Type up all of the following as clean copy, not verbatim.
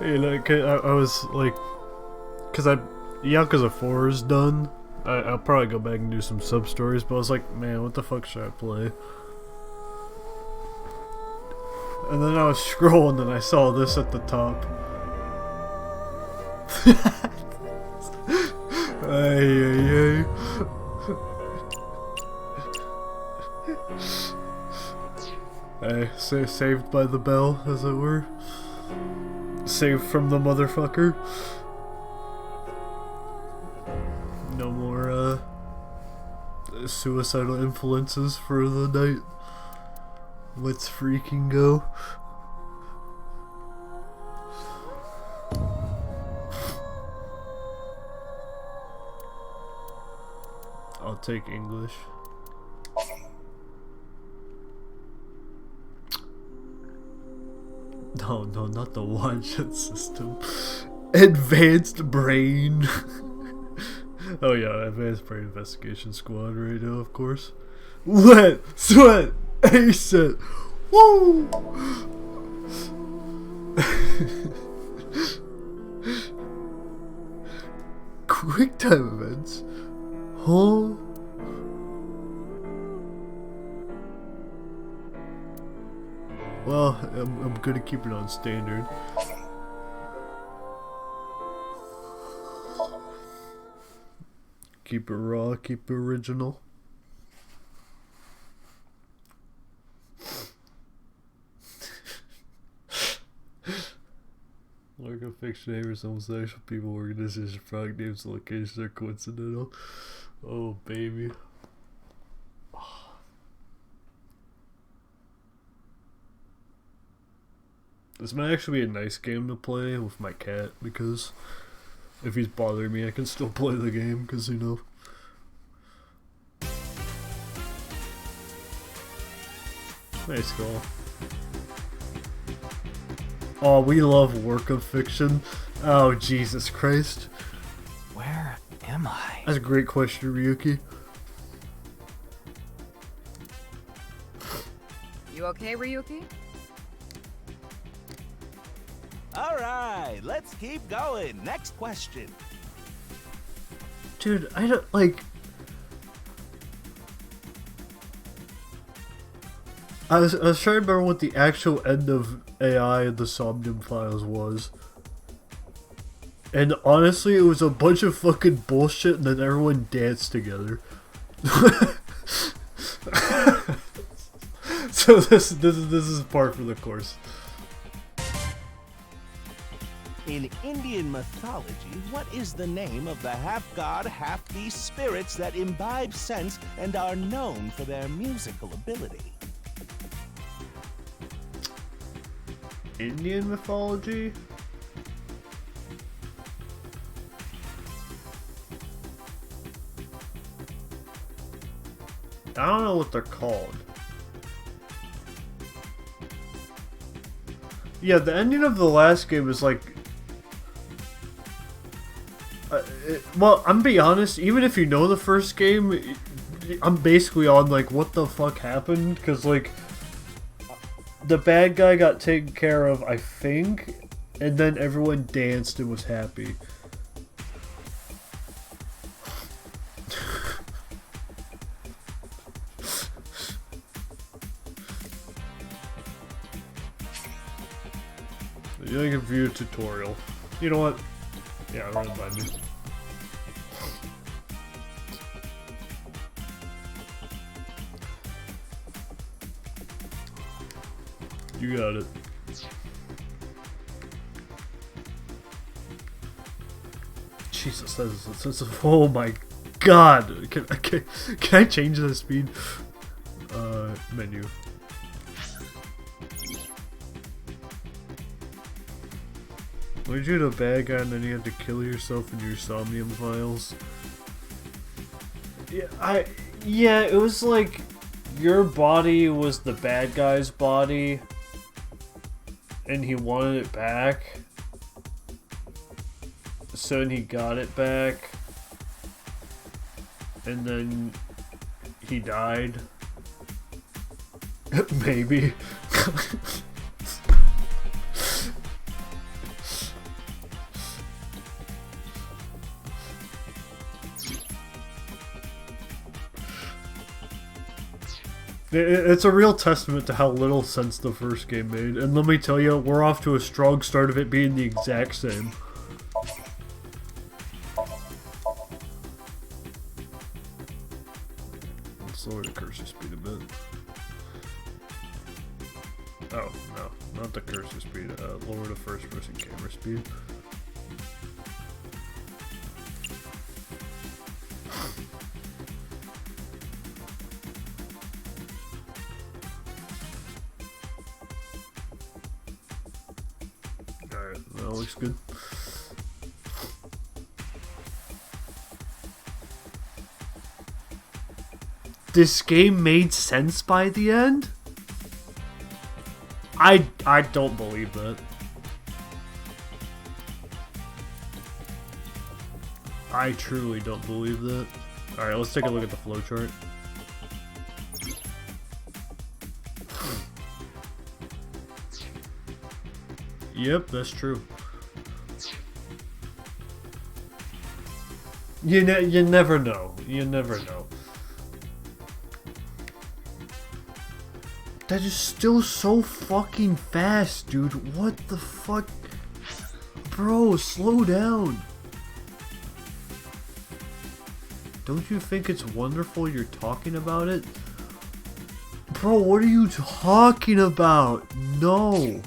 You know, I was like, cause Yakuza 4 is done. I'll probably go back and do some sub stories, but I was like, man, what the fuck should I play? And then I was scrolling and I saw this at the top. Ay, ay, ay. Saved by the bell, as it were. Saved from the motherfucker. No more, suicidal influences for the night. Let's freaking go. I'll take English. No, not the one-shot system. Advanced Brain. Oh yeah, Advanced Brain Investigation Squad right now, of course. Wet, sweat, ASAP. Woo! Quick time events. Huh? Well, I'm gonna keep it on standard. Keep it raw, keep it original. Local fiction neighbors, homosexual people, organizations, product names, locations are coincidental. Oh, baby. This might actually be a nice game to play with my cat, because if he's bothering me, I can still play the game, because, you know. Nice call. Oh, we love work of fiction. Oh, Jesus Christ. Where am I? That's a great question, Ryuki. You okay, Ryuki? All right, let's keep going. Next question. Dude, I don't, like... I was trying to remember what the actual end of AI in the Somnium files was. And honestly, it was a bunch of fucking bullshit and then everyone danced together. So this is par for the course. In Indian mythology, what is the name of the half-god, half-beast spirits that imbibe sense and are known for their musical ability? Indian mythology? I don't know what they're called. Yeah, the ending of the last game is like... well, I'm gonna be honest, even if you know the first game, I'm basically on like, what the fuck happened? Because like, the bad guy got taken care of, I think, and then everyone danced and was happy. You can view a tutorial. You know what? Yeah, run it by me. You got it. Jesus, that's oh my god! Can I change the speed? Menu. What did you do to a bad guy and then you had to kill yourself in your Somnium files? Yeah, it was like your body was the bad guy's body and he wanted it back. So then he got it back and then he died. Maybe. It's a real testament to how little sense the first game made, and let me tell you, we're off to a strong start of it being the exact same. Let's lower the cursor speed a bit. Oh, no, not the cursor speed, lower the first person camera speed. Alright, that looks good. This game made sense by the end? I don't believe that. I truly don't believe that. Alright, let's take a look at the flowchart. Yep, that's true. You never know. You never know. That is still so fucking fast, dude. What the fuck? Bro, slow down. Don't you think it's wonderful you're talking about it? Bro, what are you talking about? No.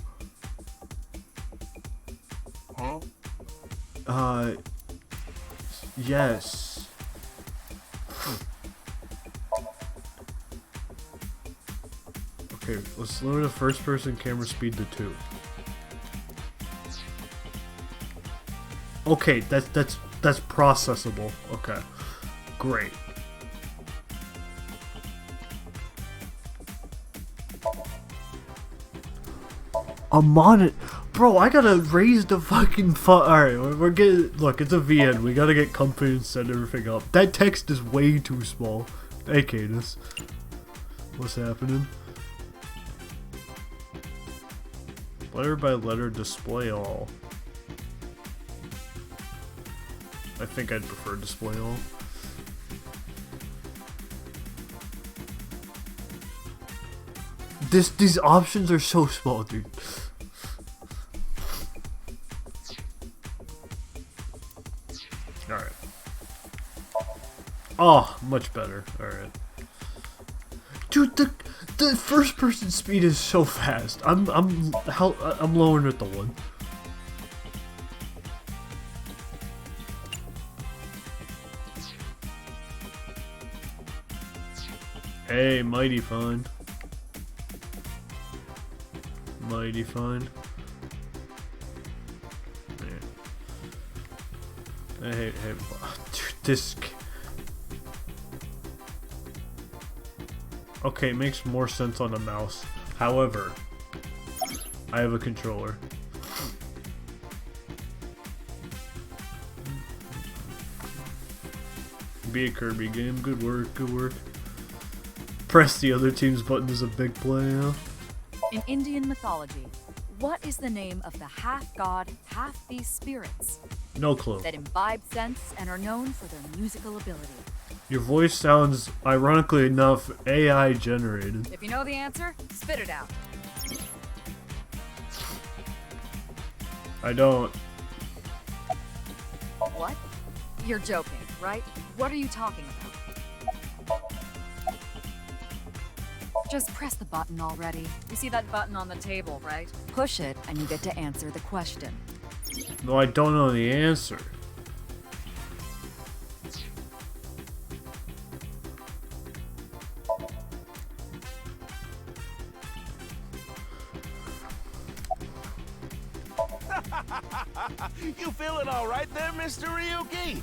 Yes. Okay, let's lower the first person camera speed to 2. Okay, that's processable. Okay. Great. A monitor. Bro, I gotta raise the fucking Alright, we're getting. Look, it's a VN. We gotta get comfy and set everything up. That text is way too small. Hey, Cadus. What's happening? Letter by letter, display all. I think I'd prefer display all. These options are so small, dude. Alright. Oh, much better. Alright. Dude, the first person speed is so fast. I'm lowering it to 1. Hey, mighty fine. Mighty fine. Hey, dude, this. Okay, it makes more sense on a mouse. However, I have a controller. Be a Kirby game. Good work, good work. Press the other team's button is a big play, huh? In Indian mythology, what is the name of the half-god, half-beast spirits No clue. that imbibe sense and are known for their musical ability? Your voice sounds, ironically enough, AI generated. If you know the answer, spit it out. I don't. What? You're joking, right? What are you talking about? Just press the button already. You see that button on the table, right? Push it and you get to answer the question. No, I don't know the answer. You feeling all right there, Mr. Ryuki?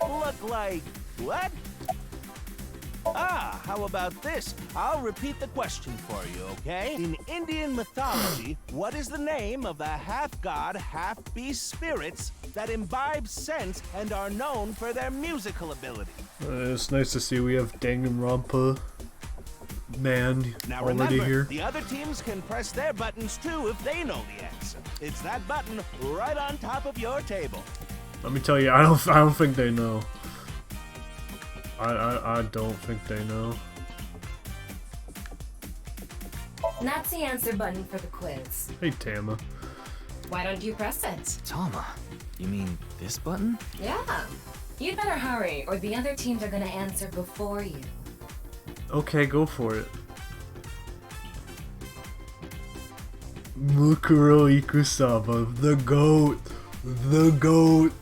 Look like what? Ah, how about this? I'll repeat the question for you, okay? In Indian mythology, what is the name of the half-god, half-beast spirits that imbibe sense and are known for their musical ability? It's nice to see we have Danganronpa man Now already remember, here. the other teams can press their buttons too if they know the answer. It's that button right on top of your table. Let me tell you, I don't think they know. I don't think they know. That's the answer button for the quiz. Hey Tama. Why don't you press it? Tama, you mean this button? Yeah. You'd better hurry, or the other teams are gonna answer before you. Okay, go for it. Mukuro Ikusaba, the GOAT. The GOAT.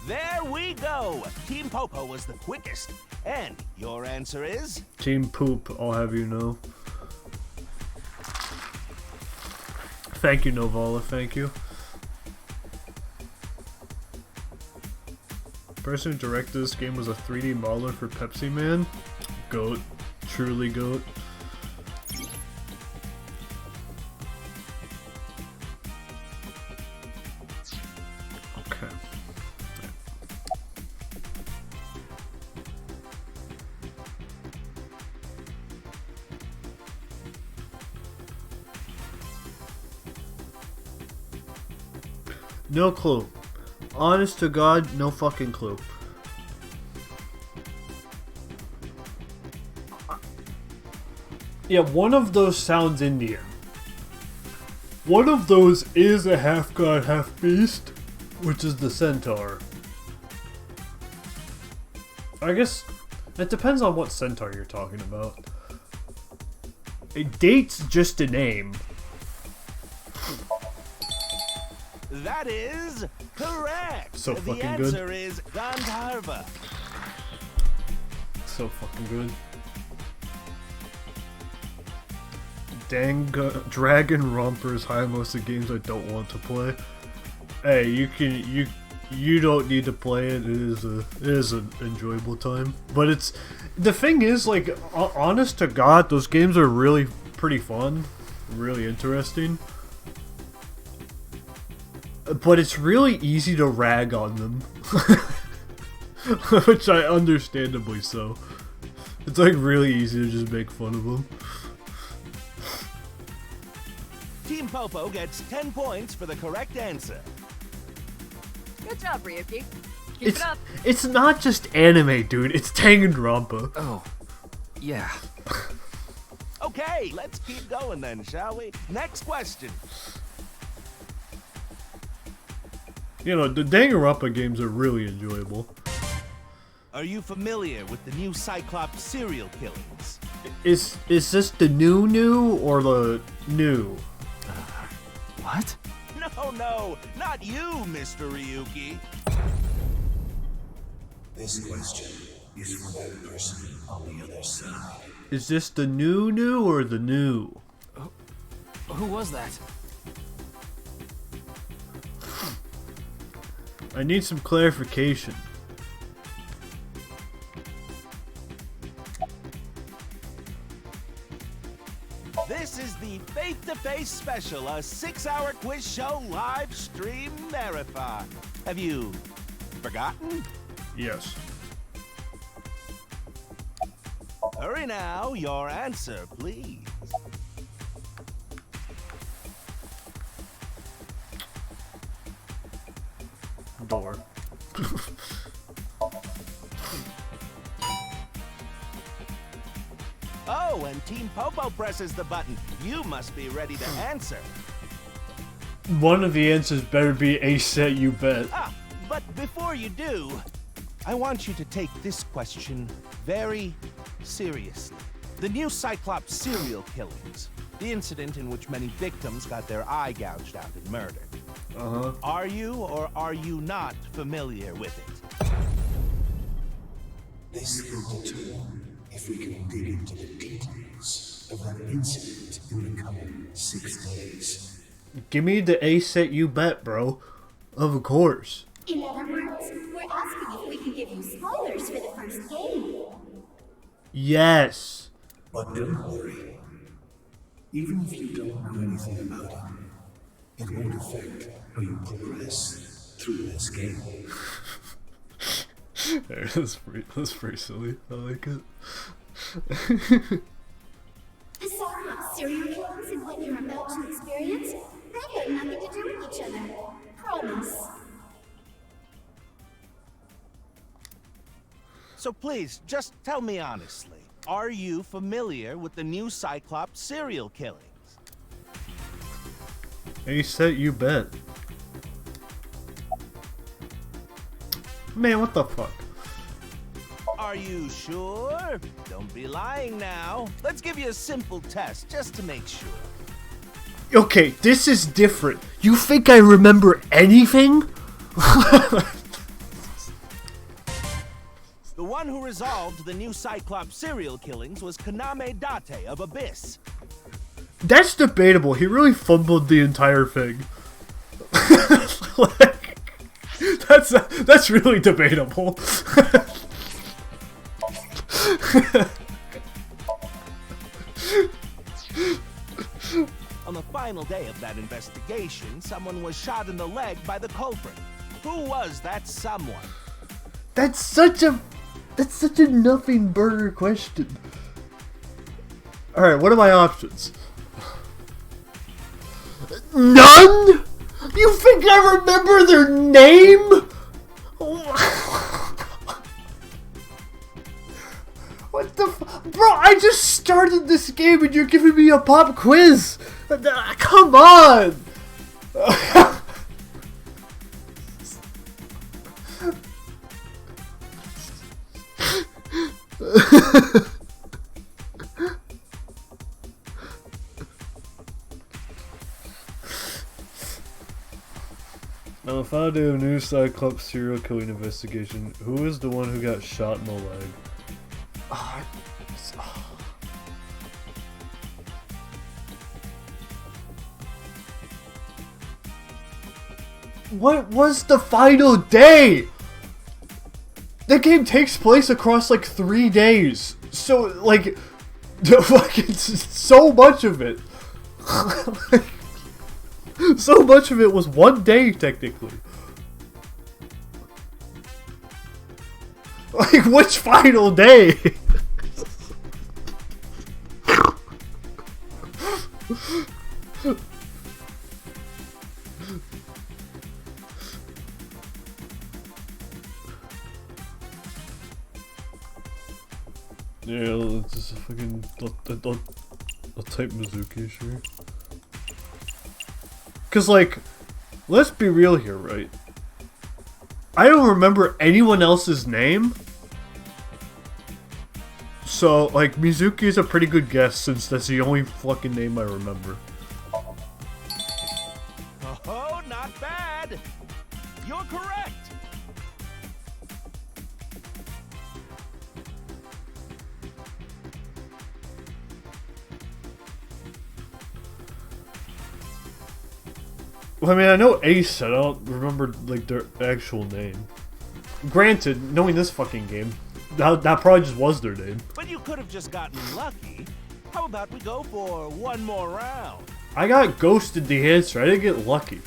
There we go. Team Popo was the quickest. And your answer is? Team Poop, I'll have you know. Thank you, Novala, thank you. The person who directed this game was a 3D modeler for Pepsi Man. GOAT. Truly GOAT. Okay. No clue. Honest to God, no fucking clue. Yeah, one of those sounds Indian. One of those is a half god, half beast, which is the centaur. I guess it depends on what centaur you're talking about. A date's just a name. That is correct. So the fucking answer good. is Gandharva. So fucking good. Dang, Dragon Romper is high on most of the games I don't want to play. Hey, you don't need to play it. It is an enjoyable time. But it's the thing is, like, honest to God, those games are really pretty fun, really interesting. But it's really easy to rag on them, which I understandably so. It's like really easy to just make fun of them. Team Popo gets 10 points for the correct answer. Good job, Ryuki. Keep it up. It's not just anime, dude. It's Danganronpa. Oh, yeah. Okay, let's keep going then, shall we? Next question. You know, the Danganronpa games are really enjoyable. Are you familiar with the new Cyclops serial killings? Is this the new or the new? What? No, not you, Mr. Ryuki. This question is for that person on the other side. Is this the new or the new? Who was that? I need some clarification. This is the Face to Face Special, a 6-hour quiz show live stream marathon. Have you forgotten? Yes. Hurry now, your answer, please. Door. Oh, and Team Popo presses the button. You must be ready to answer. One of the answers better be a set, you bet. But before you do, I want you to take this question very seriously. The new Cyclops serial killings, the incident in which many victims got their eye gouged out and murdered. Uh-huh. Are you or are you not familiar with it? This will determine if we can dig into the details of that incident in the coming 6 days. Give me the a set, you bet, bro. Of course. In other words, we're asking if we can give you spoilers for the first game. Yes. But don't worry. Even if you don't know anything about it, it won't affect how you progress through this game. Hey, that's pretty silly. I like it. The Somnium serial killings and what you're about to experience, they have nothing to do with each other. Promise. So please, just tell me honestly, are you familiar with the new Cyclops serial killings? He said you bet. Man, what the fuck? Are you sure? Don't be lying now. Let's give you a simple test just to make sure. Okay, this is different. You think I remember anything? The one who resolved the new Cyclops serial killings was Kaname Date of Abyss. That's debatable. He really fumbled the entire thing. Like, that's really debatable. On the final day of that investigation, someone was shot in the leg by the culprit. Who was that someone? That's such a nothing burger question. Alright, what are my options? None? You think I remember their name? What the bro, I just started this game and you're giving me a pop quiz! Come on! Now, if I do a new Cyclops serial killing investigation, who is the one who got shot in the leg? What was the final day? The game takes place across like 3 days. So, like, fucking so much of it. So much of it was 1 day, technically. Like, which final day? Yeah, let's just fucking... I'll type Mizuki, sure. Cause, like, let's be real here, right? I don't remember anyone else's name. So, like, Mizuki is a pretty good guess since that's the only fucking name I remember. Oh, not bad! You're correct! Well, I mean, I know Ace, I don't remember, like, their actual name. Granted, knowing this fucking game, that probably just was their name. But you could have just gotten lucky. How about we go for one more round? I got ghosted the answer, I didn't get lucky.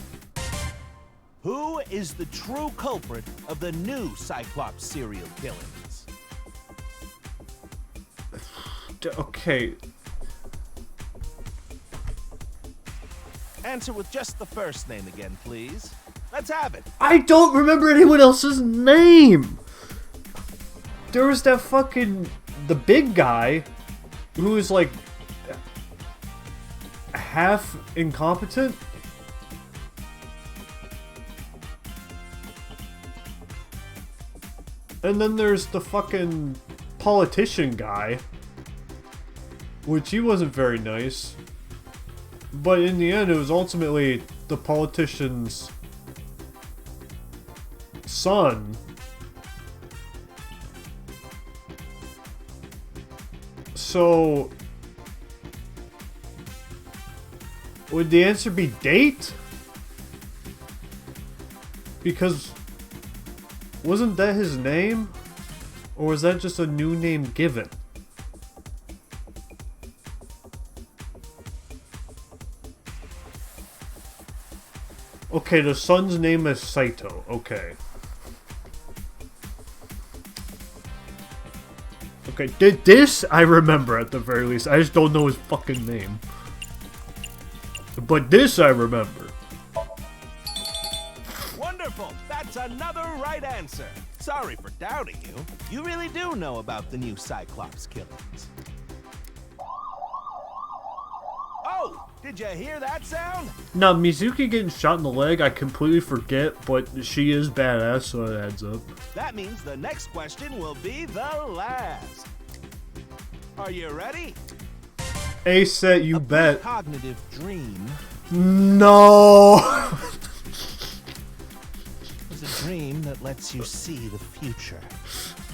Who is the true culprit of the new Cyclops serial killings? Okay. Answer with just the first name again, please. Let's have it. I don't remember anyone else's name! There was that fucking... the big guy, who was like... half incompetent? And then there's the fucking politician guy, which he wasn't very nice. But in the end, it was ultimately the politician's son. So, would the answer be date? Because, wasn't that his name? Or was that just a new name given? Okay, the son's name is Saito. Okay. Okay, this I remember at the very least. I just don't know his fucking name. But this I remember. Wonderful! That's another right answer. Sorry for doubting you. You really do know about the new Cyclops killings. Oh! Did you hear that sound? Now, Mizuki getting shot in the leg, I completely forget, but she is badass, so it adds up. That means the next question will be the last. Are you ready? A set, you bet. Cognitive dream No! is a dream that lets you see the future.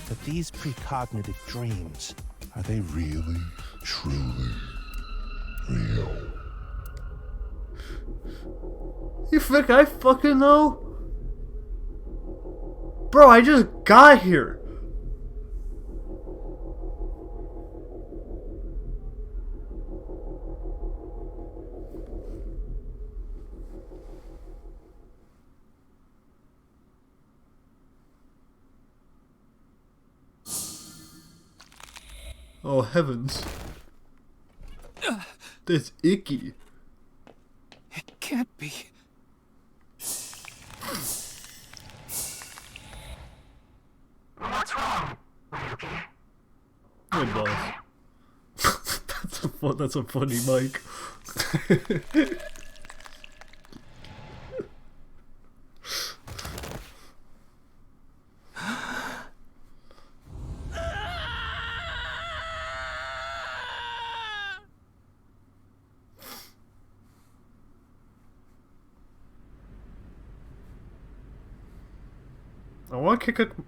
But these precognitive dreams, are they Really, truly, real. You think I fucking know? Bro, I just got here. Oh heavens. That's icky. It can't be. Hey, boss. That's a funny mic.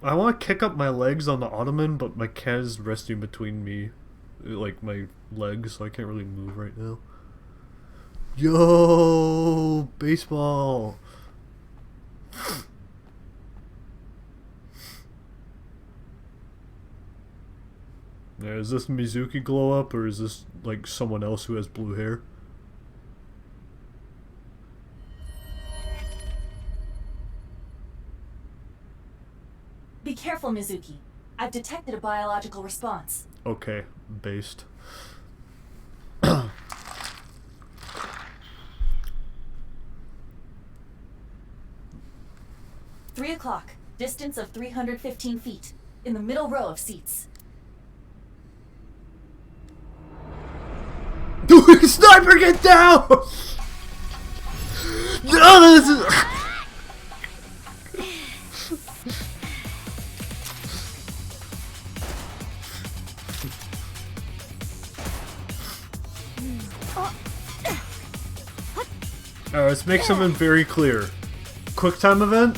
I want to kick up my legs on the ottoman, but my cat is resting between me, like my legs, so I can't really move right now. Yo, baseball. Yeah, is this Mizuki glow up, or is this like someone else who has blue hair? Be careful, Mizuki. I've detected a biological response. Okay, based. 3 o'clock. Distance of 315 feet. In the middle row of seats. Sniper, get down! No, this is... Alright, let's make something very clear. Quick time event?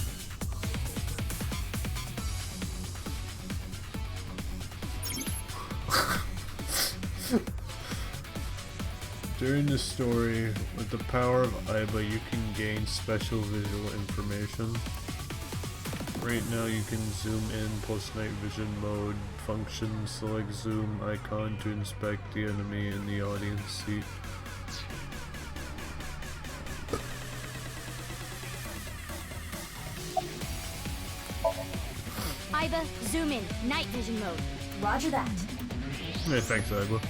During the story, with the power of Aiba, you can gain special visual information. Right now you can zoom in plus night vision mode function, select zoom icon to inspect the enemy in the audience seat. Aiba, zoom in. Night vision mode. Roger that. Hey, thanks, Aiba.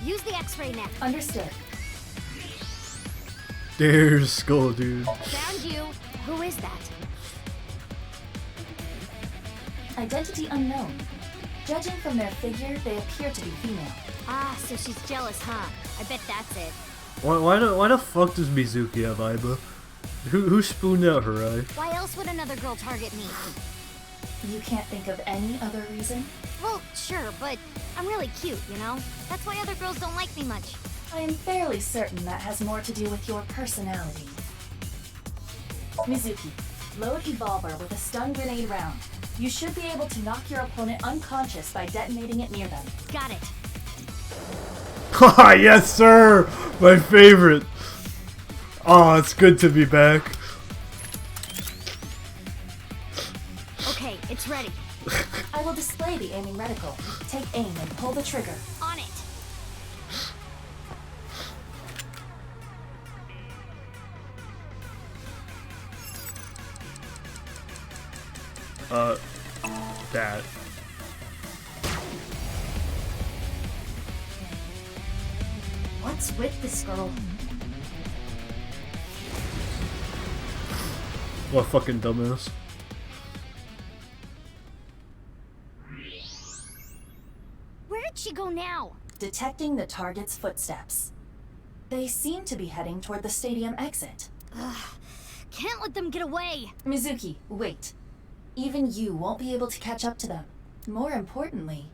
Use the X-ray net. Understood. There's Skull, dude. Found you. Who is that? Identity unknown. Judging from their figure, they appear to be female. Ah, so she's jealous, huh? I bet that's it. Why the fuck does Mizuki have Aiba? Who spooned out her eye? Why else would another girl target me? You can't think of any other reason? Well, sure, but I'm really cute, you know? That's why other girls don't like me much. I am fairly certain that has more to do with your personality. Mizuki, load Evolver with a stun grenade round. You should be able to knock your opponent unconscious by detonating it near them. Got it. Haha, yes sir! My favorite! Oh, it's good to be back. Okay, it's ready. I will display the aiming reticle. Take aim and pull the trigger. On it. That. What's with this girl? What a fucking dumbass. Where did she go now? Detecting the target's footsteps. They seem to be heading toward the stadium exit. Ugh, can't let them get away. Mizuki, wait. Even you won't be able to catch up to them. More importantly...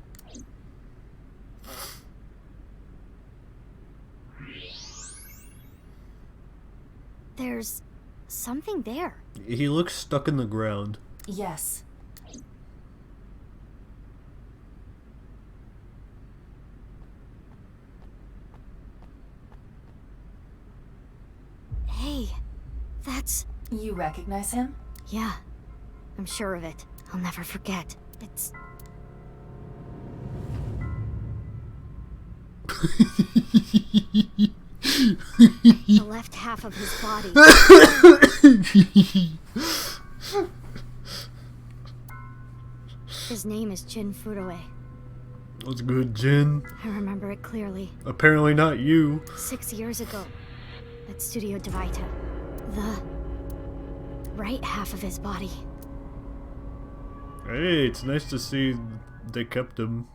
There's something there. He looks stuck in the ground. Yes. Hey, that's... You recognize him? Yeah, I'm sure of it. I'll never forget. It's... the left half of his body. His name is Jin Furue. That's good, Jin. I remember it clearly. Apparently not you. 6 years ago, at Studio Devita. The right half of his body. Hey, it's nice to see they kept him.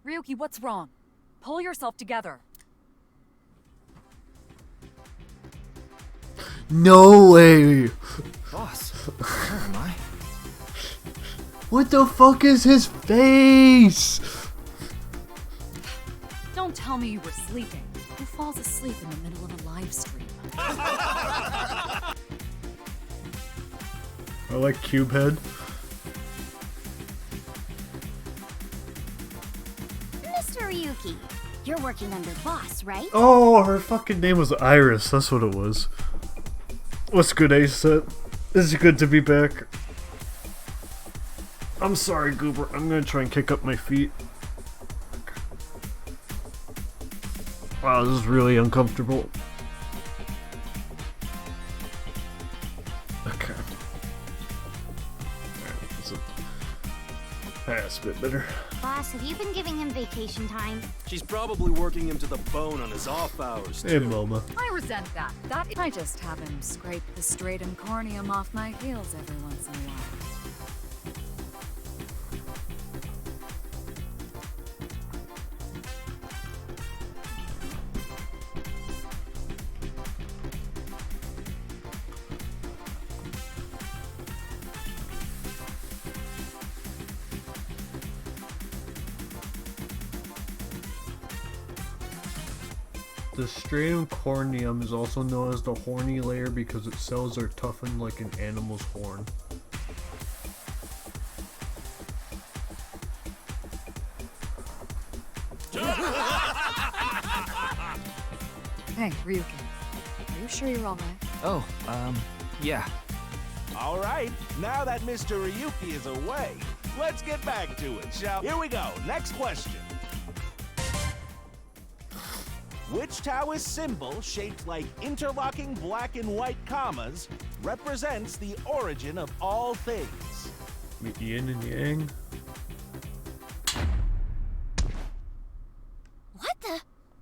Ryuki, what's wrong? Pull yourself together. No way! Boss, where am I? What the fuck is his face? Don't tell me you were sleeping. Who falls asleep in the middle of a live stream? I like Cubehead. Mr. Ryuki, you're working under boss, right? Oh, her fucking name was Iris. That's what it was. What's good, Ace? It's good to be back. I'm sorry, Goober. I'm gonna try and kick up my feet. Wow, this is really uncomfortable. Okay. That's a bit better. Boss, have you been giving him vacation time? She's probably working him to the bone on his off hours, Hey, too. Mama. I resent that. I just have him scrape the stratum corneum off my heels every once in a while. The stratum corneum is also known as the horny layer because its cells are toughened like an animal's horn. Hey, Ryuki. Are you sure you're alright? Oh, yeah. All right, now that Mr. Ryuki is away, let's get back to it, shall we? Here we go. Next question. Which Taoist symbol, shaped like interlocking black and white commas, represents the origin of all things? Yin and yang. What the?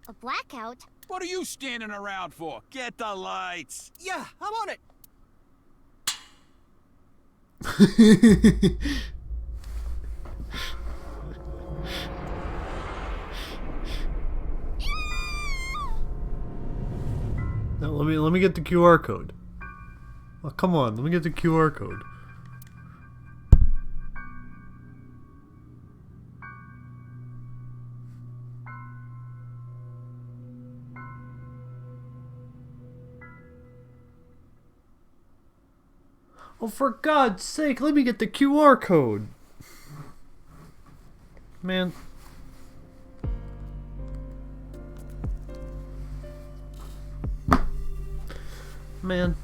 A blackout? What are you standing around for? Get the lights. Yeah, I'm on it. Now let me get the QR code. Oh, come on, let me get the QR code. Oh, for God's sake, let me get the QR code. Man. Man.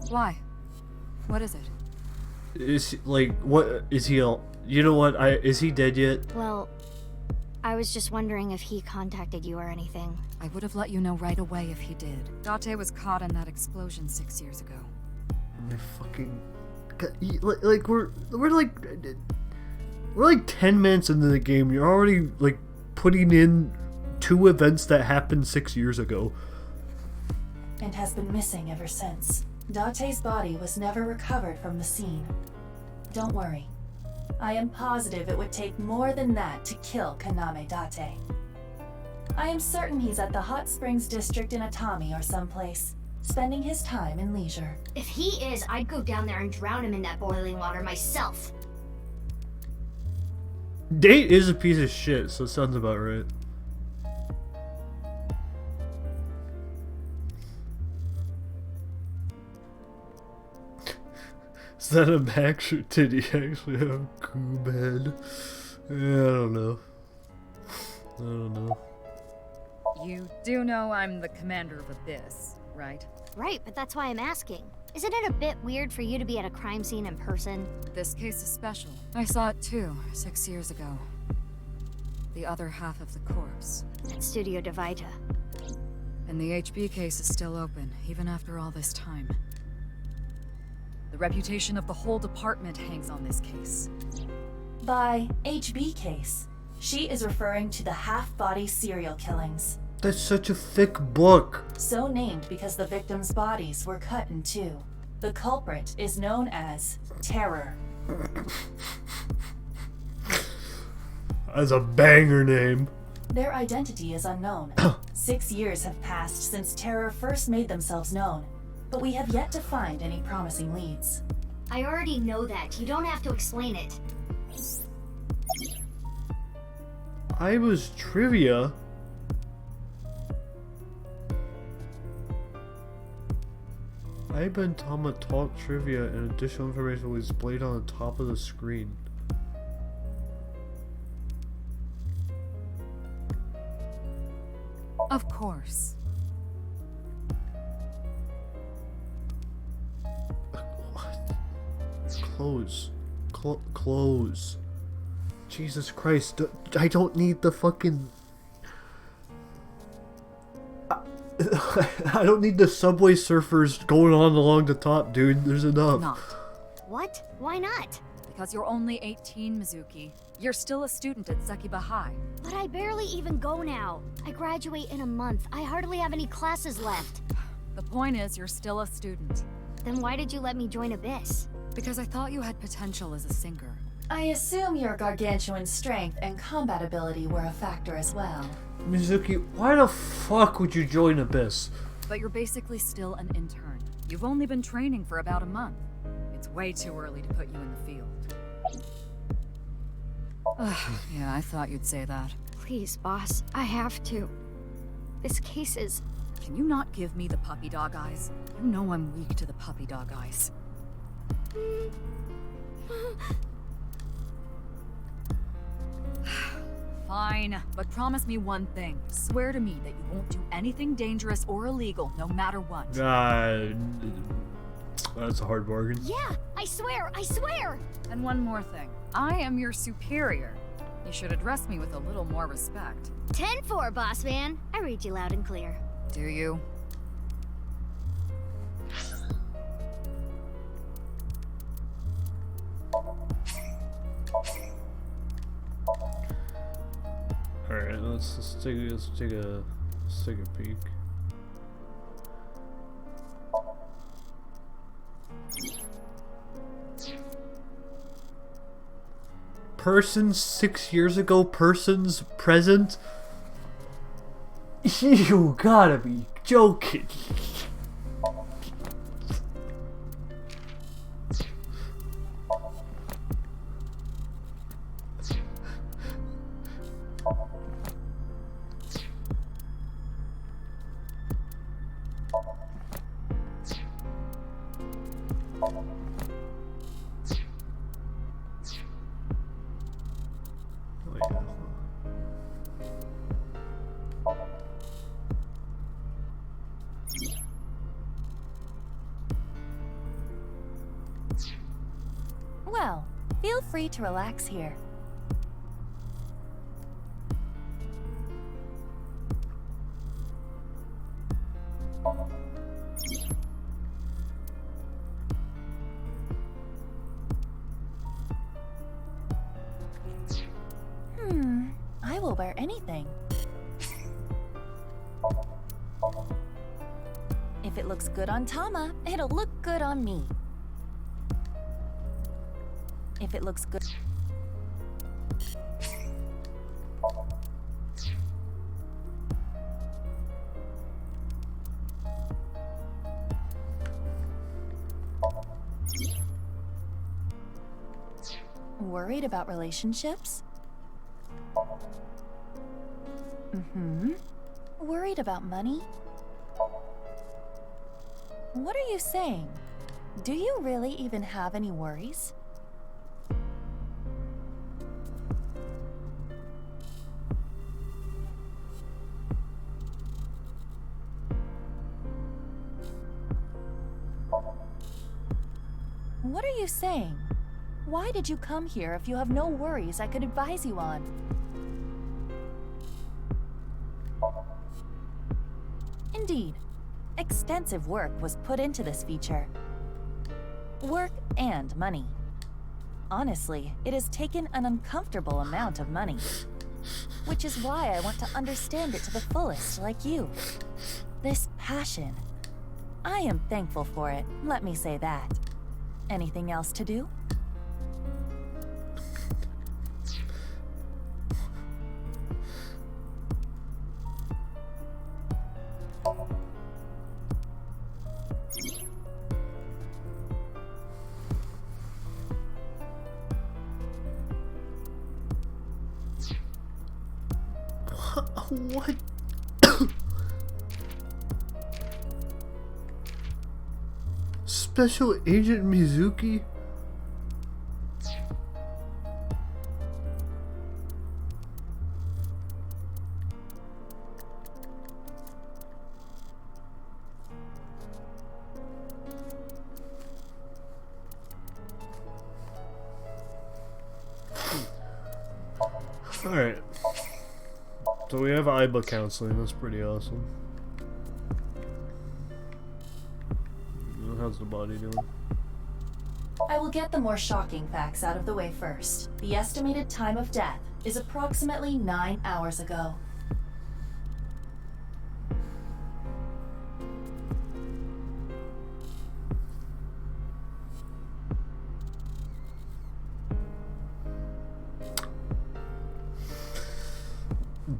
Why? What is it? Is like what is he? You know what? Is he dead yet? Well, I was just wondering if he contacted you or anything. I would have let you know right away if he did. Date was caught in that explosion 6 years ago. I fucking like we're like 10 minutes into the game. You're already like putting in 2 events that happened 6 years ago. And has been missing ever since. Date's body was never recovered from the scene. Don't worry. I am positive it would take more than that to kill Kaname Date. I am certain he's at the Hot Springs District in Atami or someplace, spending his time in leisure. If he is, I'd go down there and drown him in that boiling water myself. Date is a piece of shit, so it sounds about right. Is that a max or did he actually have a crew bed? Yeah, I don't know. I don't know. You do know I'm the commander of Abyss, right? Right, but that's why I'm asking. Isn't it a bit weird for you to be at a crime scene in person? This case is special. I saw it too, 6 years ago. The other half of the corpse. At Studio Devita. And the HB case is still open, even after all this time. The reputation of the whole department hangs on this case. By HB case, she is referring to the half-body serial killings. That's such a thick book. So named because the victims' bodies were cut in 2. The culprit is known as Terror. That's a banger name. Their identity is unknown. 6 years have passed since Terror first made themselves known, but we have yet to find any promising leads. I already know that. You don't have to explain it. I was trivia. Iba and Tama taught trivia and additional information was displayed on the top of the screen. Of course. What? Close. Close. Jesus Christ. I don't need the fucking... I don't need the Subway Surfers going on along the top, dude. There's enough. Not. What? Why not? Because you're only 18, Mizuki. You're still a student at Sekiba High. But I barely even go now. I graduate in a month. I hardly have any classes left. The point is, you're still a student. Then why did you let me join Abyss? Because I thought you had potential as a singer. I assume your gargantuan strength and combat ability were a factor as well. Mizuki, why the fuck would you join Abyss? But you're basically still an intern. You've only been training for about a month. It's way too early to put you in the field. Yeah, I thought you'd say that. Please, boss. I have to. This case is... Can you not give me the puppy dog eyes? You know I'm weak to the puppy dog eyes. Fine, but promise me one thing. Swear to me that you won't do anything dangerous or illegal, no matter what. That's a hard bargain. Yeah, I swear, I swear! And one more thing. I am your superior. You should address me with a little more respect. 10-4, boss man. I read you loud and clear. Do you? Alright, let's take a peek. Persons 6 years ago, persons present. You gotta be joking. Well, feel free to relax here. I will wear anything. If it looks good on Tama, it'll look good on me. If it looks good... Worried about relationships? Worried about money? What are you saying? Do you really even have any worries? What are you saying? Why did you come here if you have no worries I could advise you on? Indeed, extensive work was put into this feature. Work and money. Honestly, it has taken an uncomfortable amount of money. Which is why I want to understand it to the fullest, like you. This passion. I am thankful for it, let me say that. Anything else to do? What? Special Agent Mizuki? Alright. So we have IBA counseling, that's pretty awesome. How's the body doing? I will get the more shocking facts out of the way first. The estimated time of death is approximately 9 hours ago.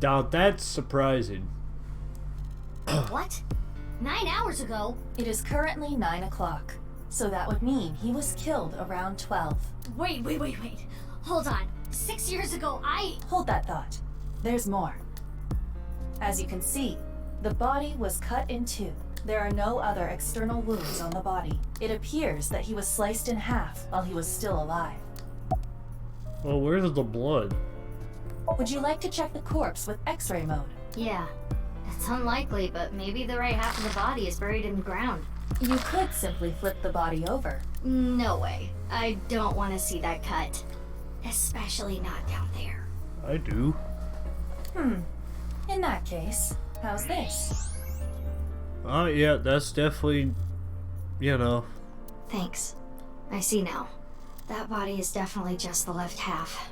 Now that's surprising. What? 9 hours ago? It is currently 9 o'clock, so that would mean he was killed around 12. Wait. Hold on. 6 years ago, Hold that thought. There's more. As you can see, the body was cut in two. There are no other external wounds on the body. It appears that he was sliced in half while he was still alive. Well, where's the blood? Would you like to check the corpse with X-ray mode? Yeah. It's unlikely, but maybe the right half of the body is buried in the ground. You could simply flip the body over. No way. I don't want to see that cut. Especially not down there. I do. In that case, how's this? Yeah, that's definitely, you know. Thanks. I see now. That body is definitely just the left half.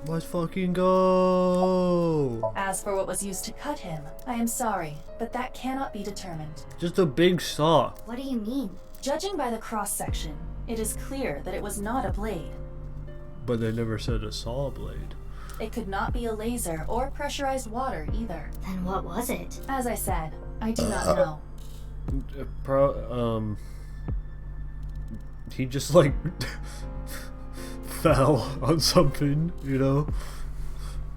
Let's fucking go! As for what was used to cut him, I am sorry, but that cannot be determined. Just a big saw. What do you mean? Judging by the cross-section, it is clear that it was not a blade. But they never said a saw blade. It could not be a laser or pressurized water either. Then what was it? As I said, I do not know. He just like fell on something, you know?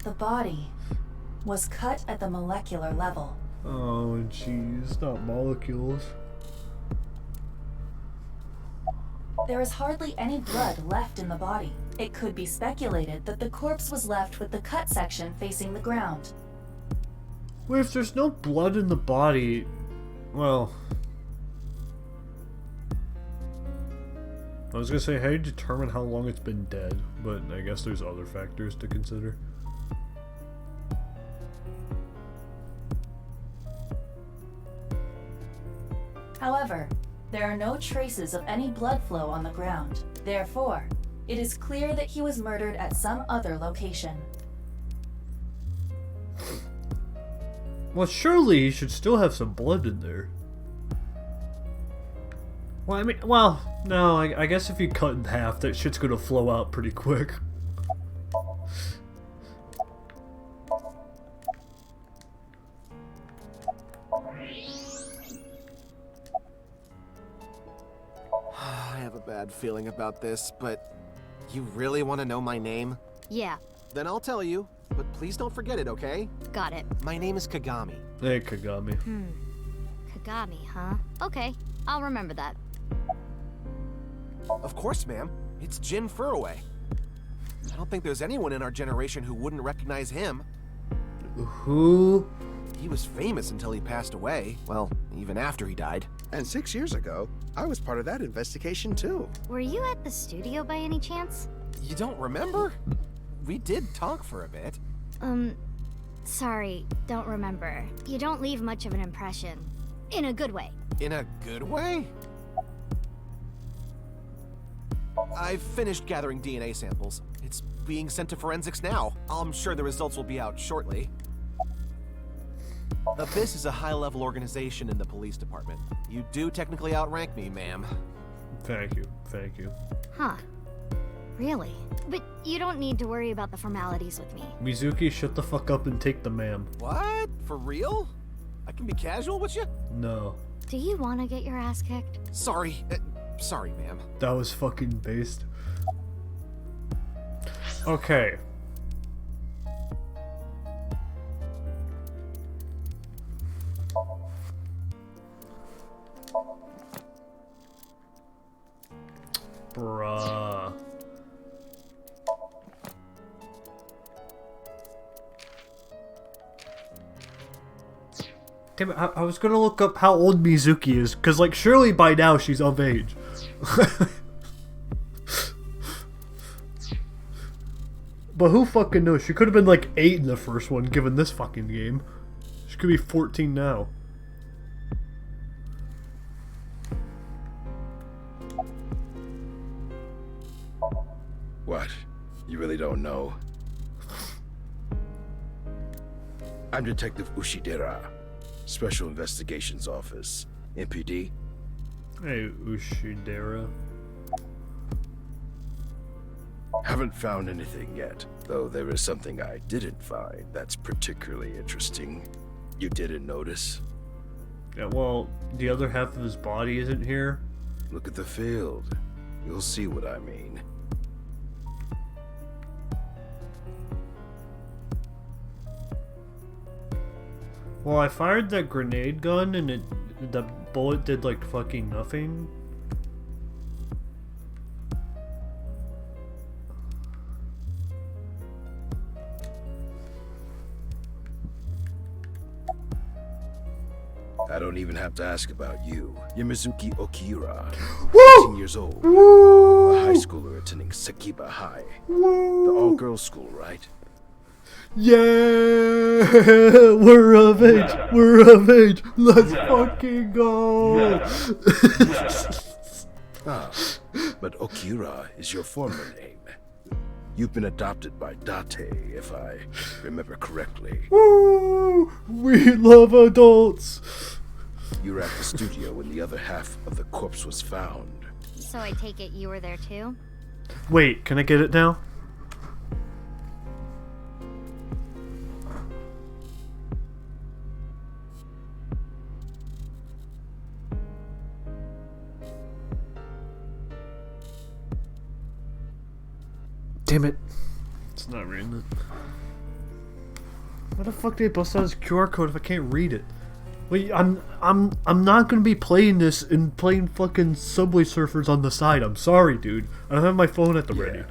The body was cut at the molecular level. Oh, jeez, not molecules. There is hardly any blood left in the body. It could be speculated that the corpse was left with the cut section facing the ground. Well, if there's no blood in the body, well... I was gonna say, how do you determine how long it's been dead? But I guess there's other factors to consider. However, there are no traces of any blood flow on the ground. Therefore, it is clear that he was murdered at some other location. Well, surely he should still have some blood in there. Well, I mean, well, no, I guess if you cut in half, that shit's gonna flow out pretty quick. I have a bad feeling about this, but you really want to know my name? Yeah, Then I'll tell you, but please don't forget it, okay? got it. My name is Kagami. Hey, Kagami. Kagami, huh? Okay, I'll remember that. Of course, ma'am. It's Jin Furroway. I don't think there's anyone in our generation who wouldn't recognize him. Who? He was famous until he passed away. Well, even after he died. And 6 years ago, I was part of that investigation too. Were you at the studio by any chance? You don't remember? We did talk for a bit. Sorry, don't remember. You don't leave much of an impression. In a good way. In a good way? I've finished gathering DNA samples. It's being sent to forensics now. I'm sure the results will be out shortly. Abyss is a high-level organization in the police department. You do technically outrank me, ma'am. Thank you, thank you. Huh. Really? But you don't need to worry about the formalities with me. Mizuki, shut the fuck up and take the ma'am. What? For real? I can be casual with you? No. Do you want to get your ass kicked? Sorry. Sorry, ma'am. That was fucking based. Okay. Bruh. Damn it, I was gonna look up how old Mizuki is, cause like surely by now she's of age. But who fucking knows? She could have been like 8 in the first one, given this fucking game. She could be 14 now. What? You really don't know? I'm Detective Ushidera, Special Investigations Office, MPD. Hey, Ushidera. Haven't found anything yet, though there is something I didn't find that's particularly interesting. You didn't notice? Yeah, well, the other half of his body isn't here. Look at the field. You'll see what I mean. Well, I fired that grenade gun and the bullet did like fucking nothing. I don't even have to ask about you. You're Mizuki Okira, Woo! 18 years old. Woo! A high schooler attending Sakiba High. Woo! The all-girls school, right? Yeah, we're of age. We're of age. Let's fucking go. But Okira is your former name. You've been adopted by Date, if I remember correctly. Woo! We love adults. You were at the studio when the other half of the corpse was found. So I take it you were there too? Wait, can I get it now? Damn it. It's not reading it. Why the fuck did they bust out his QR code if I can't read it? Wait, I'm not gonna be playing this and playing fucking Subway Surfers on the side. I'm sorry, dude. I don't have my phone at the ready.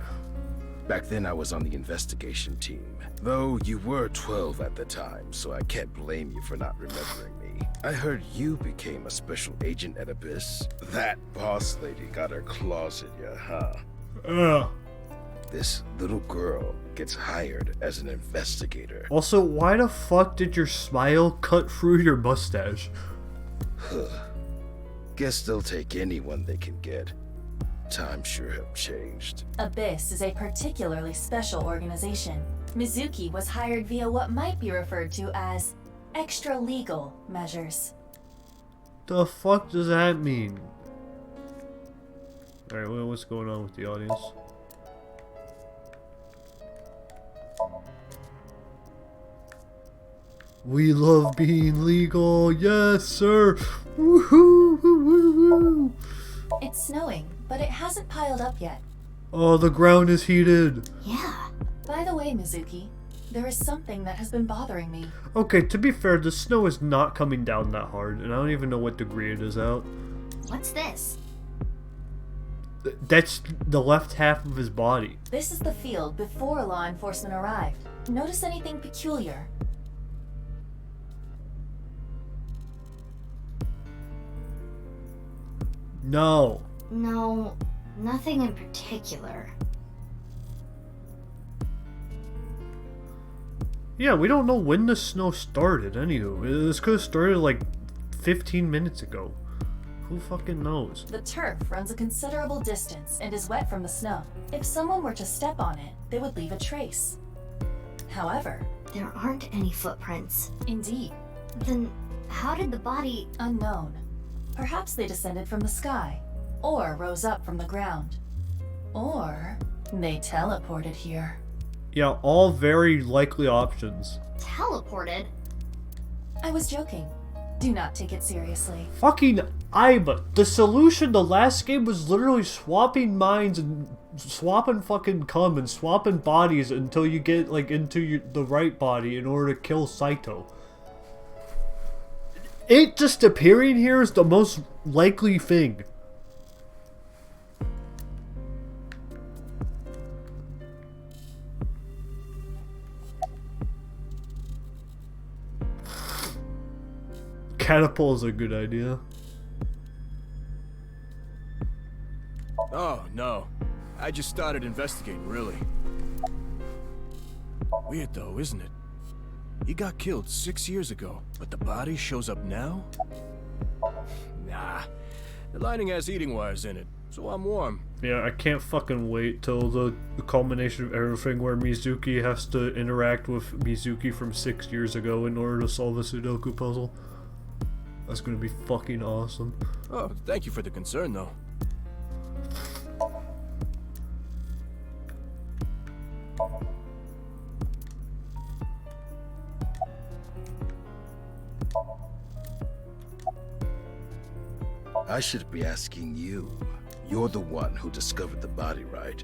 Back then I was on the investigation team. Though you were 12 at the time, so I can't blame you for not remembering me. I heard you became a special agent at Abyss. That boss lady got her claws in you, huh? Ugh. This little girl gets hired as an investigator. Also, why the fuck did your smile cut through your mustache? Guess they'll take anyone they can get. Times sure have changed. Abyss is a particularly special organization. Mizuki was hired via what might be referred to as extra-legal measures. The fuck does that mean? Alright, well, what's going on with the audience? We love being legal, yes sir! Woohoo! Woo-hoo-hoo! It's snowing, but it hasn't piled up yet. Oh, the ground is heated. Yeah. By the way, Mizuki, there is something that has been bothering me. Okay, to be fair, the snow is not coming down that hard, and I don't even know what degree it is out. What's this? That's the left half of his body. This is the field before law enforcement arrived. Notice anything peculiar? No. No, nothing in particular. Yeah, we don't know when the snow started, anywho. This could have started like 15 minutes ago. Who fucking knows? The turf runs a considerable distance and is wet from the snow. If someone were to step on it, they would leave a trace. However, there aren't any footprints. Indeed. Then how did the body... Unknown. Perhaps they descended from the sky, or rose up from the ground, or they teleported here. Yeah, all very likely options. Teleported? I was joking. Do not take it seriously. Fucking Iba. The solution the last game was literally swapping minds and swapping fucking cum and swapping bodies until you get like into the right body in order to kill Saito. It just appearing here is the most likely thing. Catapult is a good idea. Oh, no. I just started investigating, really. Weird though, isn't it? He got killed 6 years ago, but the body shows up now? Nah. The lining has heating wires in it, so I'm warm. Yeah, I can't fucking wait till the culmination of everything where Mizuki has to interact with Mizuki from 6 years ago in order to solve a Sudoku puzzle. That's gonna be fucking awesome. Oh, thank you for the concern, though. I should be asking you. You're the one who discovered the body, right?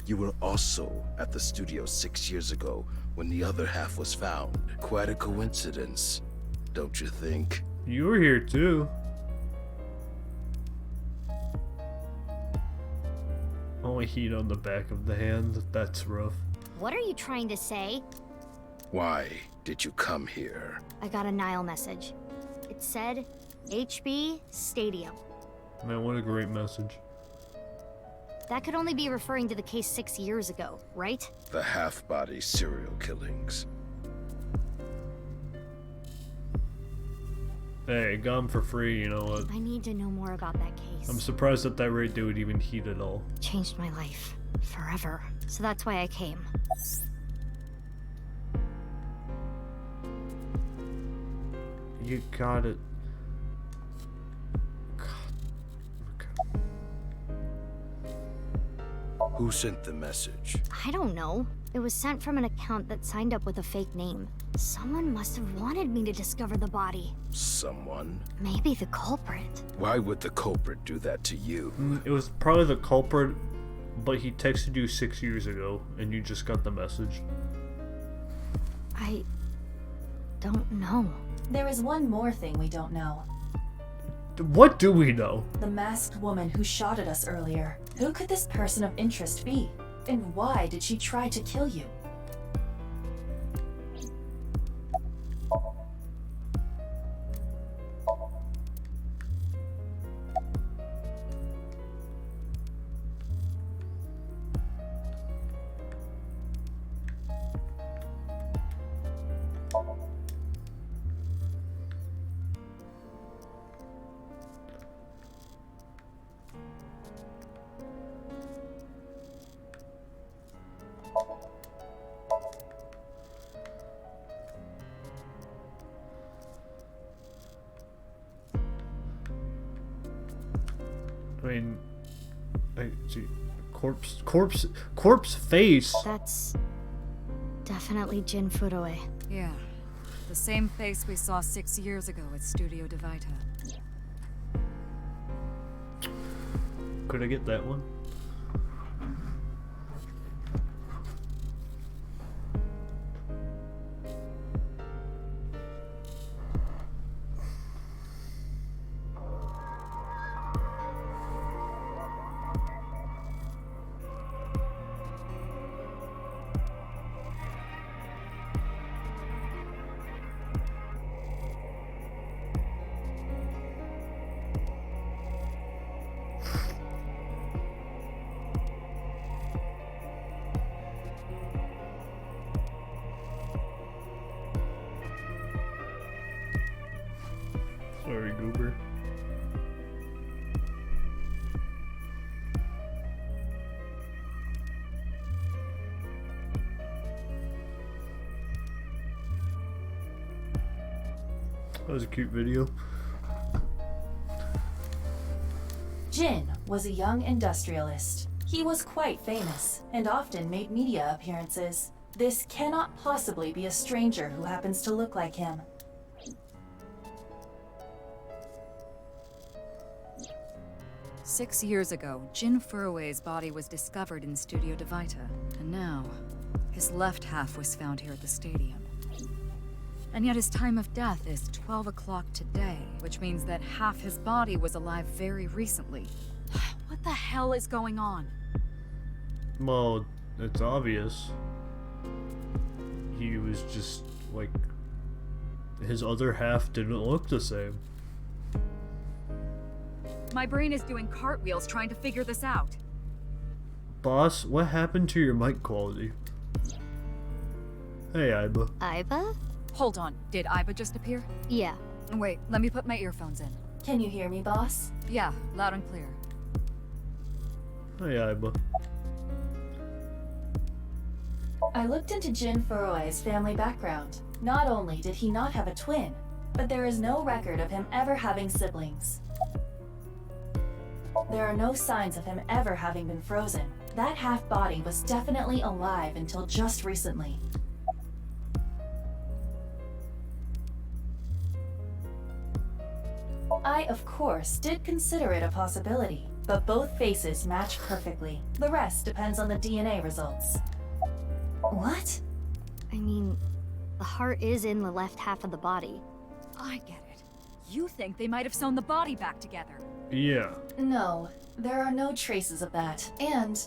You were also at the studio 6 years ago when the other half was found. Quite a coincidence, don't you think? You were here too. Only heat on the back of the hand, that's rough. What are you trying to say? Why did you come here? I got a Nile message. It said, HB Stadium. Man, what a great message. That could only be referring to the case 6 years ago, right? The half-body serial killings. Hey, got him for free, you know what? I need to know more about that case. I'm surprised at that rate they would even heat at all. Changed my life. Forever. So that's why I came. You got it. Who sent the message? I don't know. It was sent from an account that signed up with a fake name. Someone must have wanted me to discover the body. Someone? Maybe the culprit. Why would the culprit do that to you? It was probably the culprit, but he texted you 6 years ago, and you just got the message. I don't know. There is one more thing we don't know. What do we know? The masked woman who shot at us earlier. Who could this person of interest be? And why did she try to kill you? I mean, see, corpse face. That's definitely Jin Furue. Yeah. The same face we saw 6 years ago at Studio Devita. Could I get that one? Sorry, Goober. That was a cute video. Jin was a young industrialist. He was quite famous and often made media appearances. This cannot possibly be a stranger who happens to look like him. Six years ago, Jin Furue's body was discovered in Studio Devita, and now, his left half was found here at the stadium. And yet his time of death is 12 o'clock today, which means that half his body was alive very recently. What the hell is going on? Well, it's obvious. He was just, like, his other half didn't look the same. My brain is doing cartwheels trying to figure this out. Boss, what happened to your mic quality? Hey, Iba. Iba? Hold on, did Iba just appear? Yeah. Wait, let me put my earphones in. Can you hear me, boss? Yeah, loud and clear. Hey, Iba. I looked into Jin Furue's family background. Not only did he not have a twin, but there is no record of him ever having siblings. There are no signs of him ever having been frozen. That half-body was definitely alive until just recently. I, of course, did consider it a possibility, but both faces match perfectly. The rest depends on the DNA results. What? I mean, the heart is in the left half of the body. I get it. You think they might have sewn the body back together. Yeah. No, there are no traces of that. And,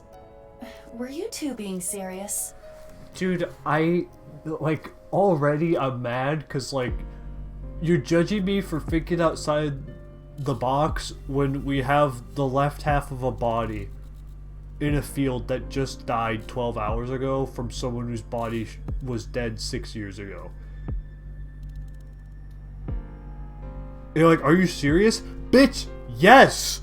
were you two being serious? Dude, already I'm mad because, you're judging me for thinking outside the box when we have the left half of a body in a field that just died 12 hours ago from someone whose body was dead 6 years ago. You're like, are you serious? Bitch, yes!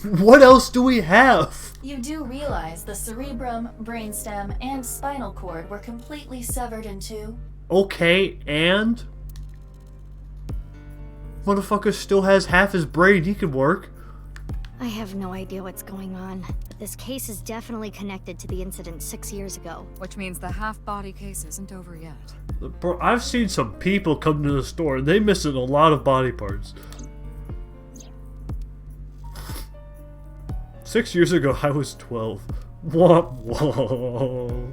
What else do we have? You do realize the cerebrum, brainstem, and spinal cord were completely severed in two? Okay, and? Motherfucker still has half his brain, he can work. I have no idea what's going on, but this case is definitely connected to the incident 6 years ago. Which means the half-body case isn't over yet. Bro, I've seen some people come to the store and they missing a lot of body parts. 6 years ago, I was 12. Whoa.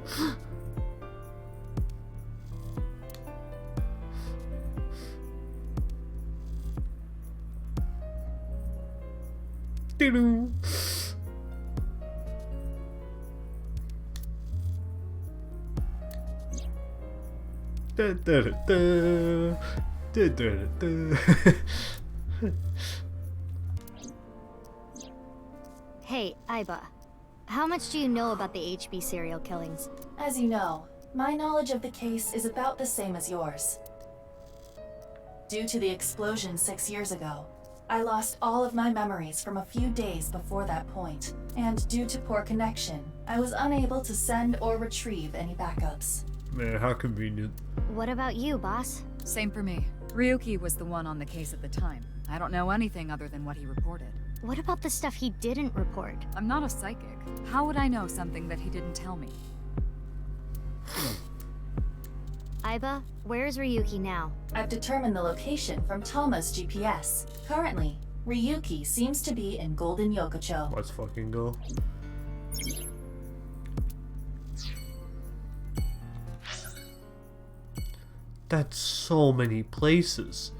Doo-doo. Da, da, da, da. Da, da, da, da. Hey, Iba. How much do you know about the HB serial killings? As you know, my knowledge of the case is about the same as yours. Due to the explosion 6 years ago, I lost all of my memories from a few days before that point, and due to poor connection, I was unable to send or retrieve any backups. Man, how convenient. What about you, boss? Same for me. Ryuki was the one on the case at the time. I don't know anything other than what he reported. What about the stuff he didn't report? I'm not a psychic. How would I know something that he didn't tell me? Iba, where's Ryuki now? I've determined the location from Toma's GPS. Currently, Ryuki seems to be in Golden Yokocho. Let's fucking go. That's so many places.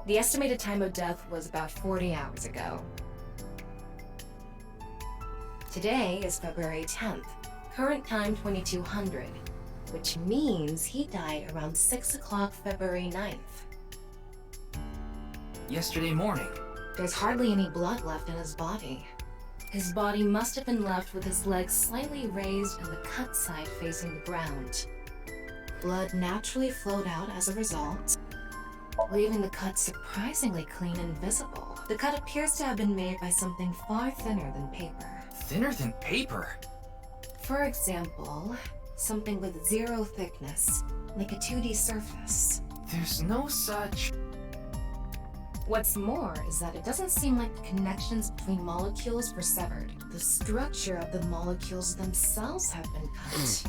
The estimated time of death was about 40 hours ago. Today is February 10th, current time 2200, which means he died around 6 o'clock February 9th. Yesterday morning. There's hardly any blood left in his body. His body must have been left with his legs slightly raised and the cut side facing the ground. Blood naturally flowed out as a result, leaving the cut surprisingly clean and visible. The cut appears to have been made by something far thinner than paper. Thinner than paper? For example, something with 0 thickness, like a 2D surface. There's no such... What's more is that it doesn't seem like the connections between molecules were severed. The structure of the molecules themselves have been cut.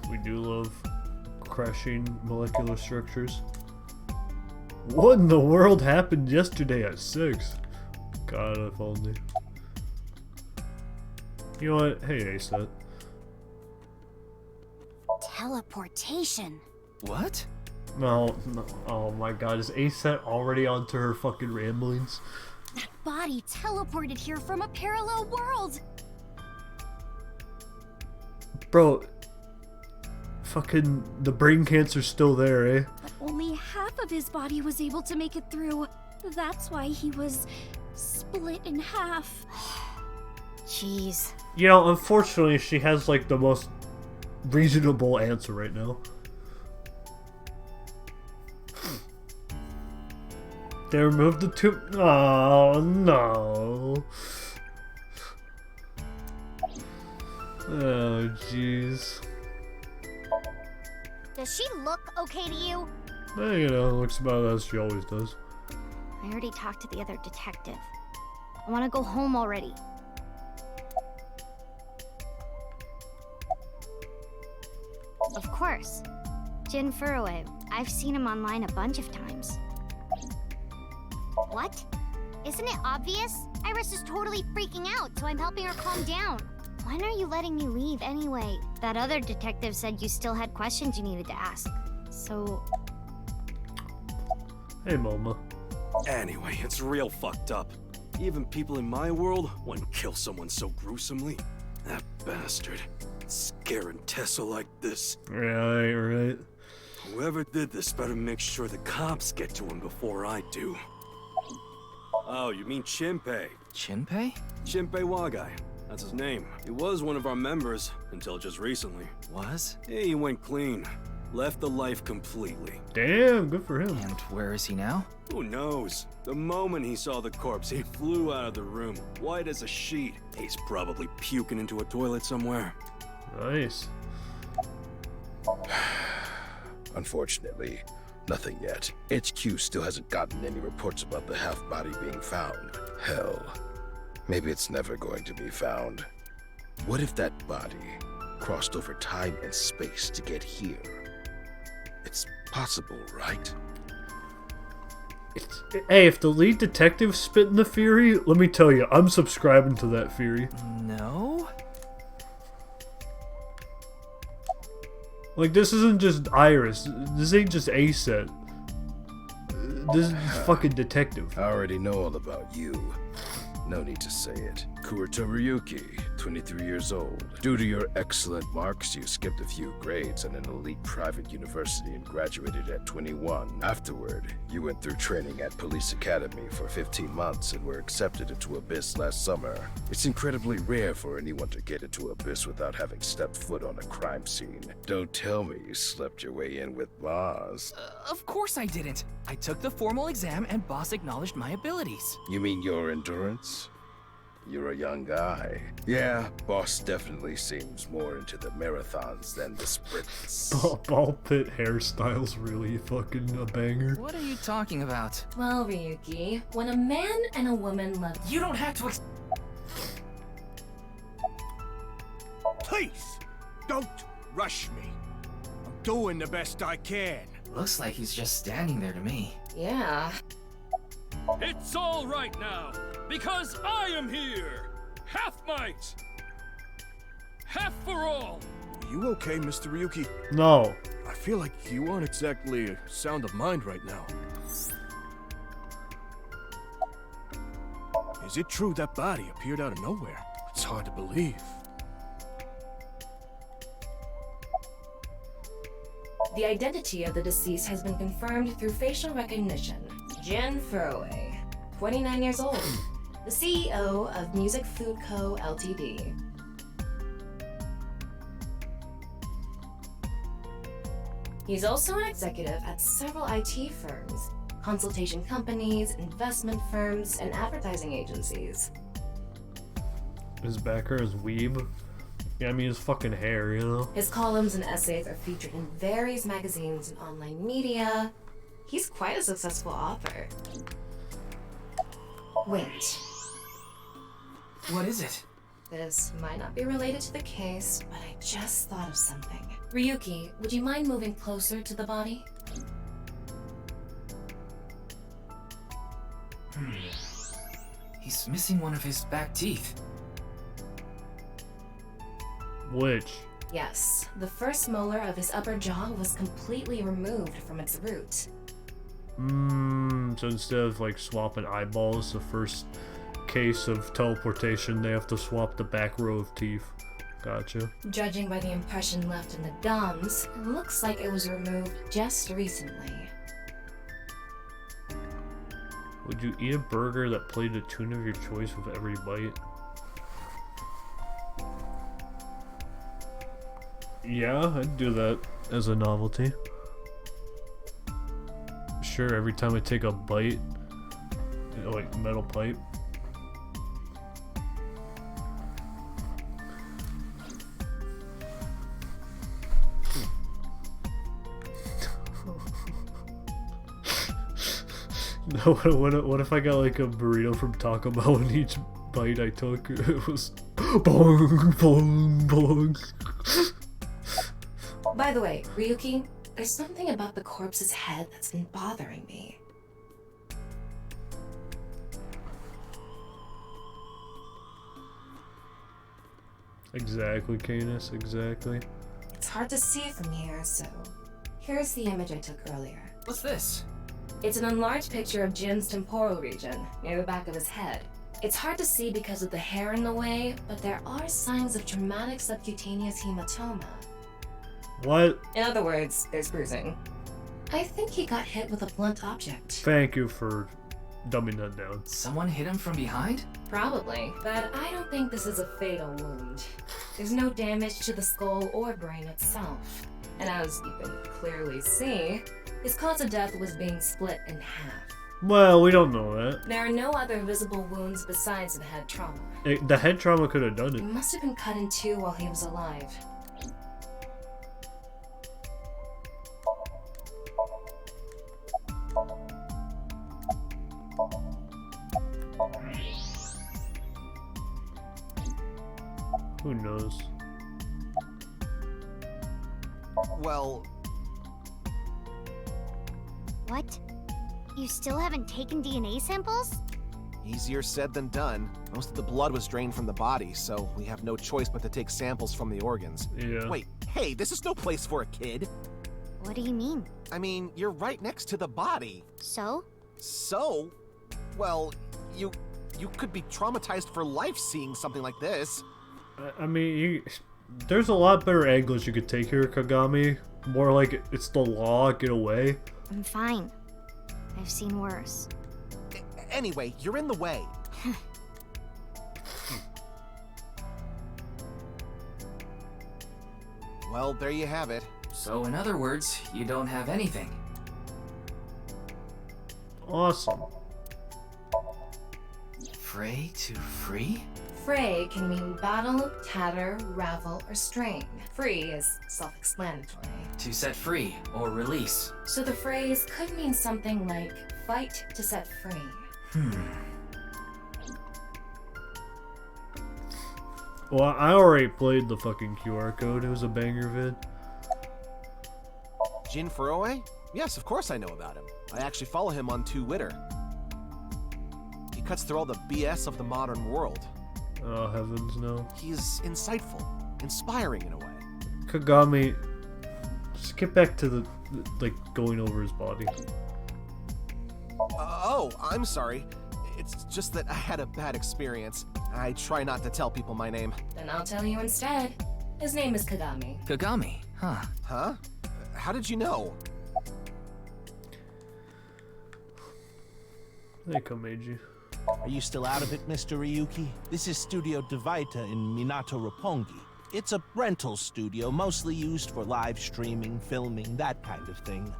We do love crashing molecular structures. What in the world happened yesterday at 6? God, if only. You know what? Hey, Aset. Teleportation. What? No, oh my god, is Aset already onto her fucking ramblings? That body teleported here from a parallel world! Bro, fucking the brain cancer's still there, eh? But only half of his body was able to make it through. That's why he was split in half. Jeez. You know, unfortunately, she has like the most reasonable answer right now. They removed the tube. Oh no. Oh jeez. Does she look okay to you? You know, looks about as she always does. I already talked to the other detective. I want to go home already. Of course. Jin Furue. I've seen him online a bunch of times. What? Isn't it obvious? Iris is totally freaking out, so I'm helping her calm down. When are you letting me leave anyway? That other detective said you still had questions you needed to ask. So... Hey, Moma. Anyway, it's real fucked up. Even people in my world wouldn't kill someone so gruesomely. That bastard. Scaring Tessa like this. Right. Whoever did this better make sure the cops get to him before I do. Oh, you mean Shinpei? Shinpei? Shinpei Wagai. That's his name. He was one of our members until just recently. Was? Yeah, he went clean. Left the life completely. Damn, good for him. And where is he now? Who knows? The moment he saw the corpse, he flew out of the room, white as a sheet. He's probably puking into a toilet somewhere. Nice. Unfortunately, nothing yet. HQ still hasn't gotten any reports about the half-body being found. Hell, maybe it's never going to be found. What if that body crossed over time and space to get here? It's possible, right? Hey, if the lead detective's spitting the theory, let me tell you, I'm subscribing to that theory. No? Like, this isn't just Iris. This ain't just A-set. This is fucking detective. I already know all about you. No need to say it. Kurita Ryuki, 23 years old. Due to your excellent marks, you skipped a few grades at an elite private university and graduated at 21. Afterward, you went through training at Police Academy for 15 months and were accepted into Abyss last summer. It's incredibly rare for anyone to get into Abyss without having stepped foot on a crime scene. Don't tell me you slept your way in with Boss. Of course I didn't. I took the formal exam and Boss acknowledged my abilities. You mean your endurance? You're a young guy. Yeah, Boss definitely seems more into the marathons than the sprints. Ball pit hairstyle's really fucking a banger. What are you talking about? Well, Ryuki, when a man and a woman love... You don't have to Please, don't rush me. I'm doing the best I can. Looks like he's just standing there to me. Yeah. It's all right now, because I am here! Half might! Half for all! Are you okay, Mr. Ryuki? No. I feel like you aren't exactly sound of mind right now. Is it true that body appeared out of nowhere? It's hard to believe. The identity of the deceased has been confirmed through facial recognition. Jin Furue, 29 years old, the CEO of Music Food Co. Ltd. He's also an executive at several IT firms, consultation companies, investment firms, and advertising agencies. His backer is weeb. Yeah, I mean his fucking hair, you know? His columns and essays are featured in various magazines and online media. He's quite a successful author. Wait. What is it? This might not be related to the case, but I just thought of something. Ryuki, would you mind moving closer to the body? He's missing one of his back teeth. Which? Yes, the first molar of his upper jaw was completely removed from its root. So instead of like swapping eyeballs, the first case of teleportation, they have to swap the back row of teeth. Gotcha. Judging by the impression left in the gums, it looks like it was removed just recently. Would you eat a burger that played a tune of your choice with every bite? Yeah, I'd do that as a novelty. Sure, every time I take a bite, like metal pipe. No, what if I got like a burrito from Taco Bell and each bite I took, it was bong, bong, bong. By the way, Ryuki, there's something about the corpse's head that's been bothering me. Exactly, Canis, exactly. It's hard to see from here, so here's the image I took earlier. What's this? It's an enlarged picture of Jin's temporal region, near the back of his head. It's hard to see because of the hair in the way, but there are signs of traumatic subcutaneous hematoma. What? In other words, there's bruising. I think he got hit with a blunt object. Thank you for dumbing that down. Someone hit him from behind? Probably, but I don't think this is a fatal wound. There's no damage to the skull or brain itself. And as you can clearly see, his cause of death was being split in half. Well, we don't know that. There are no other visible wounds besides the head trauma. The head trauma could have done He it. must have been cut in two while he was alive. Who knows? Well... What? You still haven't taken DNA samples? Easier said than done. Most of the blood was drained from the body, so we have no choice but to take samples from the organs. Yeah. Wait, hey, this is no place for a kid. What do you mean? I mean, you're right next to the body. So? So? Well, you could be traumatized for life seeing something like this. I mean, there's a lot better angles you could take here, Kagami. More like it's the law, get away. I'm fine. I've seen worse. Anyway, you're in the way. Well, there you have it. So in other words, you don't have anything. Awesome. Fray to free? Fray can mean battle, tatter, ravel, or strain. Free is self-explanatory. To set free or release. So the phrase could mean something like fight to set free. Well, I already played the fucking QR code. It was a banger vid. Jin Furue? Yes, of course I know about him. I actually follow him on Twitter. He cuts through all the BS of the modern world. Oh, heavens no. He's insightful, inspiring in a way. Kagami, just get back to the, like, going over his body. Oh, I'm sorry. It's just that I had a bad experience. I try not to tell people my name. Then I'll tell you instead. His name is Kagami. Kagami, huh? Huh? How did you know? Hey, Komeiji. Are you still out of it, Mr. Ryuki? This is Studio Divita in Minato Roppongi. It's a rental studio, mostly used for live streaming, filming, that kind of thing.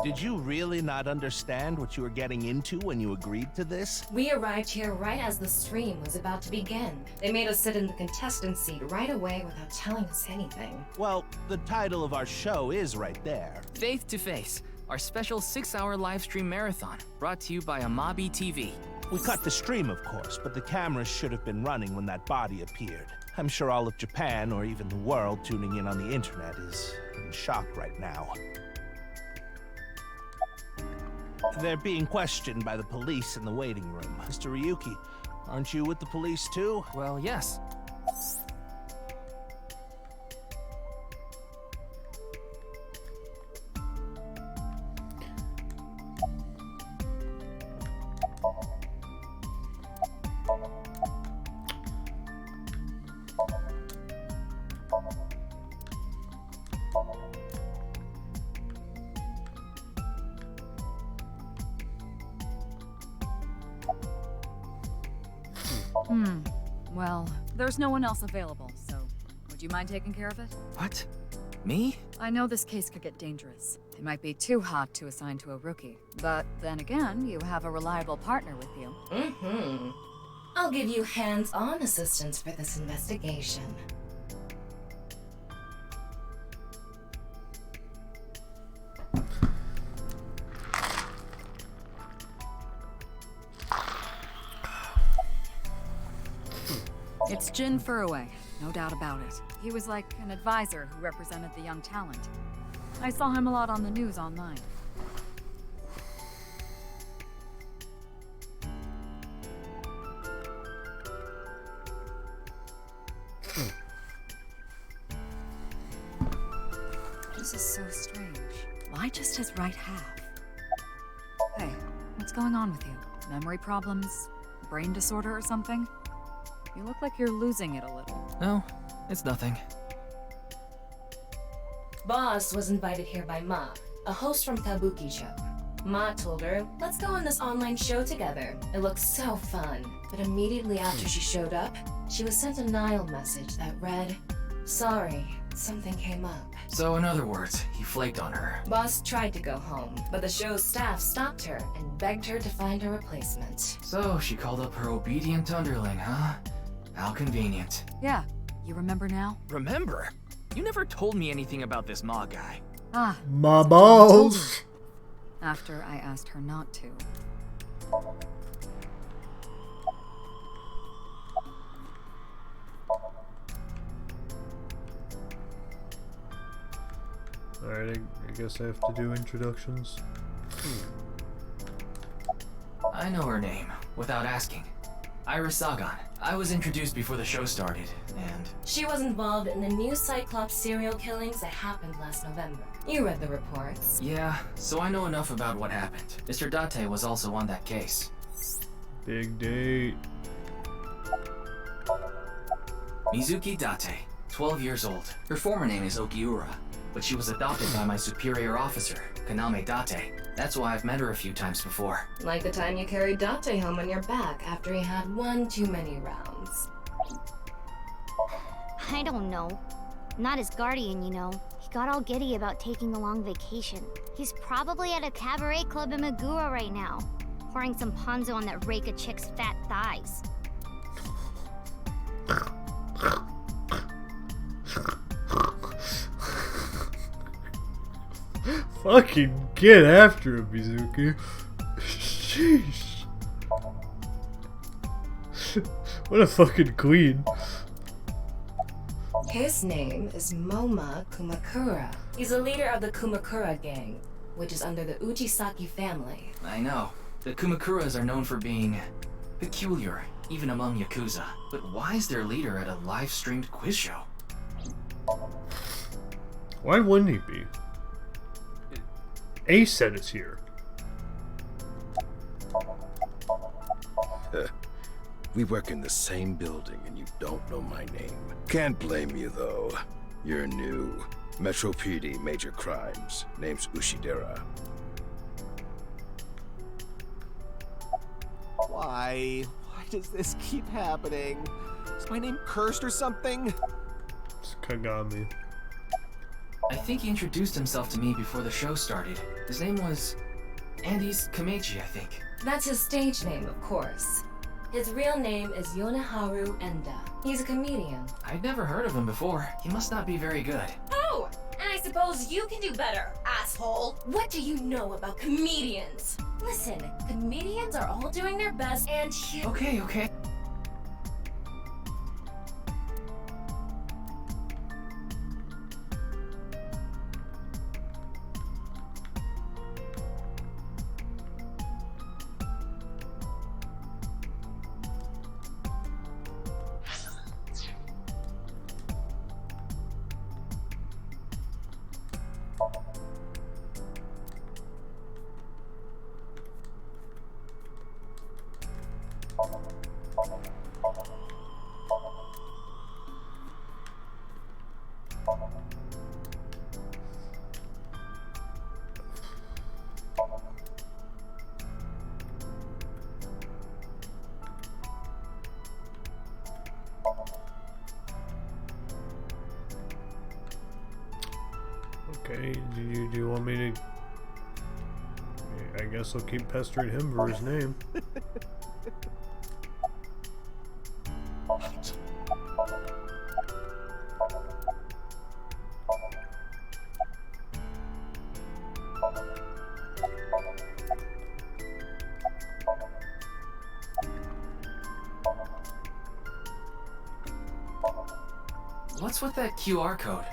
Did you really not understand what you were getting into when you agreed to this? We arrived here right as the stream was about to begin. They made us sit in the contestant seat right away without telling us anything. Well, the title of our show is right there. Faith to Face, our special 6-hour live stream marathon, brought to you by Amabi TV. We cut the stream, of course, but the cameras should have been running when that body appeared. I'm sure all of Japan, or even the world, tuning in on the internet is in shock right now. They're being questioned by the police in the waiting room. Mr. Ryuki, aren't you with the police too? Well, yes. Well, there's no one else available, so would you mind taking care of it? What? Me? I know this case could get dangerous. It might be too hot to assign to a rookie. But then again, you have a reliable partner with you. I'll give you hands-on assistance for this investigation. It's Jin Furue, no doubt about it. He was like an advisor who represented the young talent. I saw him a lot on the news online. This is so strange. Why just his right half? Hey, what's going on with you? Memory problems? Brain disorder or something? You look like you're losing it a little. No, it's nothing. Boss was invited here by Ma, a host from Kabuki show. Ma told her, let's go on this online show together. It looks so fun. But immediately after she showed up, she was sent a Nile message that read, sorry, something came up. So in other words, he flaked on her. Boss tried to go home, but the show's staff stopped her and begged her to find a replacement. So she called up her obedient underling, huh? How convenient. Yeah, you remember now? Remember? You never told me anything about this Ma guy. Ah. My balls! after I asked her not to. Alright, I guess I have to do introductions. I know her name, without asking. Iris Sagan. I was introduced before the show started, and... She was involved in the new Cyclops serial killings that happened last November. You read the reports. Yeah, so I know enough about what happened. Mr. Date was also on that case. Big date. Mizuki Date, 12 years old. Her former name is Okiura, but she was adopted by my superior officer, Kaname Date. That's why I've met her a few times before. Like the time you carried Date home on your back after he had one too many rounds. I don't know. Not his guardian, you know. He got all giddy about taking a long vacation. He's probably at a cabaret club in Magura right now, pouring some ponzu on that rake of chick's fat thighs. Fucking get after him, Mizuki. Sheesh. What a fucking queen. His name is Moma Kumakura. He's a leader of the Kumakura gang, which is under the Ujisaki family. I know. The Kumakuras are known for being peculiar, even among Yakuza. But why is their leader at a live-streamed quiz show? Why wouldn't he be? Ace said it's here. We work in the same building and you don't know my name. Can't blame you though. You're new. Metro PD, major crimes. Name's Ushidera. Why? Why does this keep happening? Is my name cursed or something? It's Kagami. I think he introduced himself to me before the show started. His name was Andy's Kameji, I think. That's his stage name, of course. His real name is Yoneharu Enda. He's a comedian. I'd never heard of him before. He must not be very good. Oh, and I suppose you can do better, asshole. What do you know about comedians? Listen, comedians are all doing their best and Okay. Okay, do you want me to... I guess I'll keep pestering him for his name. What's with that QR code?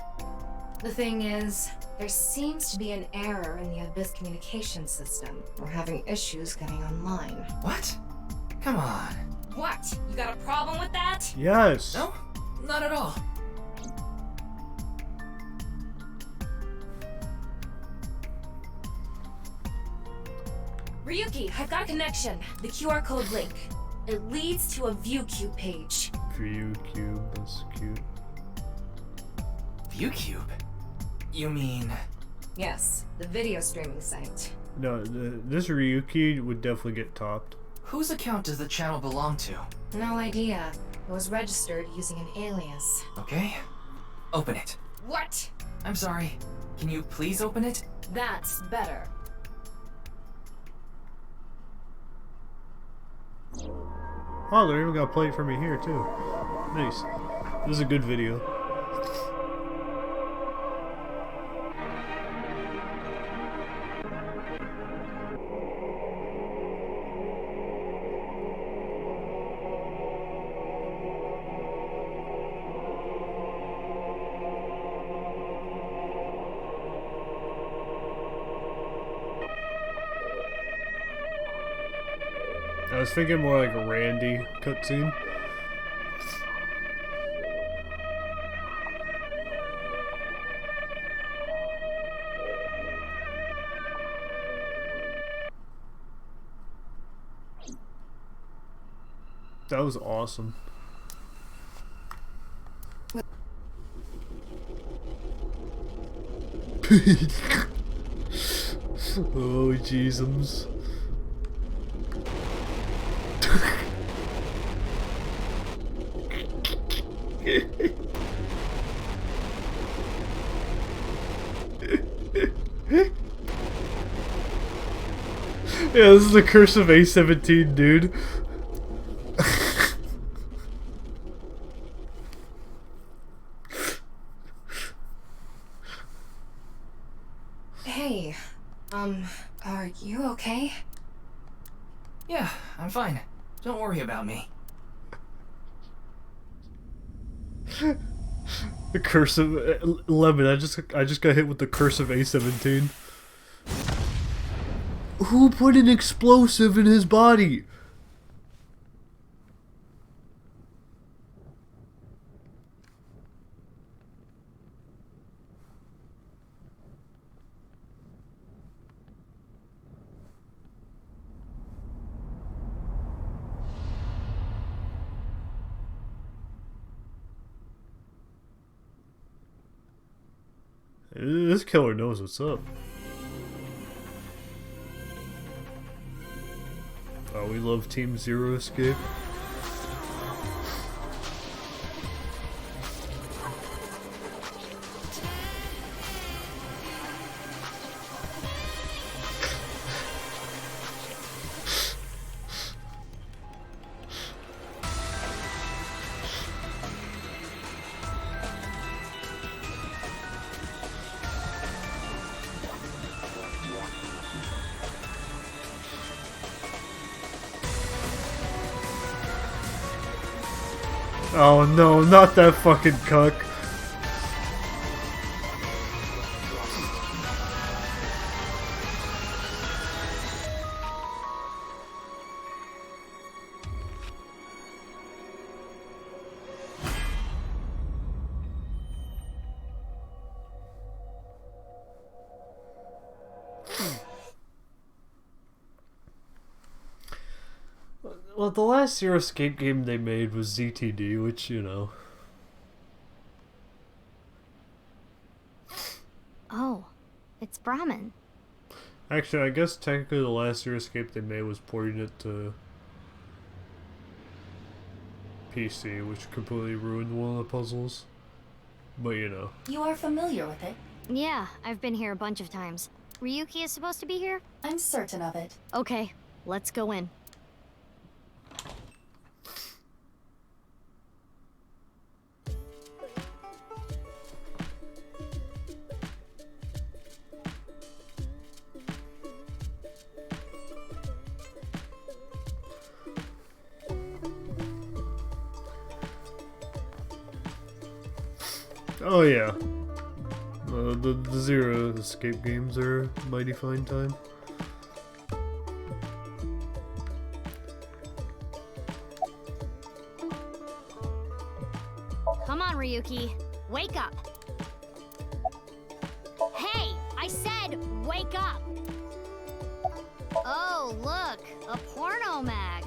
The thing is, there seems to be an error in the Abyss communication system. We're having issues getting online. What? Come on. What? You got a problem with that? Yes. No, not at all. Ryuki, I've got a connection. The QR code link. It leads to a ViewCube page. ViewCube, that's cute. ViewCube? You mean... Yes, the video streaming site. No, this Ryuki would definitely get topped. Whose account does the channel belong to? No idea. It was registered using an alias. Okay. Open it. What? I'm sorry. Can you please open it? That's better. Oh, they're even gonna play it for me here too. Nice. This is a good video. I was thinking more like a Randy cutscene. That was awesome. Oh, Jeezums. Yeah, this is the curse of A17, dude. Hey, are you okay? Yeah, I'm fine. Don't worry about me. The curse of Lemon. I just got hit with the curse of A17. Who put an explosive in his body? This killer knows what's up. Oh, we love Team Zero Escape. Oh no, not that fucking cuck. Well, the last Zero Escape game they made was ZTD, which, you know. Oh, it's Brahmin. Actually, I guess technically the last Zero Escape they made was porting it to PC, which completely ruined one of the puzzles. But, you know. You are familiar with it? Yeah, I've been here a bunch of times. Ryuki is supposed to be here? I'm certain of it. Okay, let's go in. Oh yeah. The Zero Escape games are a mighty fine time. Come on, Ryuki. Wake up. Hey, I said wake up. Oh, look, a porno mag.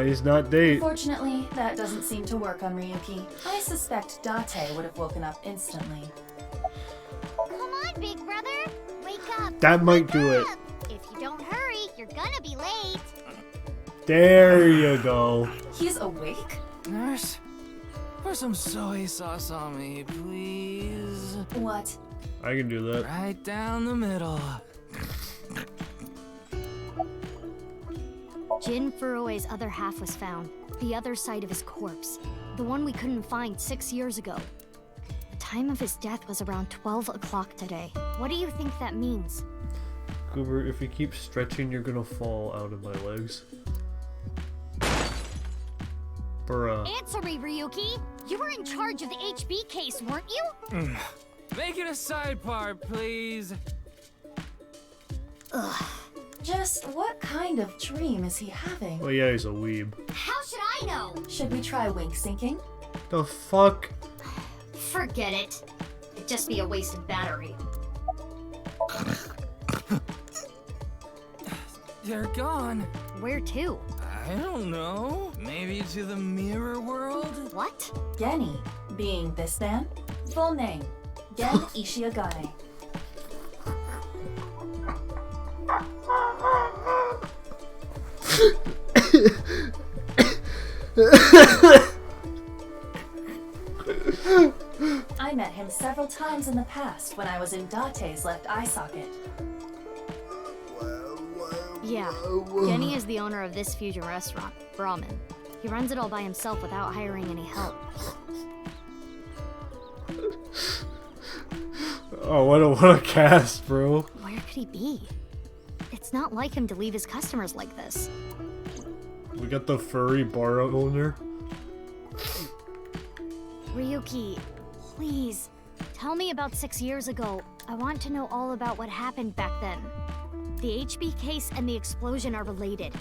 He's not date. Unfortunately, that doesn't seem to work on Ryuki. I suspect Date would have woken up instantly. Come on, big brother. Wake up. That might do it. If you don't hurry, you're gonna be late. There you go. He's awake? Nurse, pour some soy sauce on me, please. What? I can do that. Right down the middle. Jin Furue's other half was found. The other side of his corpse. The one we couldn't find 6 years ago. The time of his death was around 12 o'clock today. What do you think that means? Goober, if you keep stretching, you're gonna fall out of my legs. Bruh. Answer me, Ryuki! You were in charge of the HB case, weren't you? Make it a side part, please. Ugh. Just what kind of dream is he having? Oh yeah, he's a weeb. How should I know? Should we try wink syncing? The fuck? Forget it. It'd just be a wasted battery. They're gone. Where to? I don't know. Maybe to the mirror world? What? Genny, being this man. Full name, Gen Ishiagane. I met him several times in the past when I was in Date's left eye socket. Yeah, Genny is the owner of this fusion restaurant, Brahmin. He runs it all by himself without hiring any help. Oh, what a cast, bro. Where could he be? It's not like him to leave his customers like this. We got the furry bar owner. Ryuki, please, tell me about 6 years ago. I want to know all about what happened back then. The HB case and the explosion are related.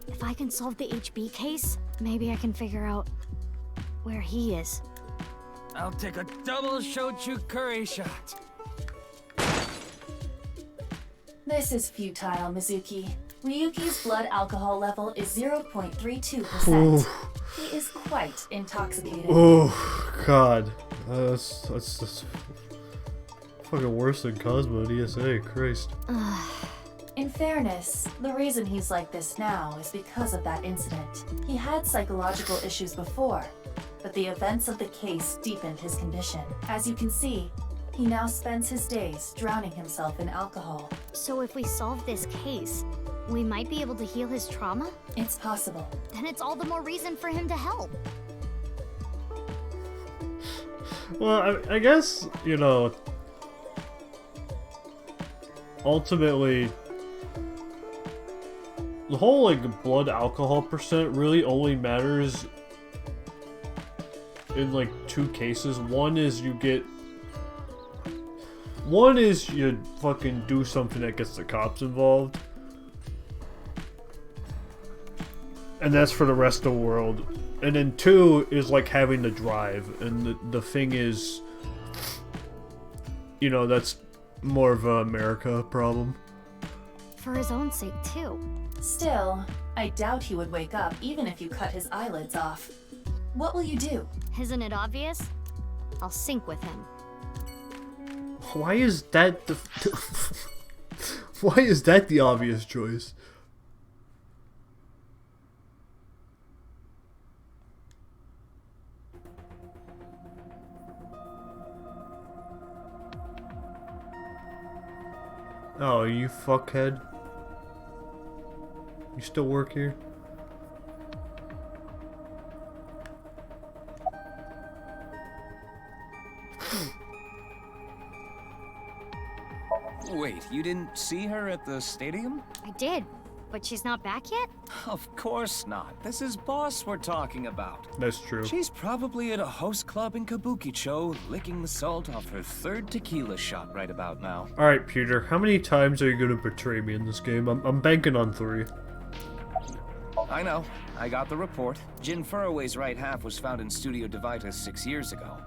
If I can solve the HB case, maybe I can figure out where he is. I'll take a double shochu curry shot. This is futile, Mizuki. Ryuki's blood alcohol level is 0.32%. He is quite intoxicated. Oh, God. That's just fucking worse than Cosmo and ESA, Christ. In fairness, the reason he's like this now is because of that incident. He had psychological issues before, but the events of the case deepened his condition. As you can see, he now spends his days drowning himself in alcohol. So if we solve this case, we might be able to heal his trauma? It's possible. Then it's all the more reason for him to help. Well, I guess, you know, ultimately, the whole, like, blood alcohol percent really only matters in, like, two cases. One is you fucking do something that gets the cops involved. And that's for the rest of the world. And then two is like having the drive. And the thing is, you know, that's more of a America problem. For his own sake, too. Still, I doubt he would wake up even if you cut his eyelids off. What will you do? Isn't it obvious? I'll sync with him. Why is that the... Why is that the obvious choice? Oh, you fuckhead. You still work here? Wait, you didn't see her at the stadium? I did, but she's not back yet? Of course not. This is Boss we're talking about. That's true. She's probably at a host club in Kabukicho, licking the salt off her third tequila shot right about now. Alright, Peter, how many times are you gonna betray me in this game? I'm banking on 3. I know. I got the report. Jin Furroway's right half was found in Studio Devita 6 years ago.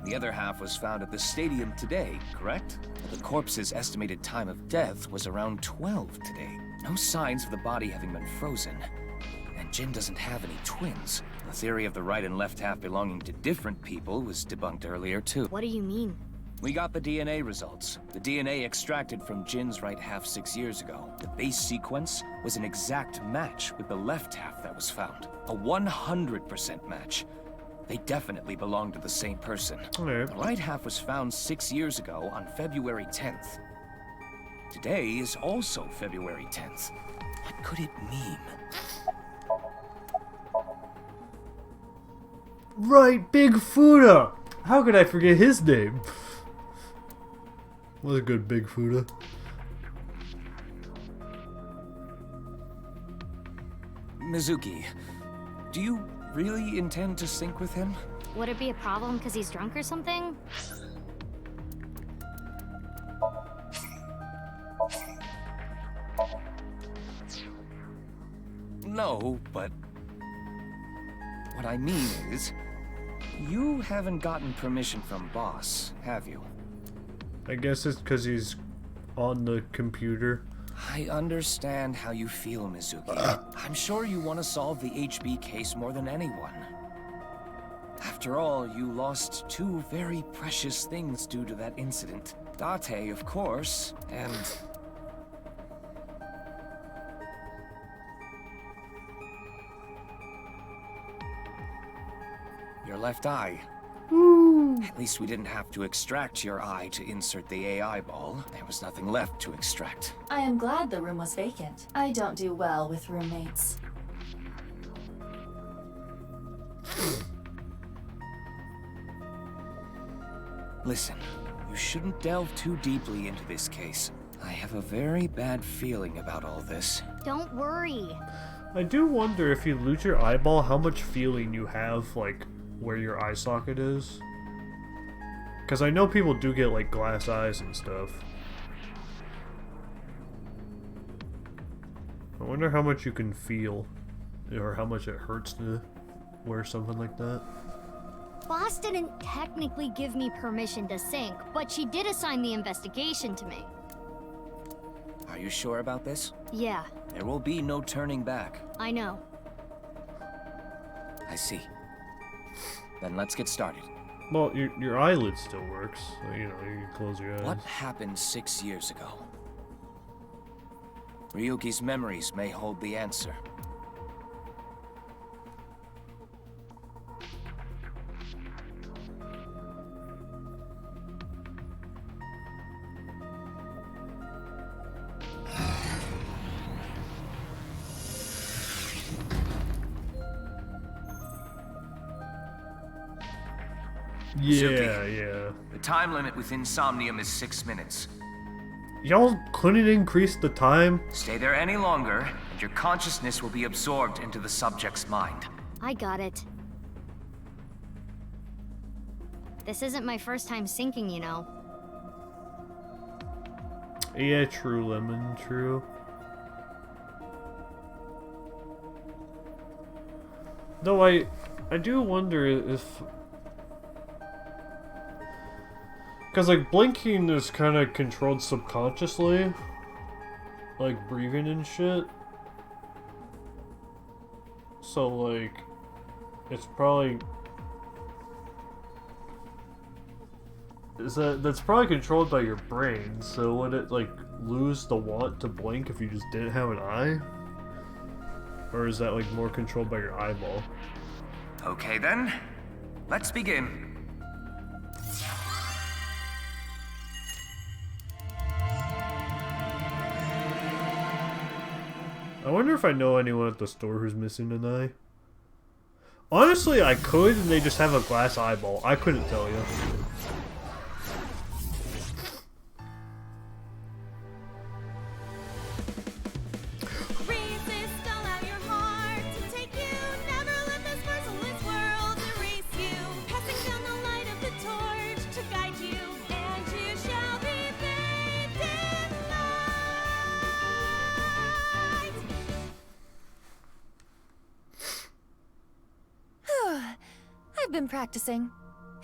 The other half was found at the stadium today, correct? The corpse's estimated time of death was around 12 today. No signs of the body having been frozen. And Jin doesn't have any twins. The theory of the right and left half belonging to different people was debunked earlier, too. What do you mean? We got the DNA results. The DNA extracted from Jin's right half 6 years ago. The base sequence was an exact match with the left half that was found. A 100% match. They definitely belong to the same person. Right. The right half was found 6 years ago on February 10th. Today is also February 10th. What could it mean? Right, Big Fuda! How could I forget his name? What a good Big Fuda. Mizuki, do you really intend to sync with him? Would it be a problem because he's drunk or something? know, but... What I mean is, you haven't gotten permission from Boss, have you? I guess it's because he's on the computer. I understand how you feel, Mizuki. I'm sure you want to solve the HB case more than anyone. After all, you lost two very precious things due to that incident. Date, of course, and... your left eye. At least we didn't have to extract your eye to insert the AI ball. There was nothing left to extract. I am glad the room was vacant. I don't do well with roommates. Listen, you shouldn't delve too deeply into this case. I have a very bad feeling about all this. Don't worry. I do wonder if you lose your eyeball, how much feeling you have, like, where your eye socket is. Because I know people do get, like, glass eyes and stuff. I wonder how much you can feel, or how much it hurts to wear something like that. Boss didn't technically give me permission to sync, but she did assign the investigation to me. Are you sure about this? Yeah, There will be no turning back. I know. I see. Then let's get started. Well, your eyelid still works, so, you know, you can close your eyes. What happened 6 years ago? Ryuki's memories may hold the answer. Yeah. The time limit within Somnium is 6 minutes. Y'all couldn't increase the time? Stay there any longer, and your consciousness will be absorbed into the subject's mind. I got it. This isn't my first time syncing, you know. Yeah, true, Lemon, true. Though I do wonder if... Because, like, blinking is kind of controlled subconsciously. Like, breathing and shit. So, like, it's probably... That's probably controlled by your brain, so would it, like, lose the want to blink if you just didn't have an eye? Or is that, like, more controlled by your eyeball? Okay then, let's begin. I wonder if I know anyone at the store who's missing an eye. Honestly, I could, and they just have a glass eyeball. I couldn't tell you. I've been practicing.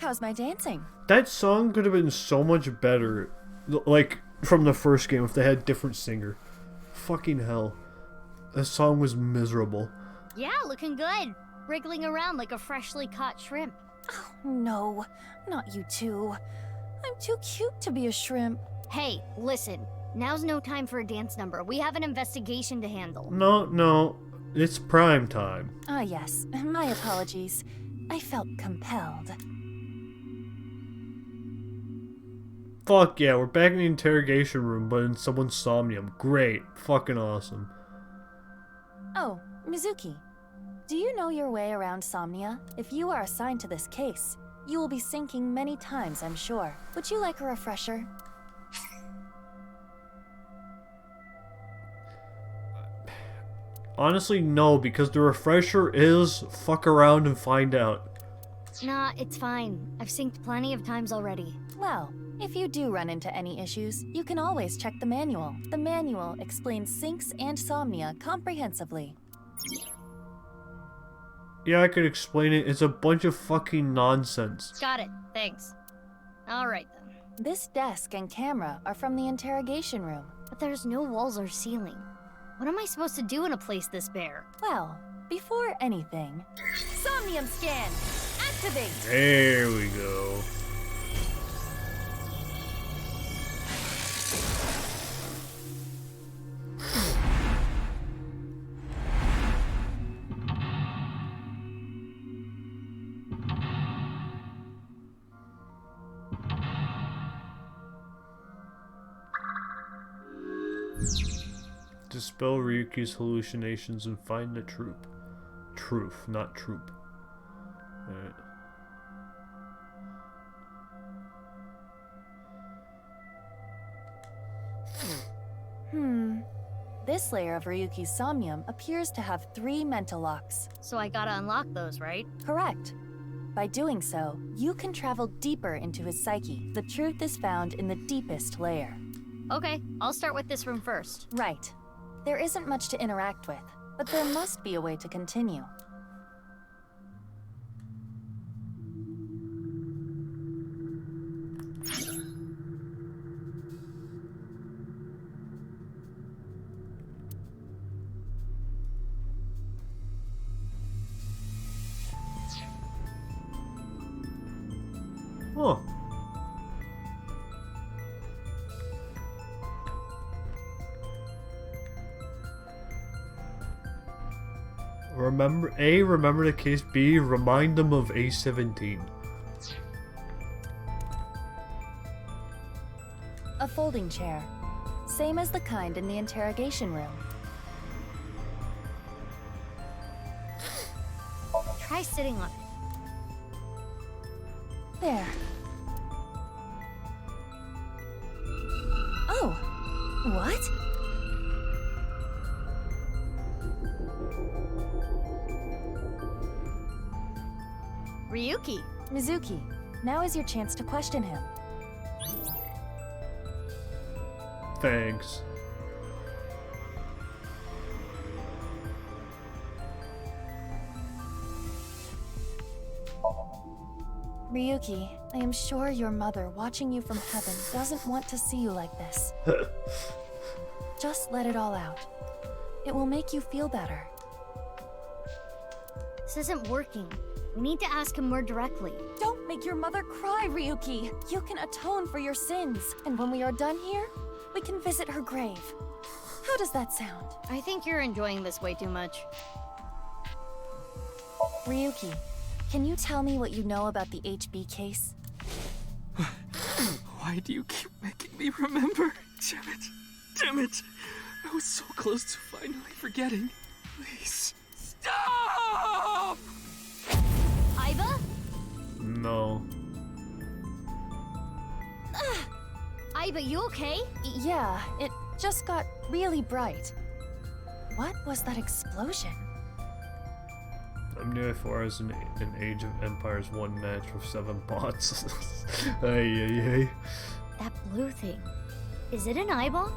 How's my dancing? That song could have been so much better, like, from the first game if they had a different singer. Fucking hell. That song was miserable. Yeah, looking good. Wriggling around like a freshly caught shrimp. Oh, no. Not you two. I'm too cute to be a shrimp. Hey, listen. Now's no time for a dance number. We have an investigation to handle. No. It's prime time. Ah, yes. My apologies. I felt compelled. Fuck yeah, we're back in the interrogation room, but in someone's Somnium. Great. Fucking awesome. Oh, Mizuki. Do you know your way around Somnia? If you are assigned to this case, you will be syncing many times, I'm sure. Would you like a refresher? Honestly, no, because the refresher is fuck around and find out. Nah, it's fine. I've synced plenty of times already. Well, if you do run into any issues, you can always check the manual. The manual explains syncs and Somnia comprehensively. Yeah, I could explain it. It's a bunch of fucking nonsense. Got it. Thanks. Alright then. This desk and camera are from the interrogation room. But there's no walls or ceiling. What am I supposed to do in a place this bare? Well, before anything, Somnium scan! Activate! There we go. Dispel Ryuki's hallucinations and find the truth. Truth, not troop. Alright. This layer of Ryuki's Somnium appears to have 3 mental locks. So I gotta unlock those, right? Correct. By doing so, you can travel deeper into his psyche. The truth is found in the deepest layer. Okay, I'll start with this room first. Right. There isn't much to interact with, but there must be a way to continue. Oh. Remember the case. B, remind them of A17. A folding chair. Same as the kind in the interrogation room. Try sitting on it. There. Oh! What? Ryuki! Mizuki, now is your chance to question him. Thanks. Ryuki, I am sure your mother, watching you from heaven, doesn't want to see you like this. Just let it all out. It will make you feel better. This isn't working. We need to ask him more directly. Don't make your mother cry, Ryuki! You can atone for your sins, and when we are done here, we can visit her grave. How does that sound? I think you're enjoying this way too much. Ryuki, can you tell me what you know about the HB case? Why do you keep making me remember? Damn it. Damn it. I was so close to finally forgetting. Please. Stop! Aiba? No. Aiba, you okay? Yeah, it just got really bright. What was that explosion? I'm near as far as an Age of Empires 1 match with 7 bots. Ay. That blue thing. Is it an eyeball?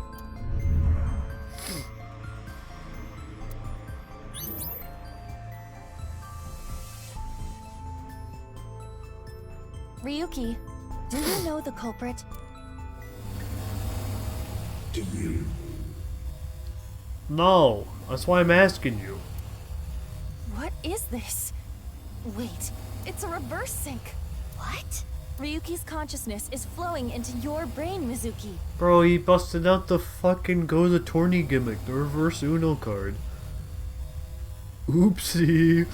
Ryuki, do you know the culprit? Do you? No, that's why I'm asking you. What is this? Wait, it's a reverse sync. What? Ryuki's consciousness is flowing into your brain, Mizuki. Bro, he busted out the fucking Go the Tourney gimmick, the reverse Uno card. Oopsie.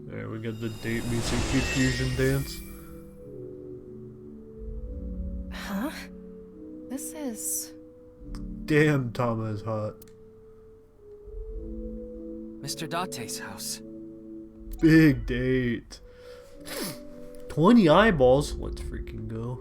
There, we got the date music fusion dance. Huh? This is... Damn, Tama is hot. Mr. Date's house. Big date. 20 eyeballs. Let's freaking go.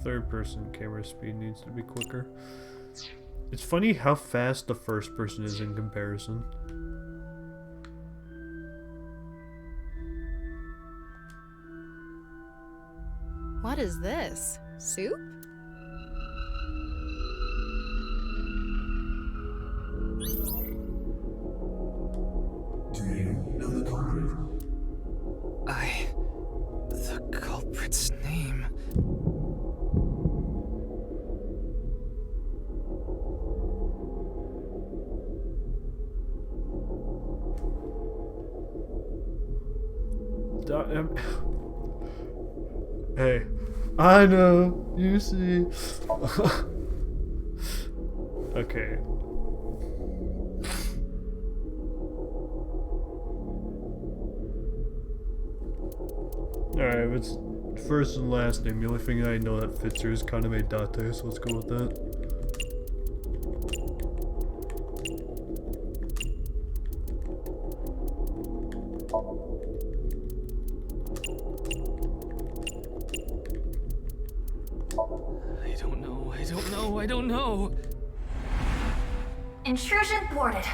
third person camera speed needs to be quicker. It's funny how fast the first person is in comparison. What is this? Soup? Do you know the culprit? The culprit's name. Hey, I know, you see. Okay. Alright, it's first and last name. The only thing I know that fits here is Kaname Date, so let's go with that. I don't know. Intrusion thwarted.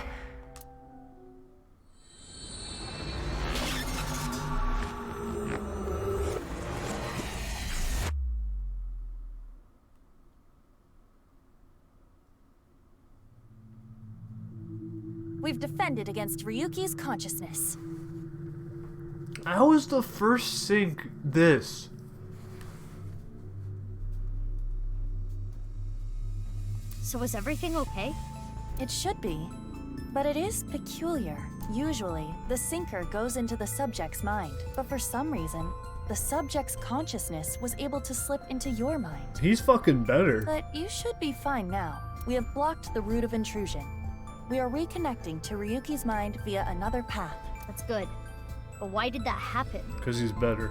We've defended against Ryuki's consciousness. How is the first sync this? So is everything okay? It should be, but it is peculiar. Usually, the sinker goes into the subject's mind, but for some reason, the subject's consciousness was able to slip into your mind. He's fucking better. But you should be fine now. We have blocked the route of intrusion. We are reconnecting to Ryuki's mind via another path. That's good. But why did that happen? Because he's better.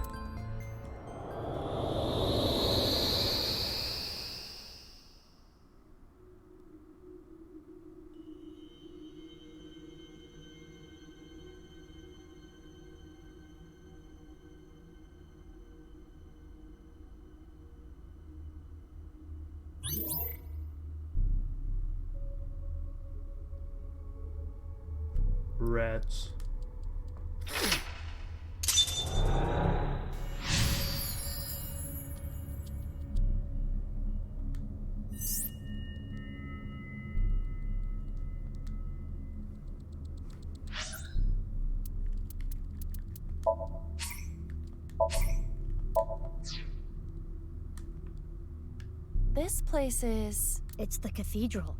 Rats. This place is... It's the cathedral.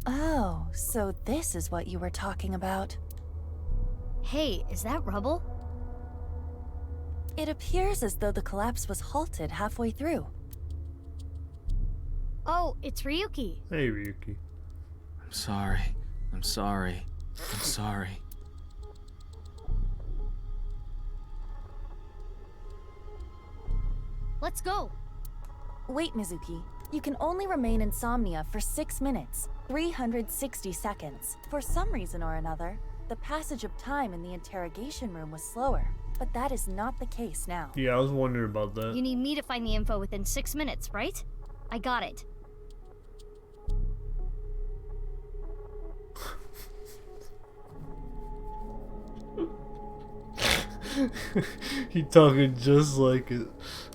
Oh, so this is what you were talking about. Hey, is that rubble? It appears as though the collapse was halted halfway through. Oh, it's Ryuki. Hey, Ryuki. I'm sorry. I'm sorry. I'm sorry. Let's go. Wait, Mizuki. You can only remain in Somnia for 6 minutes, 360 seconds. For some reason or another, the passage of time in the interrogation room was slower, but that is not the case now. Yeah, I was wondering about that. You need me to find the info within 6 minutes, right? I got it. He talking just like it.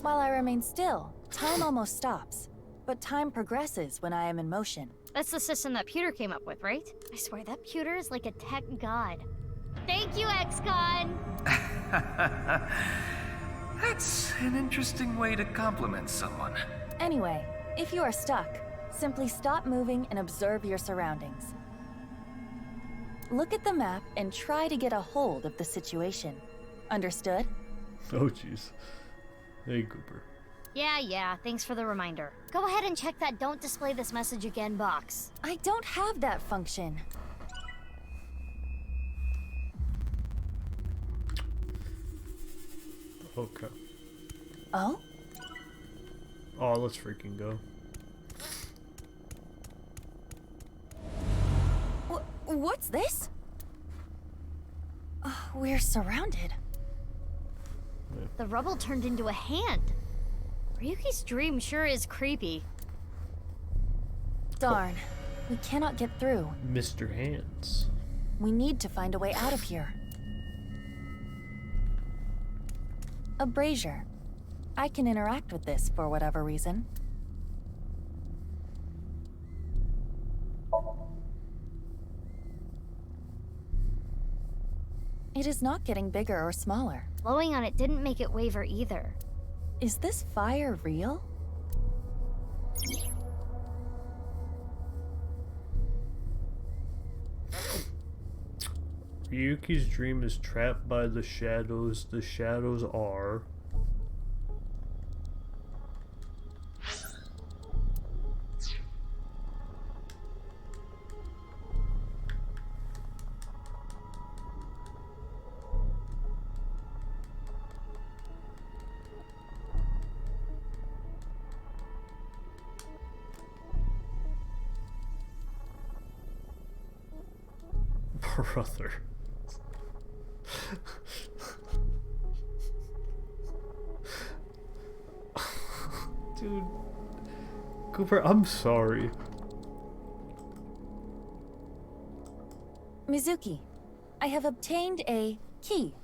While I remain still, time almost stops. But time progresses when I am in motion. That's the system that Pewter came up with, right? I swear that Pewter is like a tech god. Thank you, XCon! That's an interesting way to compliment someone. Anyway, if you are stuck, simply stop moving and observe your surroundings. Look at the map and try to get a hold of the situation. Understood? Oh, jeez. Hey, Cooper. Yeah, thanks for the reminder. Go ahead and check that don't display this message again box. I don't have that function. Okay. Oh? Oh, let's freaking go. What's this? We're surrounded. The rubble turned into a hand. Ryuki's dream sure is creepy. Darn. We cannot get through. Mr. Hands. We need to find a way out of here. A brazier. I can interact with this for whatever reason. It is not getting bigger or smaller. Blowing on it didn't make it waver either. Is this fire real? Ryuki's dream is trapped by the shadows. The shadows are... Brother. Dude. Cooper, I'm sorry. Mizuki, I have obtained a key.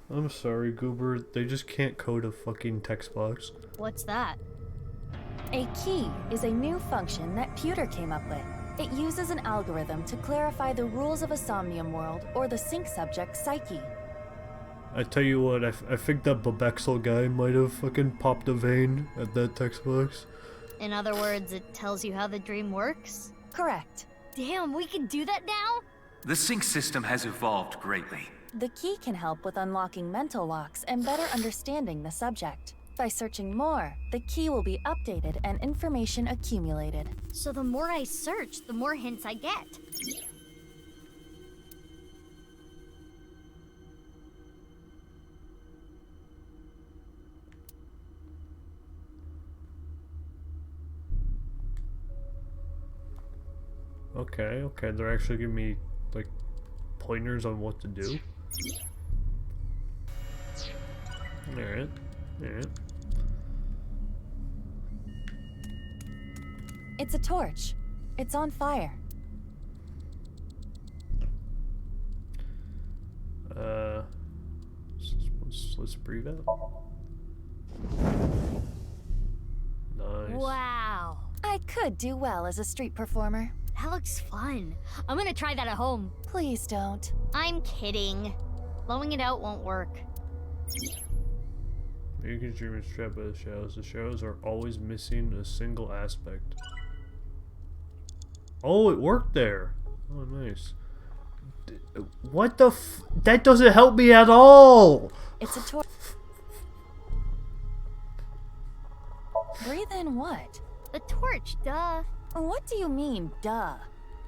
I'm sorry, Goober. They just can't code a fucking text box. What's that? A key is a new function that Pewter came up with. It uses an algorithm to clarify the rules of a Somnium world or the sync subject's psyche. I tell you what, I think that Babexel guy might have fucking popped a vein at that text box. In other words, it tells you how the dream works? Correct. Damn, we can do that now? The sync system has evolved greatly. The key can help with unlocking mental locks and better understanding the subject. By searching more, the key will be updated and information accumulated. So the more I search, the more hints I get. Okay, they're actually giving me, like, pointers on what to do. Alright. It's a torch. It's on fire. Let's breathe out. Nice. Wow. I could do well as a street performer. That looks fun. I'm gonna try that at home. Please don't. I'm kidding. Blowing it out won't work. Ryuki's dream is trapped by the shadows. The shadows are always missing a single aspect. Oh, it worked there. Oh, nice. What the f- That doesn't help me at all! It's a torch. Breathe in what? The torch, duh. What do you mean, duh?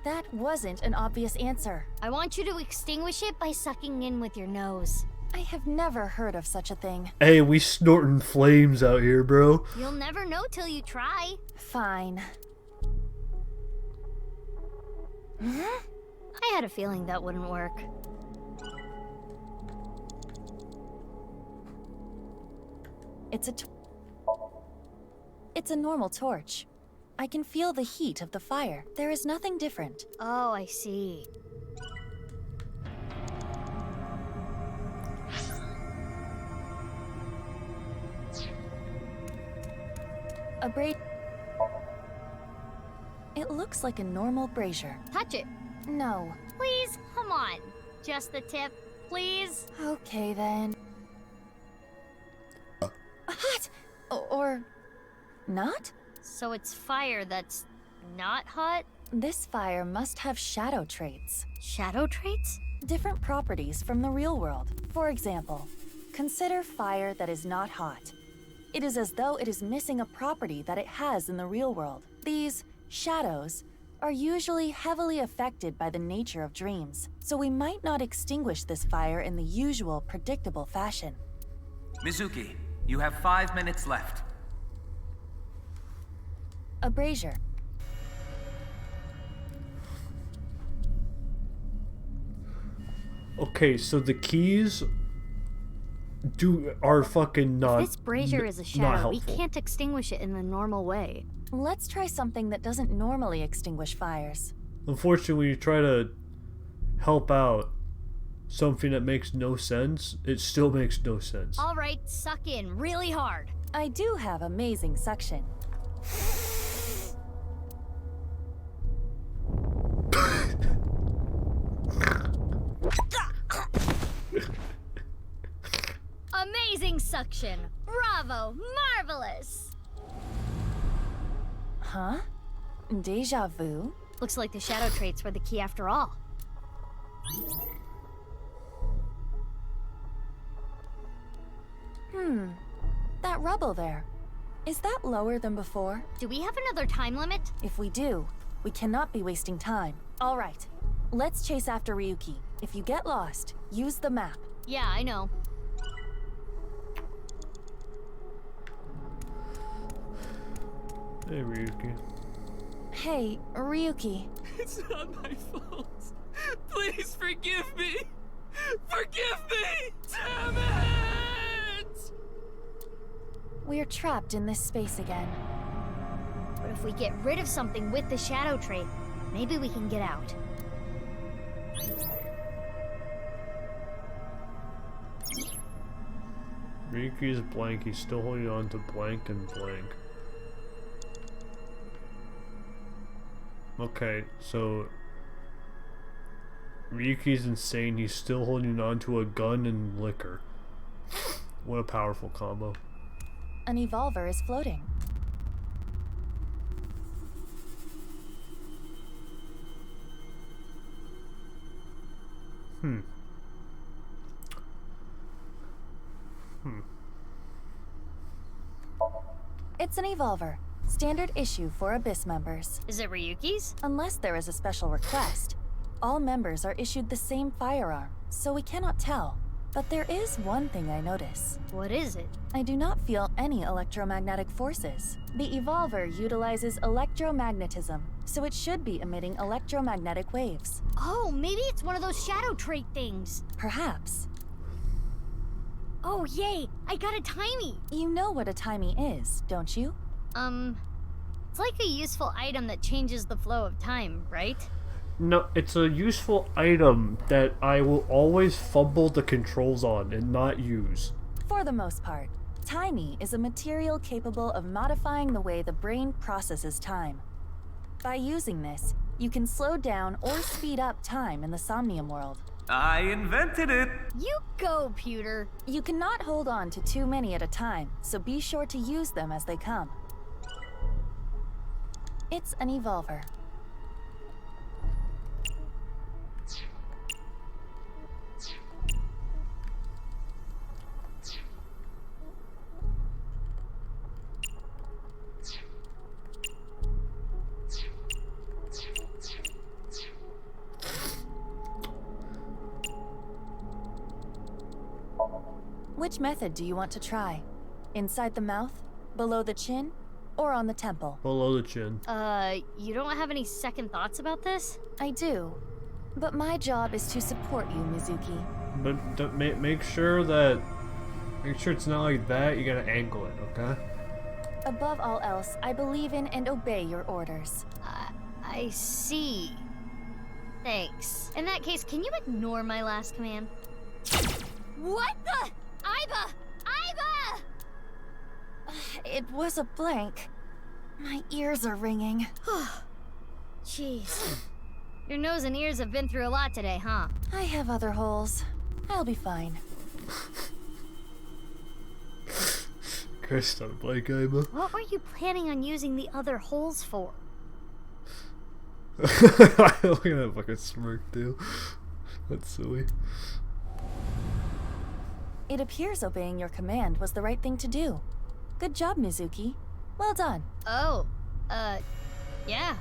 That wasn't an obvious answer. I want you to extinguish it by sucking in with your nose. I have never heard of such a thing. Hey, we snorting flames out here, bro. You'll never know till you try. Fine. I had a feeling that wouldn't work. It's a normal torch. I can feel the heat of the fire. There is nothing different. Oh, I see. It looks like a normal brazier. Touch it. No. Please, come on. Just the tip, please. Okay then. Hot! Or not? So it's fire that's not hot? This fire must have shadow traits. Shadow traits? Different properties from the real world. For example, consider fire that is not hot. It is as though it is missing a property that it has in the real world. These shadows are usually heavily affected by the nature of dreams, so we might not extinguish this fire in the usual predictable fashion. Mizuki, you have 5 minutes left. A brazier. Okay, so the keys are fucking not. This brazier is a not shadow. We helpful. can't extinguish it in the normal way. Let's try something that doesn't normally extinguish fires. Unfortunately, when you try to help out something that makes no sense, it still makes no sense. All right, suck in really hard. I do have amazing suction. Amazing suction. Bravo. Marvelous. Huh? Deja vu? Looks like the shadow traits were the key after all. That rubble there. Is that lower than before? Do we have another time limit? If we do, we cannot be wasting time. All right, let's chase after Ryuki. If you get lost, use the map. Yeah, I know. Hey, Ryuki. Hey, Ryuki. It's not my fault. Please forgive me. Forgive me! Damn it! We're trapped in this space again. But if we get rid of something with the shadow trait, maybe we can get out. Ryuki is blank. He's still holding on to blank and blank. Okay, so Ryuki's insane. He's still holding on to a gun and liquor. What a powerful combo. An evolver is floating. It's an evolver. Standard issue for Abyss members. Is it Ryuki's? Unless there is a special request. All members are issued the same firearm, so we cannot tell. But there is one thing I notice. What is it? I do not feel any electromagnetic forces. The evolver utilizes electromagnetism, so it should be emitting electromagnetic waves. Oh, maybe it's one of those shadow trait things. Perhaps. Oh, yay! I got a timey! You know what a timey is, don't you? It's like a useful item that changes the flow of time, right? No, it's a useful item that I will always fumble the controls on and not use. For the most part, timey is a material capable of modifying the way the brain processes time. By using this, you can slow down or speed up time in the Somnium world. I invented it! You go, Pewter! You cannot hold on to too many at a time, so be sure to use them as they come. It's an evolver. Which method do you want to try? Inside the mouth, below the chin, or on the temple? Below the chin. You don't have any second thoughts about this? I do. But my job is to support you, Mizuki. But make sure it's not like that. You gotta angle it, okay? Above all else, I believe in and obey your orders. I see. Thanks. In that case, can you ignore my last command? What the? Aiba! Aiba! It was a blank. My ears are ringing. Jeez. Your nose and ears have been through a lot today, huh? I have other holes. I'll be fine. Cursed on a blank, Aiba. What were you planning on using the other holes for? Look at that fucking smirk, too. That's silly. It appears obeying your command was the right thing to do. Good job, Mizuki. Well done. Oh, yeah.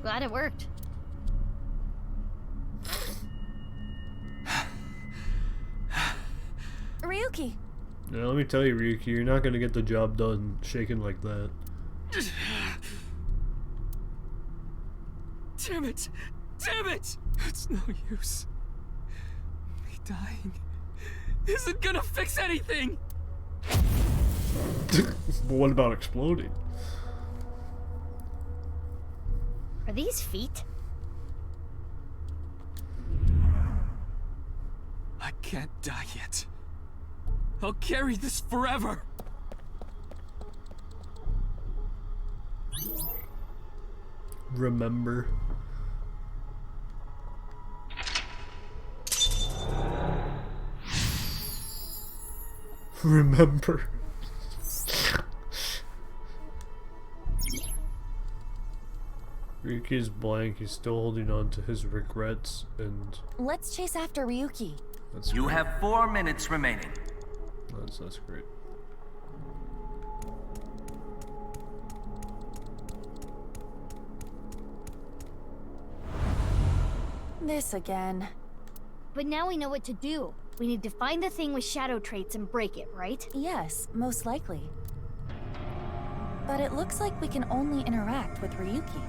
Glad it worked. Ryuki! Yeah, let me tell you, Ryuki, you're not gonna get the job done shaking like that. Damn it! Damn it! It's no use. Me dying isn't gonna fix anything! But what about exploding? Are these feet? I can't die yet. I'll carry this forever! Remember. Remember. Ryuki is blank, he's still holding on to his regrets and... Let's chase after Ryuki. That's You great. have 4 minutes remaining. That's great. This again. But now we know what to do. We need to find the thing with shadow traits and break it, right? Yes, most likely. But it looks like we can only interact with Ryuki.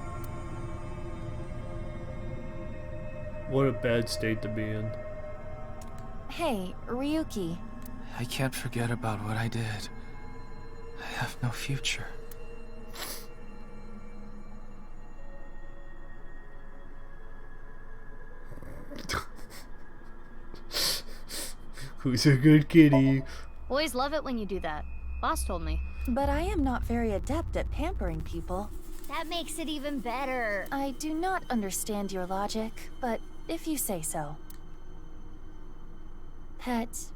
What a bad state to be in. Hey, Ryuki. I can't forget about what I did. I have no future. Who's a good kitty? Boys love it when you do that. Boss told me. But I am not very adept at pampering people. That makes it even better. I do not understand your logic, but if you say so. Pet,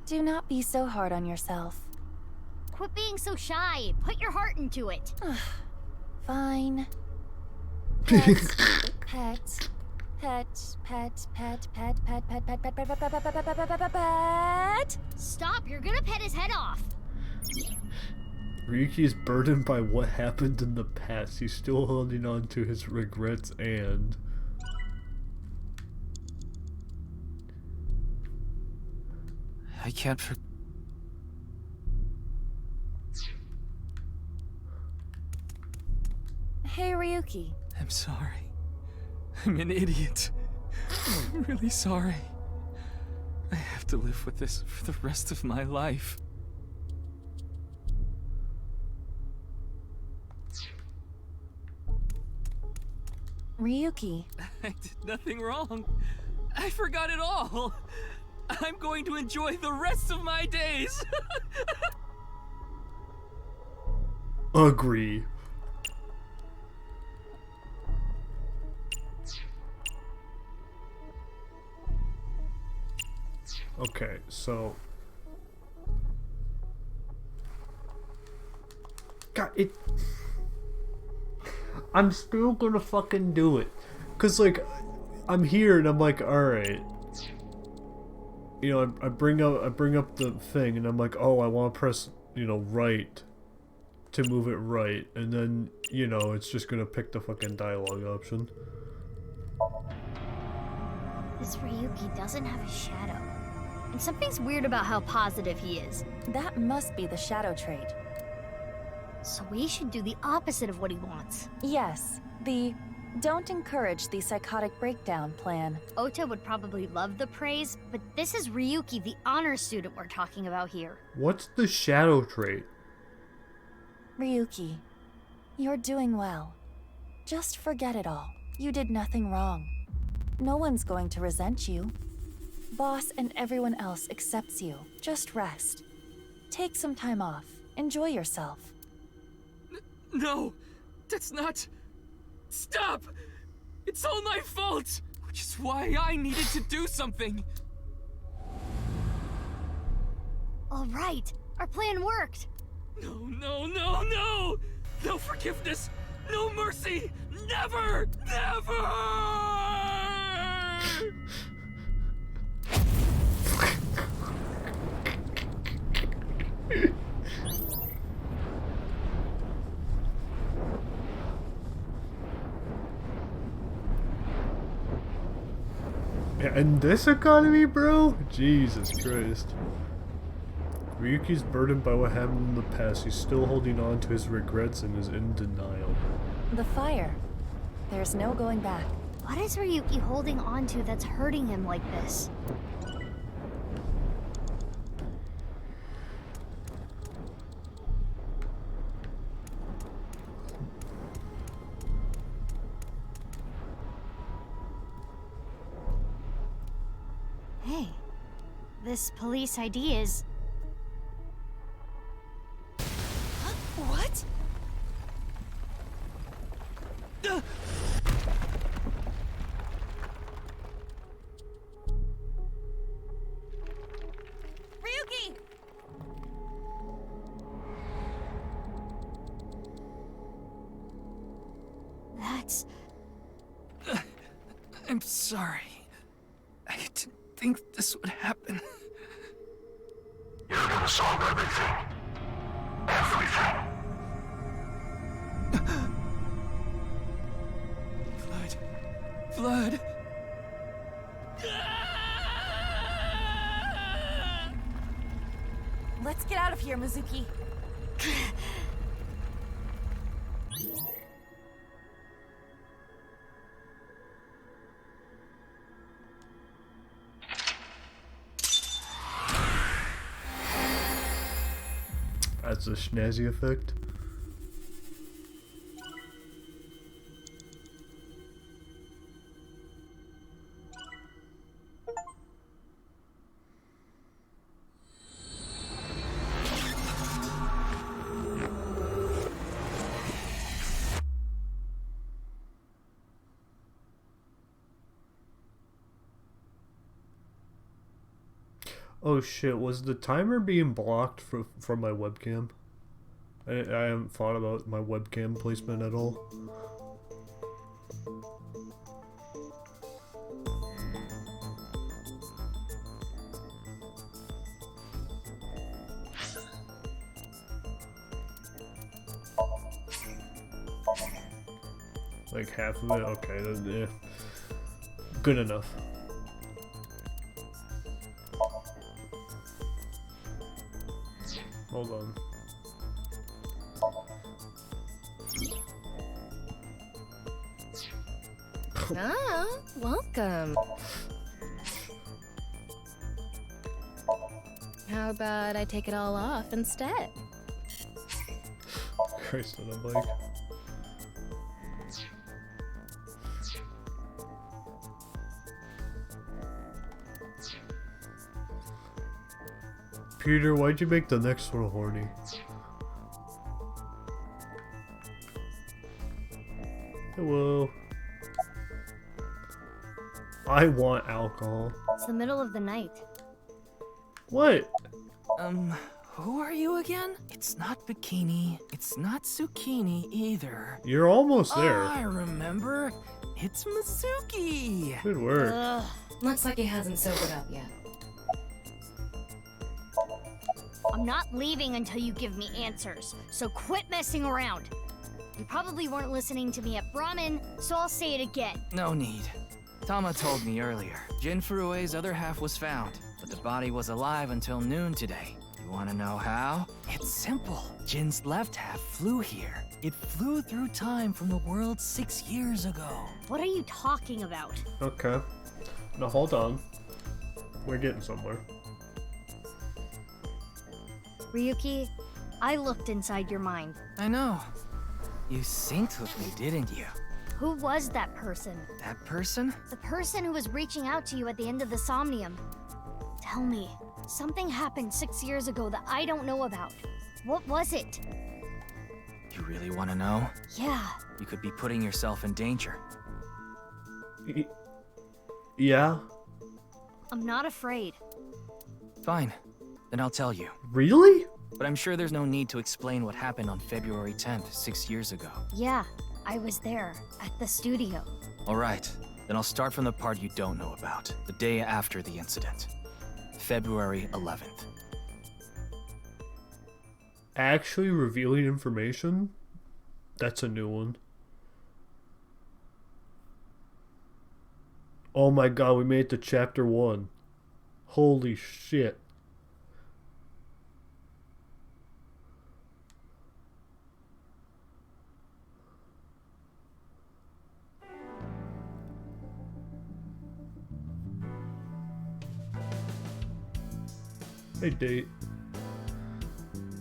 do not be so hard on yourself. Quit being so shy. Put your heart into it. Fine. Pet. Stop, you're gonna pet his head off. Ryuki is burdened by what happened in the past. He's still holding on to his regrets and... I can't Hey, Ryuki. I'm sorry. I'm an idiot. I'm really sorry. I have to live with this for the rest of my life. Ryuki. I did nothing wrong. I forgot it all. I'm going to enjoy the rest of my days. Agree. Okay, so... God, it... I'm still gonna fucking do it. Cause like, I'm here and I'm like, alright. You know, I bring up the thing and I'm like, oh, I want to press, you know, right to move it right. And then, you know, it's just gonna pick the fucking dialogue option. This Ryuki doesn't have a shadow. And something's weird about how positive he is. That must be the shadow trait. So we should do the opposite of what he wants. Yes, the don't encourage the psychotic breakdown plan. Ota would probably love the praise, but this is Ryuki, the honor student we're talking about here. What's the shadow trait? Ryuki, you're doing well. Just forget it all. You did nothing wrong. No one's going to resent you. Boss and everyone else accepts you. Just rest. Take some time off. Enjoy yourself. No, that's not... Stop! It's all my fault! Which is why I needed to do something! All right, our plan worked. No, no, no, no! No forgiveness! No mercy! Never! Never! Yeah, in this economy, bro? Jesus Christ. Ryuki's burdened by what happened in the past. He's still holding on to his regrets and is in denial. The fire. There's no going back. What is Ryuki holding on to that's hurting him like this? this police ID is... What? Ryuki! That's... I'm sorry. I didn't think this would happen. You're gonna solve everything. Everything. Blood. Let's get out of here, Mizuki. That's a snazzy effect. Oh shit, was the timer being blocked from my webcam? I haven't thought about my webcam placement at all. Like half of it? Okay, then, yeah. Good enough. Hold on. Ah, welcome. How about I take it all off instead? Christ on a bike. Peter, why'd you make the next one horny? Hello. I want alcohol. It's the middle of the night. What? Who are you again? It's not Bikini. It's not Zucchini either. You're almost there. Oh, I remember. It's Mizuki. Good work. Ugh, looks like he hasn't sobered up yet. I'm not leaving until you give me answers, so quit messing around. You probably weren't listening to me at Brahmin, so I'll say it again. No need. Tama told me earlier. Jin Furue's other half was found, but the body was alive until noon today. You wanna know how? It's simple. Jin's left half flew here. It flew through time from the world 6 years ago. What are you talking about? Okay. Now hold on. We're getting somewhere. Ryuki, I looked inside your mind. I know. You synced with me, didn't you? Who was that person? That person? The person who was reaching out to you at the end of the Somnium. Tell me, something happened 6 years ago that I don't know about. What was it? You really want to know? Yeah. You could be putting yourself in danger. Yeah? I'm not afraid. Fine. Then I'll tell you. Really? But I'm sure there's no need to explain what happened on February 10th, 6 years ago. Yeah, I was there, at the studio. Alright, then I'll start from the part you don't know about. The day after the incident. February 11th. Actually revealing information? That's a new one. Oh my god, we made it to chapter 1. Holy shit. Hey, date.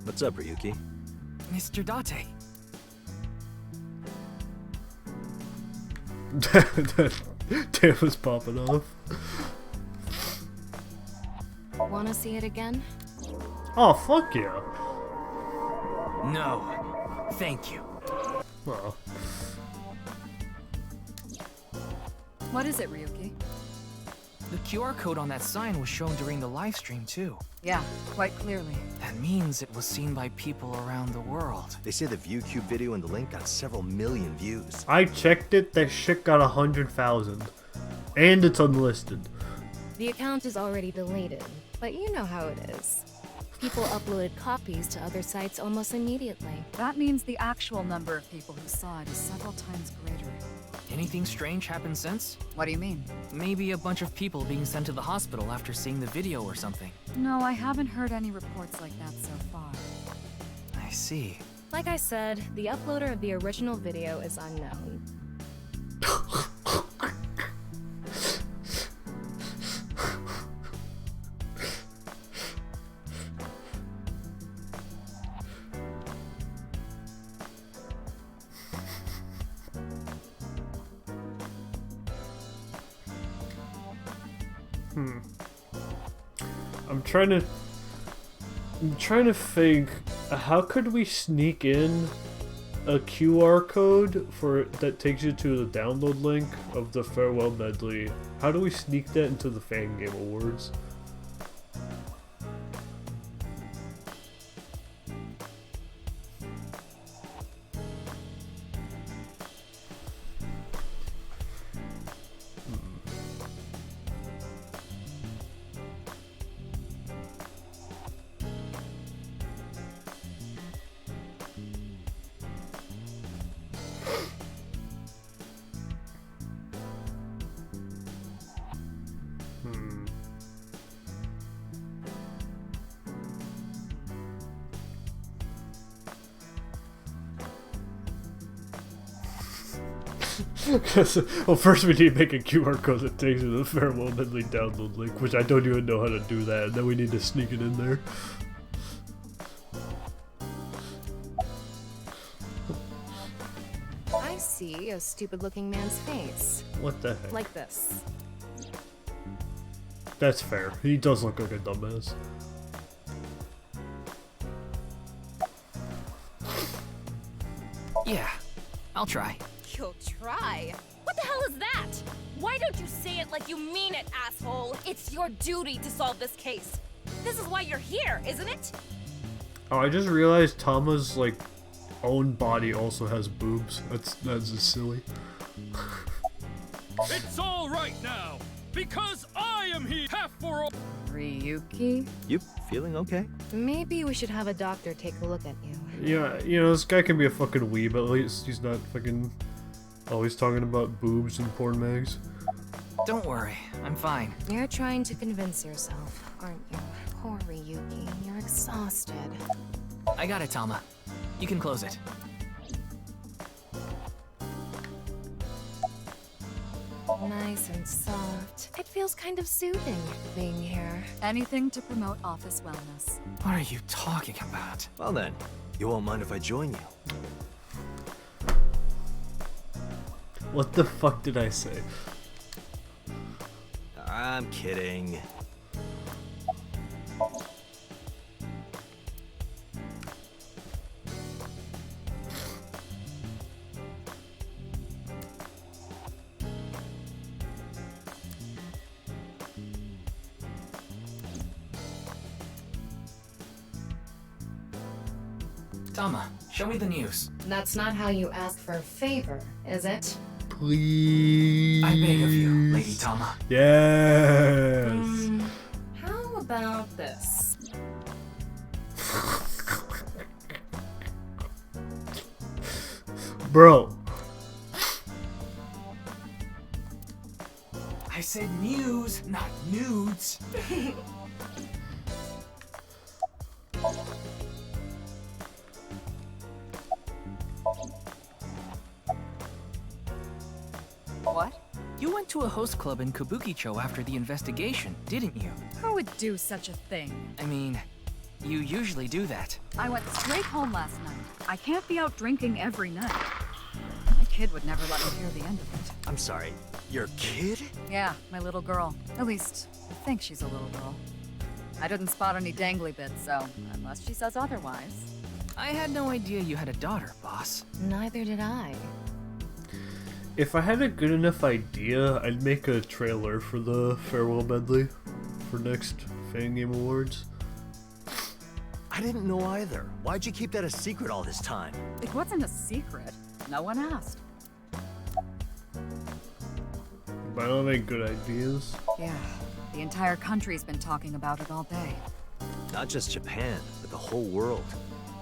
What's up, Ryuki? Mr. Date. Damn was popping off. wanna see it again? Oh, fuck yeah. No. Thank you. Well. What is it, Ryuki? The QR code on that sign was shown during the live stream too. Yeah, quite clearly. That means it was seen by people around the world. They say the ViewCube video and the link got several million views. I checked it, that shit got 100,000. And it's unlisted. The account is already deleted, but you know how it is. People uploaded copies to other sites almost immediately. That means the actual number of people who saw it is several times greater. Anything strange happened since? What do you mean? Maybe a bunch of people being sent to the hospital after seeing the video or something. No, I haven't heard any reports like that so far. I see. Like I said, the uploader of the original video is unknown. I'm trying to think, how could we sneak in a QR code that takes you to the download link of the farewell medley? How do we sneak that into the Fan Game Awards? Well, first we need to make a QR code that takes you to the farewell medley download link, which I don't even know how to do that, and then we need to sneak it in there. I see a stupid-looking man's face. What the heck? Like this. That's fair. He does look like a dumbass. Yeah, I'll try. You'll try? What the hell is that? Why don't you say it like you mean it, asshole? It's your duty to solve this case. This is why you're here, isn't it? Oh, I just realized Tama's, like, own body also has boobs. That's just silly. It's all right now, because I am here. Half for all. Ryuki? You feeling okay? Maybe we should have a doctor take a look at you. Yeah, you know, this guy can be a fucking weeb, but at least he's not fucking always talking about boobs and porn mags. Don't worry, I'm fine. You're trying to convince yourself, aren't you? Poor Ryuki, you're exhausted. I got it, Tama. You can close it. Nice and soft. It feels kind of soothing being here. Anything to promote office wellness. What are you talking about? Well then, you won't mind if I join you. What the fuck did I say? I'm kidding. Tama, show me the news. That's not how you ask for a favor, is it? Please. I beg of you, Lady Tama. Yes. How about this? Bro. I said news, not nudes. What? You went to a host club in Kabukicho after the investigation, didn't you? Who would do such a thing? I mean, you usually do that. I went straight home last night. I can't be out drinking every night. My kid would never let me hear the end of it. I'm sorry, your kid? Yeah, my little girl. At least, I think she's a little girl. I didn't spot any dangly bits, so unless she says otherwise. I had no idea you had a daughter, boss. Neither did I. If I had a good enough idea, I'd make a trailer for the farewell medley for next Fan Game Awards. I didn't know either. Why'd you keep that a secret all this time? It wasn't a secret. No one asked. But I don't have any good ideas. Yeah, the entire country's been talking about it all day. Not just Japan, but the whole world.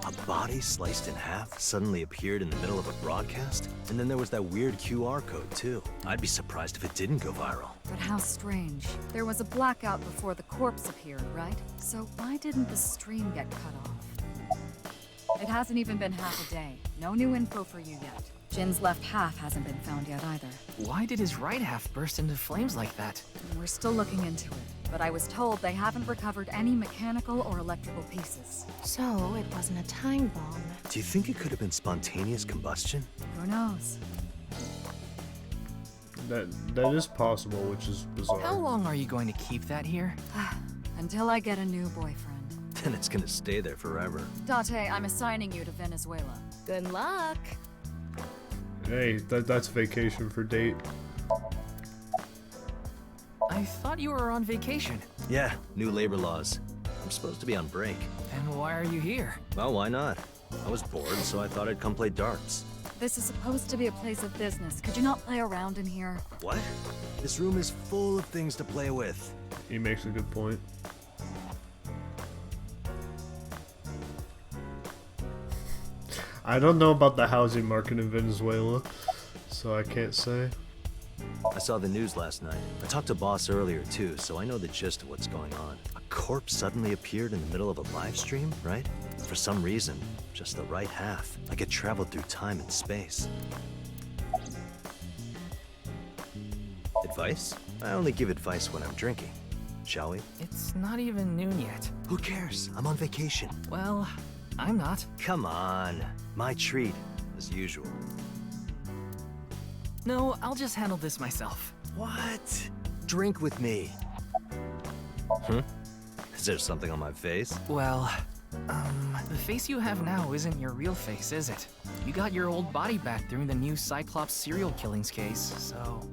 A body sliced in half suddenly appeared in the middle of a broadcast, and then there was that weird QR code too. I'd be surprised if it didn't go viral. But how strange. There was a blackout before the corpse appeared, right? So why didn't the stream get cut off? It hasn't even been half a day. No new info for you yet. Jin's left half hasn't been found yet either. Why did his right half burst into flames like that? We're still looking into it, but I was told they haven't recovered any mechanical or electrical pieces. So it wasn't a time bomb. Do you think it could have been spontaneous combustion? Who knows? That is possible, which is bizarre. How long are you going to keep that here? Until I get a new boyfriend. Then it's gonna stay there forever. Date, I'm assigning you to Venezuela. Good luck. Hey, that's vacation for date. I thought you were on vacation. Yeah, new labor laws. I'm supposed to be on break. Then why are you here? Well, why not? I was bored, so I thought I'd come play darts. This is supposed to be a place of business. Could you not play around in here? What? This room is full of things to play with. He makes a good point. I don't know about the housing market in Venezuela, so I can't say. I saw the news last night. I talked to Boss earlier too, so I know the gist of what's going on. A corpse suddenly appeared in the middle of a live stream, right? For some reason, just the right half, like it traveled through time and space. Advice? I only give advice when I'm drinking. Shall we? It's not even noon yet. Who cares? I'm on vacation. Well, I'm not. Come on. My treat, as usual. No, I'll just handle this myself. What? Drink with me. Is there something on my face? Well, the face you have now isn't your real face, is it? You got your old body back during the new Cyclops serial killings case, so...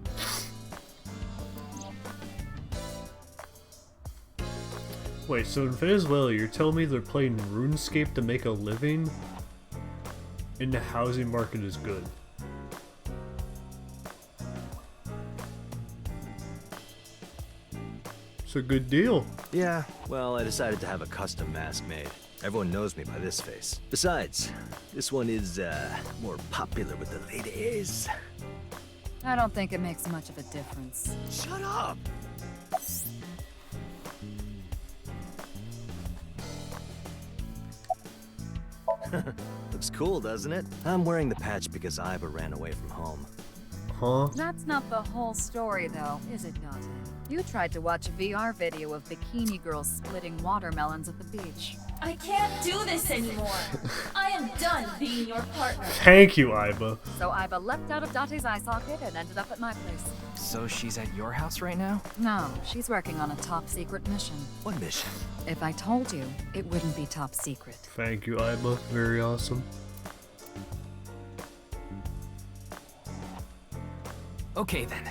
Wait, so in Venezuela, you're telling me they're playing RuneScape to make a living? And the housing market is good. It's a good deal. Yeah, well, I decided to have a custom mask made. Everyone knows me by this face. Besides, this one is, more popular with the ladies. I don't think it makes much of a difference. Shut up! Looks cool, doesn't it? I'm wearing the patch because Iva ran away from home. Huh? That's not the whole story, though, is it, Dante? You tried to watch a VR video of bikini girls splitting watermelons at the beach. I can't do this anymore. I am done being your partner. Thank you, Iva. So Iva leapt out of Date's eye socket and ended up at my place. So she's at your house right now? No, she's working on a top secret mission. What mission? If I told you, it wouldn't be top secret. Thank you, Iva. Very awesome. Okay then.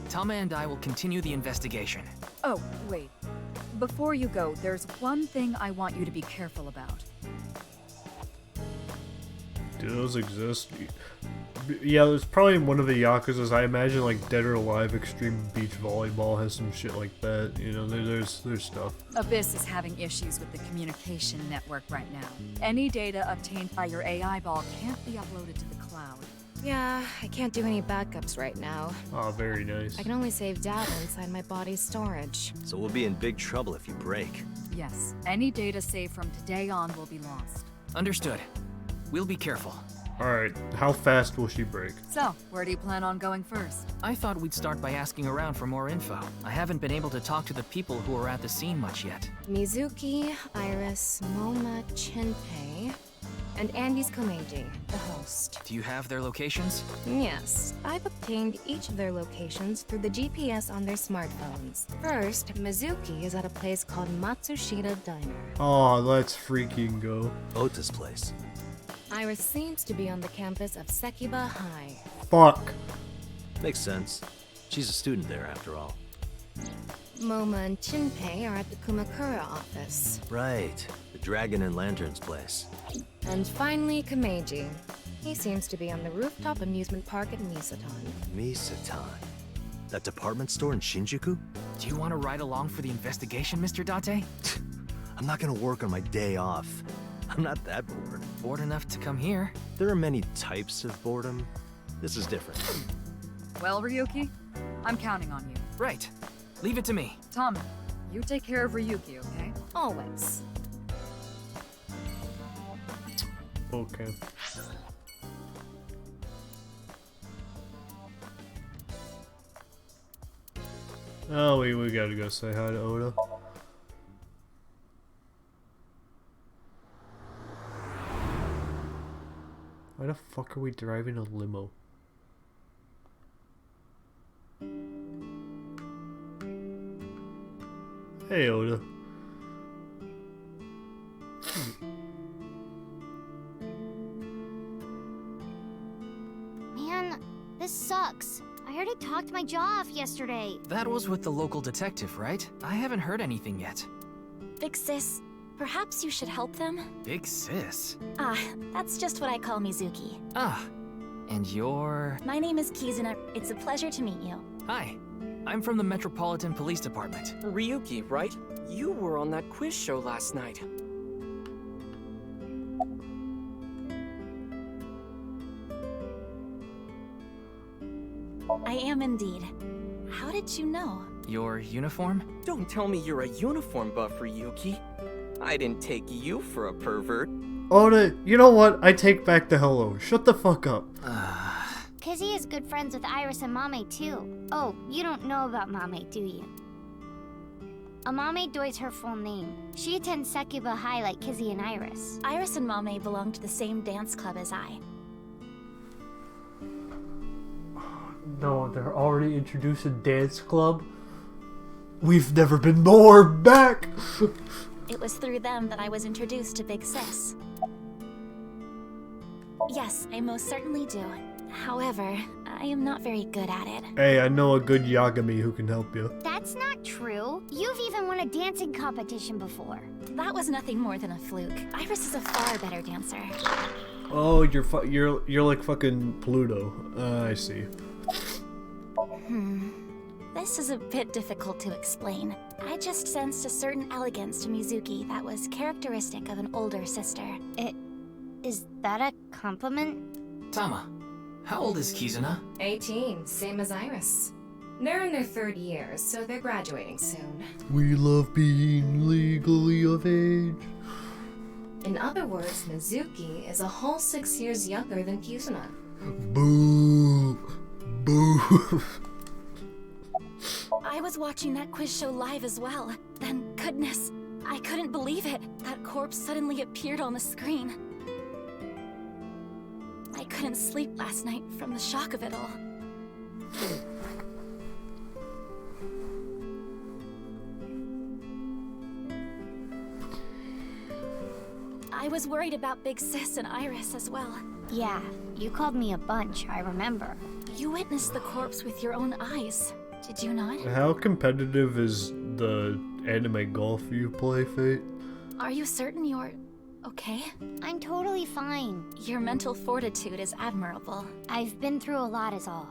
Tama and I will continue the investigation. Oh, wait. Before you go, there's one thing I want you to be careful about. Do those exist? Yeah, there's probably one of the Yakuzas. I imagine like Dead or Alive Extreme Beach Volleyball has some shit like that. You know, there's stuff. Abyss is having issues with the communication network right now. Any data obtained by your AI ball can't be uploaded to the cloud. Yeah, I can't do any backups right now. Oh, very nice. I can only save data inside my body's storage. So we'll be in big trouble if you break. Yes, any data saved from today on will be lost. Understood. We'll be careful. Alright, how fast will she break? So, where do you plan on going first? I thought we'd start by asking around for more info. I haven't been able to talk to the people who are at the scene much yet. Mizuki, Iris, Moma, Chinpei, and Andy's Komeiji, the home. most. Do you have their locations? Yes, I've obtained each of their locations through the GPS on their smartphones. First, Mizuki is at a place called Matsushita Diner. Oh, let's freaking go. Ota's place. Iris seems to be on the campus of Sekiba High. Fuck. Makes sense. She's a student there, after all. Moma and Shinpei are at the Kumakura office. Right. The Dragon and Lanterns place. And finally, Kameji. He seems to be on the rooftop amusement park at Misatan. Misatan? That department store in Shinjuku? Do you want to ride along for the investigation, Mr. Date? I'm not gonna work on my day off. I'm not that bored. Bored enough to come here. There are many types of boredom. This is different. Well, Ryuki, I'm counting on you. Right. Leave it to me. Tom, you take care of Ryuki, okay? Always. Okay. Oh, we gotta go say hi to Oda. Why the fuck are we driving a limo? Hey, Oda. Man, this sucks. I already talked my jaw off yesterday. That was with the local detective, right? I haven't heard anything yet. Big sis, perhaps you should help them? Big sis? Ah, that's just what I call Mizuki. Ah, and you're... My name is Kizuna. It's a pleasure to meet you. Hi, I'm from the Metropolitan Police Department. Ryuki, right? You were on that quiz show last night. I am indeed. How did you know? Your uniform? Don't tell me you're a uniform buff, Ryuki. I didn't take you for a pervert. Oda, you know what? I take back the hello. Shut the fuck up. Kizzy is good friends with Iris and Mame too. Oh, you don't know about Mame, do you? Amame Doi's her full name. She attends Sekiba High like Kizzy and Iris. Iris and Mame belong to the same dance club as I. No, they're already introduced a dance club. We've never been more back. It was through them that I was introduced to Big Sis. Yes, I most certainly do. However, I am not very good at it. Hey, I know a good Yagami who can help you. That's not true. You've even won a dancing competition before. That was nothing more than a fluke. Iris is a far better dancer. Oh, you're like fucking Pluto. I see. This is a bit difficult to explain. I just sensed a certain elegance to Mizuki that was characteristic of an older sister. Is that a compliment? Tama, how old is Kizuna? 18, same as Iris. They're in their third year, so they're graduating soon. We love being legally of age. In other words, Mizuki is a whole 6 years younger than Kizuna. Boo! Boo! I was watching that quiz show live as well. Then, goodness, I couldn't believe it. That corpse suddenly appeared on the screen. I couldn't sleep last night from the shock of it all. I was worried about Big Sis and Iris as well. Yeah, you called me a bunch, I remember. You witnessed the corpse with your own eyes, did you not? How competitive is the anime golf you play, Fate? Are you certain you're okay? I'm totally fine. Your mental fortitude is admirable. I've been through a lot is all.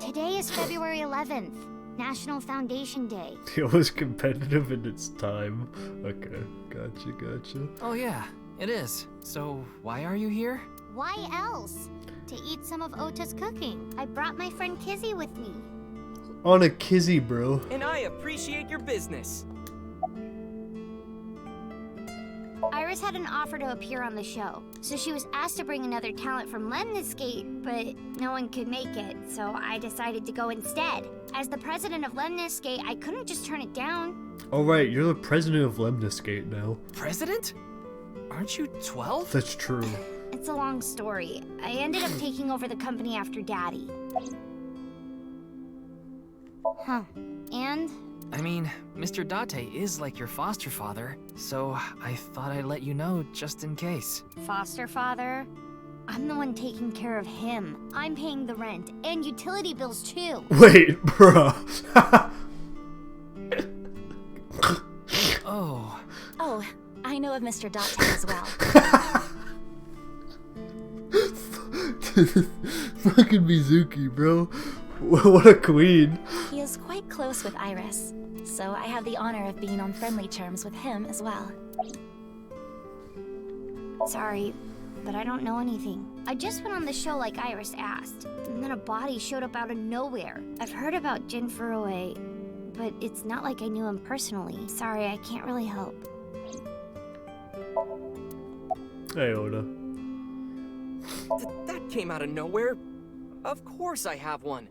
Today is February 11th, National Foundation Day. It was competitive in its time. Okay, gotcha. Oh yeah, it is. So why are you here? Why else? To eat some of Ota's cooking. I brought my friend Kizzy with me. On a Kizzy, bro. And I appreciate your business. Iris Iris had an offer to appear on the show, so she was asked to bring another talent from Lemniscate, but no one could make it, so I decided to go instead. As the president of Lemniscate, I couldn't just turn it down. Oh right, you're the president of Lemniscate now. President? Aren't you 12? That's true. It's a long story. I ended up taking over the company after Daddy. Huh. And? I mean, Mr. Date is like your foster father, so I thought I'd let you know just in case. Foster father? I'm the one taking care of him. I'm paying the rent and utility bills too. Wait, bruh. Oh. Oh, I know of Mr. Date as well. Fucking Mizuki, bro. What a queen. He is quite close with Iris, so I have the honor of being on friendly terms with him as well. Sorry, but I don't know anything. I just went on the show like Iris asked, and then a body showed up out of nowhere. I've heard about Jin Furue, but it's not like I knew him personally. Sorry, I can't really help. Hey, Oda. That came out of nowhere. Of course I have one.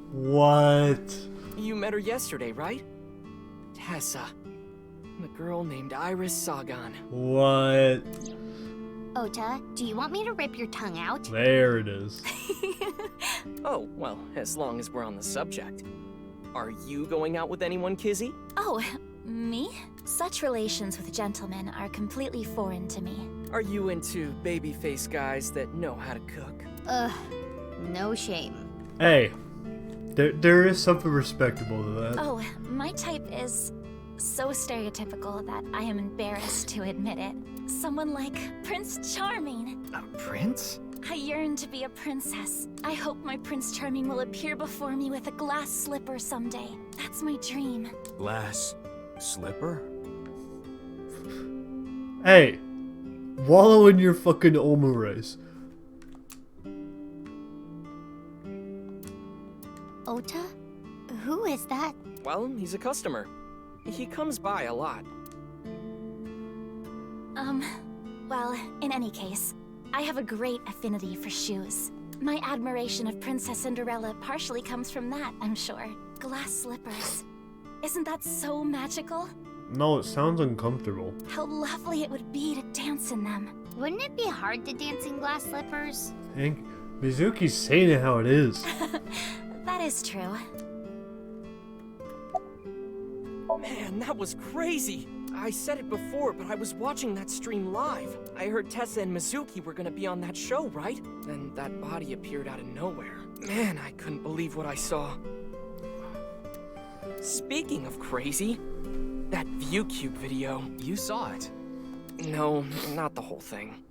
What? You met her yesterday, right? Tessa. The girl named Iris Sagan. What? Ota, do you want me to rip your tongue out? There it is. Oh, well, as long as we're on the subject. Are you going out with anyone, Kizzy? Oh, me? Such relations with gentlemen are completely foreign to me. Are you into babyface guys that know how to cook? Ugh, no shame. Hey, there is something respectable to that. Oh, my type is so stereotypical that I am embarrassed to admit it. Someone like Prince Charming. A prince? I yearn to be a princess. I hope my Prince Charming will appear before me with a glass slipper someday. That's my dream. Glass slipper? Hey, wallow in your fucking omurice. Ota? Who is that? Well, he's a customer. He comes by a lot. Well, in any case, I have a great affinity for shoes. My admiration of Princess Cinderella partially comes from that, I'm sure. Glass slippers. Isn't that so magical? No, it sounds uncomfortable. How lovely it would be to dance in them. Wouldn't it be hard to dance in glass slippers? Hank, Mizuki's saying it how it is. That is true. Man, that was crazy! I said it before, but I was watching that stream live. I heard Tessa and Mizuki were gonna be on that show, right? Then that body appeared out of nowhere. Man, I couldn't believe what I saw. Speaking of crazy, that ViewCube video. You saw it. No, not the whole thing.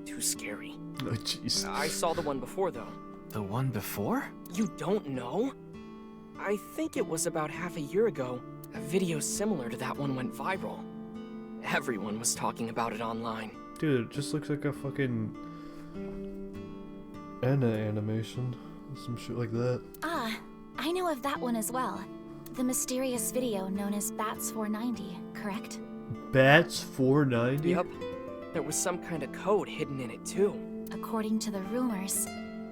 Too scary. Oh, jeez. I saw the one before, though. The one before? You don't know? I think it was about half a year ago. A video similar to that one went viral. Everyone was talking about it online. Dude, it just looks like a fucking Anna animation. Some shit like that. Ah, I know of that one as well. The mysterious video known as Bats 490, correct? Bats 490? Yep. There was some kind of code hidden in it, too. According to the rumors,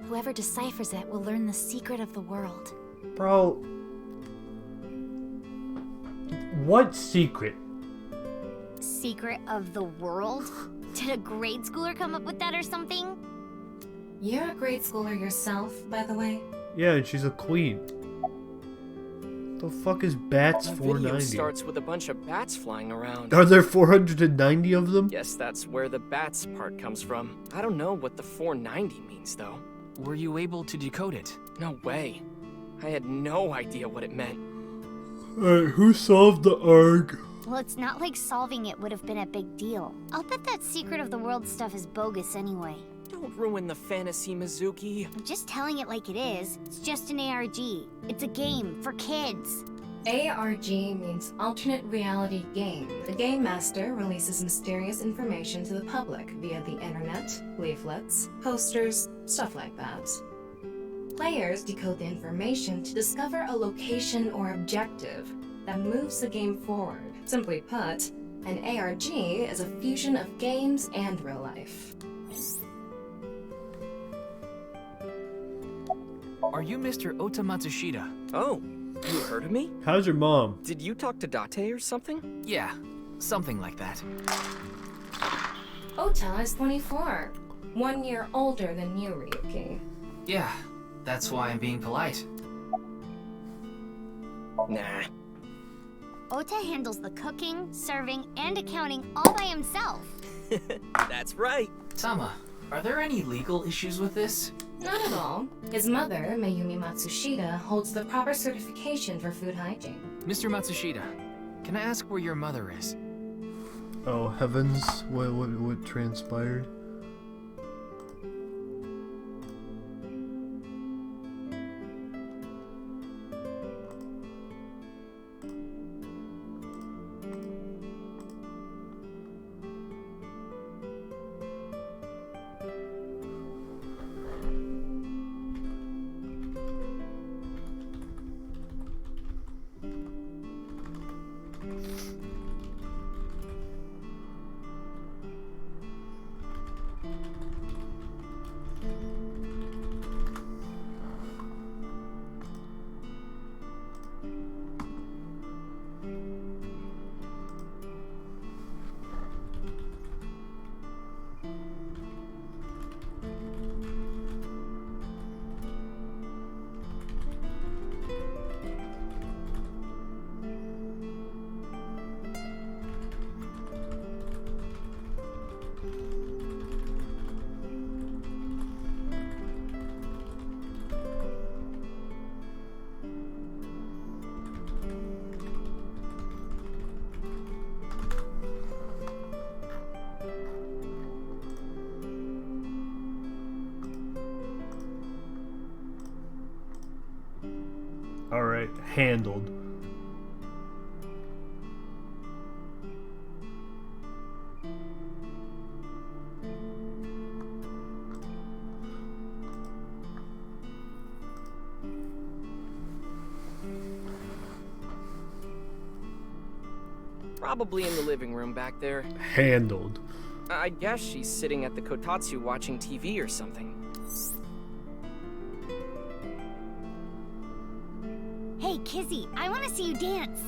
whoever deciphers it will learn the secret of the world. Bro. What secret? Secret of the world? Did a grade schooler come up with that or something? You're a grade schooler yourself, by the way. Yeah, and she's a queen. The fuck is Bats The 490? video starts with a bunch of bats flying around. Are there 490 of them? Yes, that's where the bats part comes from. I don't know what the 490 means, though. Were you able to decode it? No way. I had no idea what it meant. Alright, who solved the ARG? Well, it's not like solving it would have been a big deal. I'll bet that secret of the world stuff is bogus anyway. Don't ruin the fantasy, Mizuki. I'm just telling it like it is. It's just an ARG. It's a game for kids. ARG means Alternate Reality Game. The Game Master releases mysterious information to the public via the internet, leaflets, posters, stuff like that. Players decode the information to discover a location or objective that moves the game forward. Simply put, An ARG is a fusion of games and real life. Are you Mr. Ota Matsushita? Oh, you heard of me? How's your mom? Did you talk to Date or something? Yeah, something like that. Ota is 24, 1 year older than you, Ryuki. Yeah, that's why I'm being polite. Nah. Ota handles the cooking, serving, and accounting all by himself. That's right. Tama, are there any legal issues with this? Not at all. His mother, Mayumi Matsushita, holds the proper certification for food hygiene. Mr. Matsushita, can I ask where your mother is? Oh heavens, what transpired? Alright, handled. Probably in the living room back there. Handled. I guess she's sitting at the kotatsu watching TV or something. Hey, Kizzy, I want to see you dance.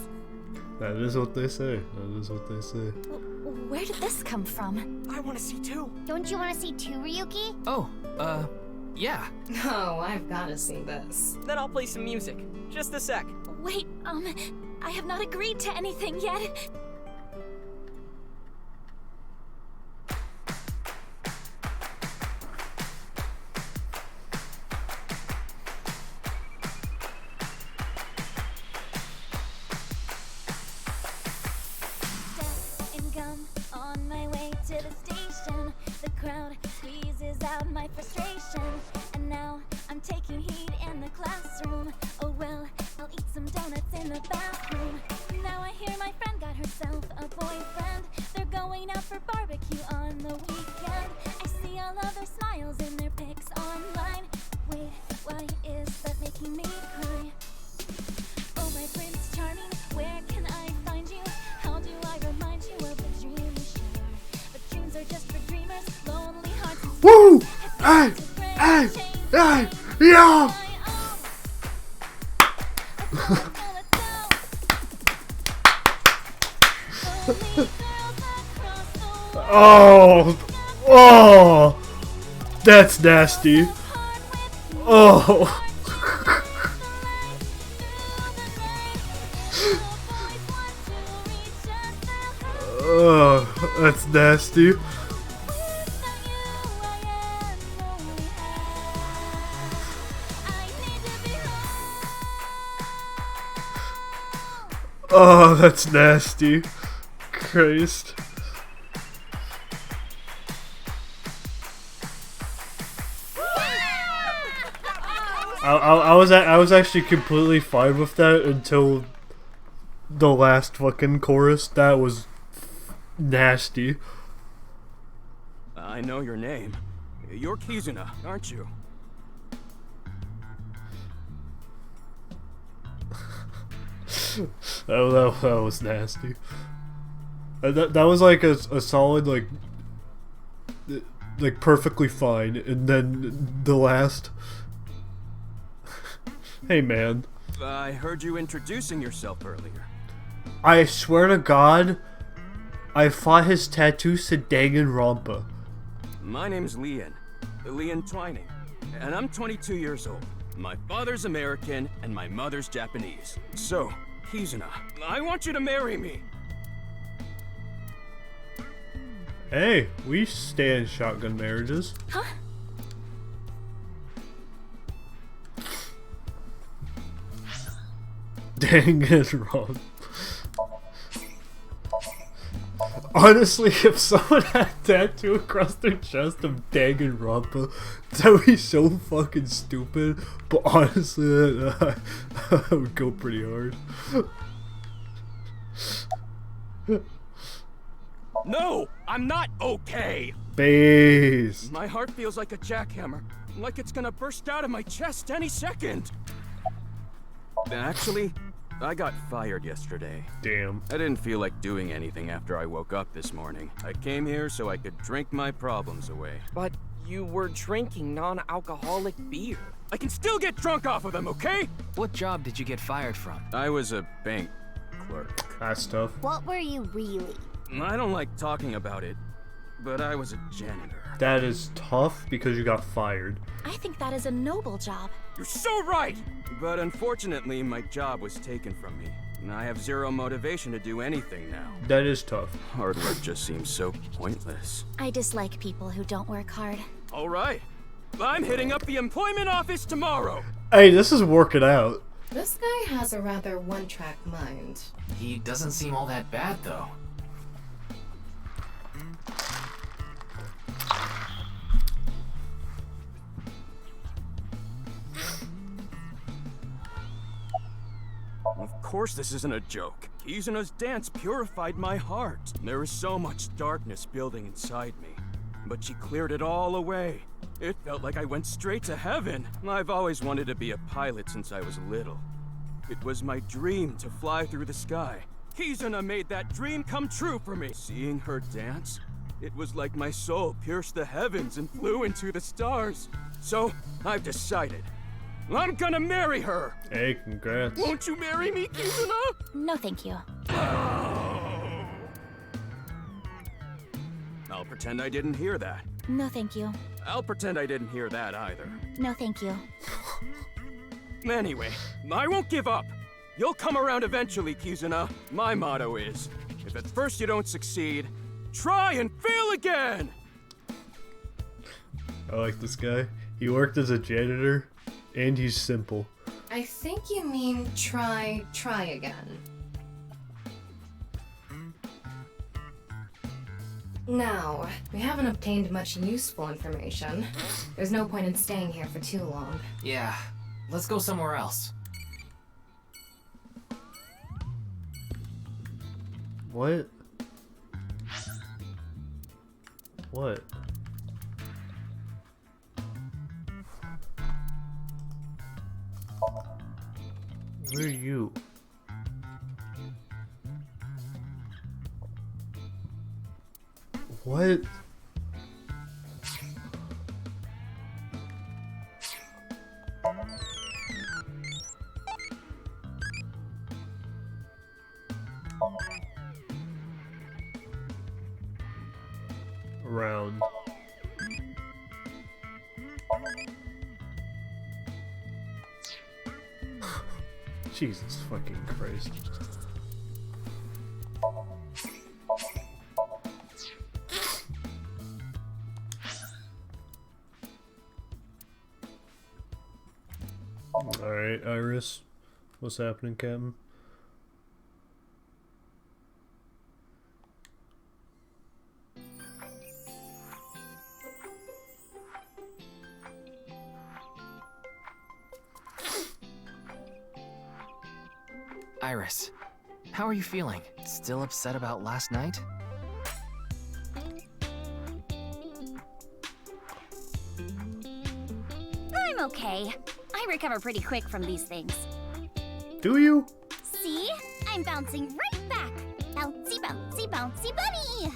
That is what they say. That is what they say. Where did this come from? I want to see too. Don't you want to see too, Ryuki? Oh, yeah. Oh, I've gotta see this. Then I'll play some music. Just a sec. Wait, I have not agreed to anything yet. On my way to the station, the crowd squeezes out my frustration. And now I'm taking heat in the classroom. Oh well, I'll eat some donuts in the bathroom. Now I hear my friend got herself a boyfriend. They're going out for barbecue on the weekend. I see all of their smiles in their pics online. Wait, why is that making me cry? Oh my Prince Charming, where can I find you? How do I remind you of the dream we share? But dreams are just for dreamers, lonely hearts and Woo! Hey! Hey! Hey! Yeah! Oh! Oh! That's nasty. Oh! Oh, that's nasty. Oh, that's nasty. Christ. I was actually completely fine with that until the last fucking chorus. That was nasty. I know your name. You're Kizuna, aren't you? That was nasty. That was like a solid like perfectly fine, and then the last. Hey man. I heard you introducing yourself earlier. I swear to God, I fought his tattoos to Danganronpa. My name's Leon Twining, and I'm 22 years old. My father's American, and my mother's Japanese. So, Kizuna, I want you to marry me. Hey, we stand shotgun marriages. Huh? Danganronpa. Honestly, if someone had a tattoo across their chest of Danganronpa, that would be so fucking stupid. But honestly, that would go pretty hard. No, I'm not okay. Base. My heart feels like a jackhammer, like it's gonna burst out of my chest any second. Actually, I got fired yesterday. Damn. I didn't feel like doing anything after I woke up this morning. I came here so I could drink my problems away. But you were drinking non-alcoholic beer. I can still get drunk off of them, okay? What job did you get fired from? I was a bank clerk. That's tough. What were you really? I don't like talking about it, but I was a janitor. That is tough because you got fired. I think that is a noble job. You're so right! But unfortunately, my job was taken from me. And I have zero motivation to do anything now. That is tough. Hard work just seems so pointless. I dislike people who don't work hard. All right. I'm hitting up the employment office tomorrow. Hey, this is working out. This guy has a rather one-track mind. He doesn't seem all that bad, though. Of course this isn't a joke. Kizuna's dance purified my heart. There was so much darkness building inside me, but she cleared it all away. It felt like I went straight to heaven. I've always wanted to be a pilot since I was little. It was my dream to fly through the sky. Kizuna made that dream come true for me. Seeing her dance, it was like my soul pierced the heavens and flew into the stars. So, I've decided. I'm gonna marry her! Hey, congrats. Won't you marry me, Kizuna? No, thank you. I'll pretend I didn't hear that. No, thank you. I'll pretend I didn't hear that either. No, thank you. Anyway, I won't give up. You'll come around eventually, Kizuna. My motto is, if at first you don't succeed, try and fail again! I like this guy. He worked as a janitor, and he's simple. I think you mean try again. Now, we haven't obtained much useful information. There's no point in staying here for too long. Yeah, let's go somewhere else. What? What? Where are you? What? Around. Jesus fucking Christ. Alright, Iris. What's happening, Captain? Iris, how are you feeling? Still upset about last night? I'm okay. I recover pretty quick from these things. Do you? See? I'm bouncing right back. Bouncy, bouncy, bouncy bunny!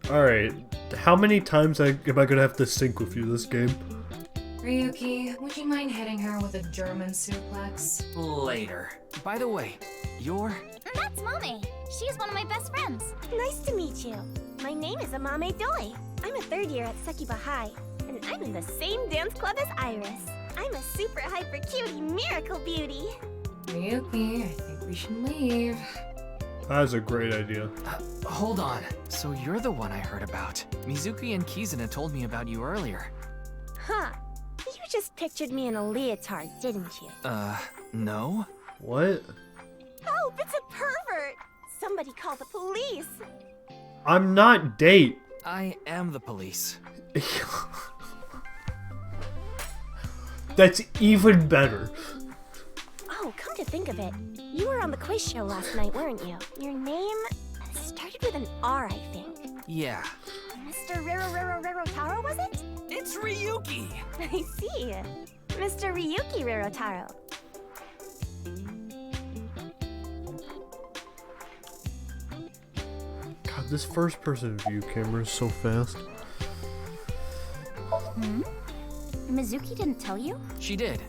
Alright, how many times am I gonna have to sync with you this game? Ryuki, would you mind hitting her with a German suplex? Later. By the way, you're... That's Mame. She's one of my best friends. Nice to meet you. My name is Amame Doi. I'm a third year at Sekiba High, and I'm in the same dance club as Iris. I'm a super hyper cutie miracle beauty. Ryuki, I think we should leave. That's a great idea. Hold on. So you're the one I heard about. Mizuki and Kizuna told me about you earlier. Huh. You just pictured me in a leotard, didn't you? No? What? Oh, it's a pervert! Somebody call the police! I'm not date. I am the police. That's even better. Oh, come to think of it, you were on the quiz show last night, weren't you? Your name started with an R, I think. Yeah. Mr. Rarotaro, was it? It's Ryuki! I see. Mr. Ryuki Rarotaro. God, this first-person view camera is so fast. Mizuki didn't tell you? She did.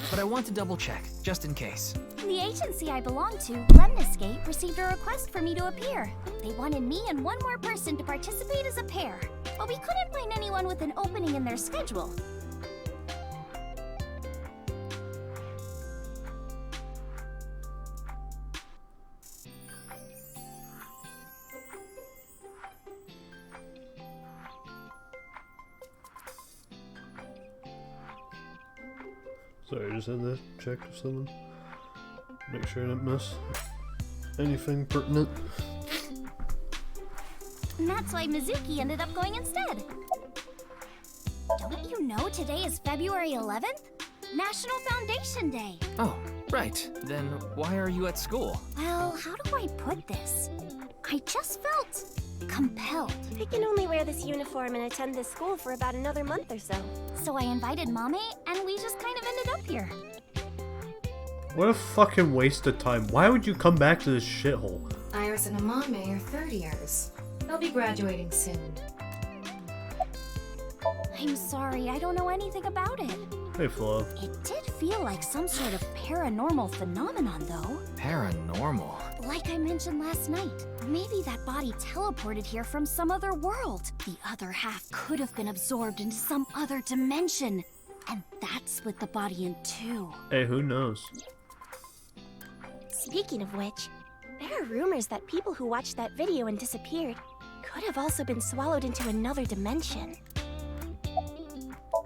But I want to double check, just in case. The agency I belong to, Lemniscape, received a request for me to appear. They wanted me and one more person to participate as a pair, but we couldn't find anyone with an opening in their schedule. Sorry, I just had to check something. Make sure I didn't miss anything pertinent. And that's why Mizuki ended up going instead. Don't you know today is February 11th? National Foundation Day. Oh, right. Then why are you at school? Well, how do I put this? I just felt compelled. I can only wear this uniform and attend this school for about another month or so. So I invited Mame, and we just kind of ended up here. What a fucking waste of time. Why would you come back to this shithole? Iris and Amame are third years. They'll be graduating soon. I'm sorry, I don't know anything about it. Hey, Flo. It did feel like some sort of paranormal phenomenon, though. Paranormal? Like I mentioned last night, maybe that body teleported here from some other world. The other half could have been absorbed into some other dimension. And that split the body in two. Hey, who knows? Speaking of which, there are rumors that people who watched that video and disappeared could have also been swallowed into another dimension.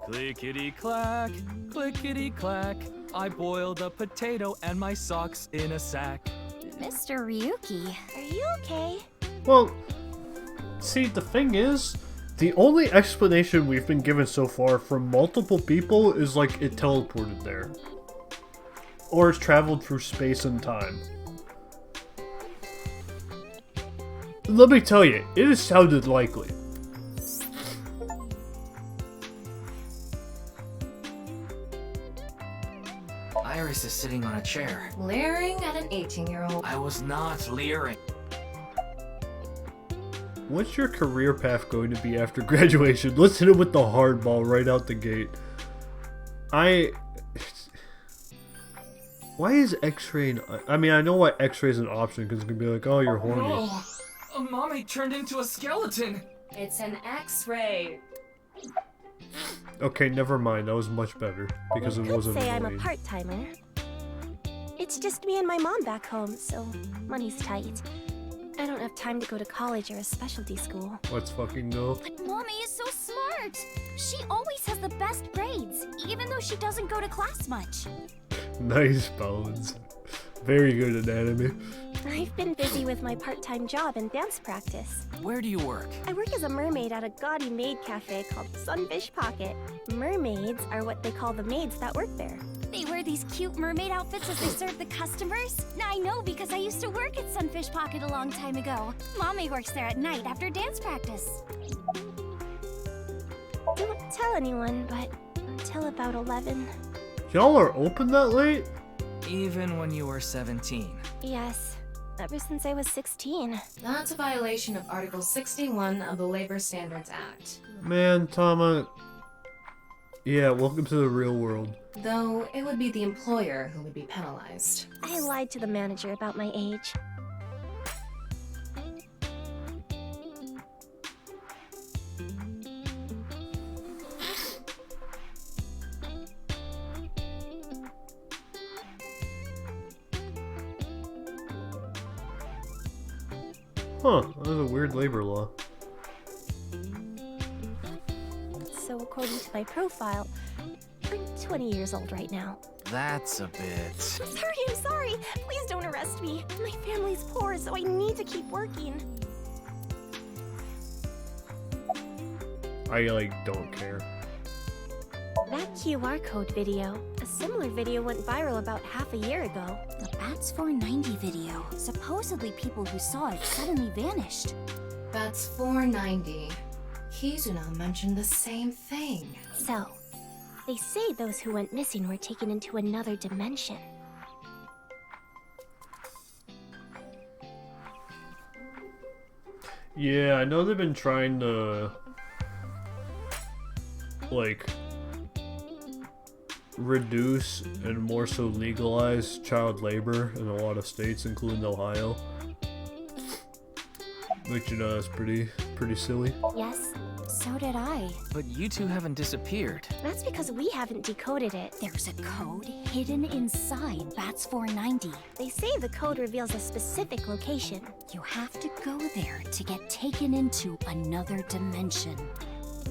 Clickety-clack, clickety-clack. I boiled a potato and my socks in a sack. Mr. Ryuki. Are you okay? Well, see, the thing is, the only explanation we've been given so far from multiple people is like it teleported there. Or it's traveled through space and time. Let me tell you, it has sounded likely. Iris is sitting on a chair. Leering at an 18-year-old. I was not leering. What's your career path going to be after graduation? Let's hit it with the hardball right out the gate. Why is X-ray I mean, I know why X-ray is an option, because it's going to be like, oh, you're horny. Oh, Mommy turned into a skeleton. It's an X-ray. Okay, never mind. That was much better, because it wasn't Say I'm a annoying. part-timer. It's just me and my mom back home, so money's tight. I don't have time to go to college or a specialty school. Let's fucking go. But Mommy is so smart. She always has the best grades, even though she doesn't go to class much. Nice, Bones. Very good anatomy. I've been busy with my part-time job and dance practice. Where do you work? I work as a mermaid at a gaudy maid cafe called Sunfish Pocket. Mermaids are what they call the maids that work there. They wear these cute mermaid outfits as they serve the customers? I know because I used to work at Sunfish Pocket a long time ago. Mommy works there at night after dance practice. Don't tell anyone, but until about 11. Y'all are open that late? Even when you were 17. Yes. ever since I was 16. That's a violation of Article 61 of the Labor Standards Act. Man, Tama. Yeah, welcome to the real world. Though it would be the employer who would be penalized. I lied to the manager about my age. Huh, that was a weird labor law. So according to my profile, I'm 20 years old right now. That's a bit... I'm sorry. Please don't arrest me. My family's poor, so I need to keep working. I, like, don't care. That QR code video. A similar video went viral about half a year ago. The Bats 490 video. Supposedly people who saw it suddenly vanished. Bats 490. Kizuna mentioned the same thing. So, they say those who went missing were taken into another dimension. Yeah, I know they've been trying to, like, reduce and more so legalize child labor in a lot of states, including Ohio. Which, you know, is pretty silly. Yes, so did I. But you two haven't disappeared. That's because we haven't decoded it. There's a code hidden inside Bats 490. They say the code reveals a specific location. You have to go there to get taken into another dimension.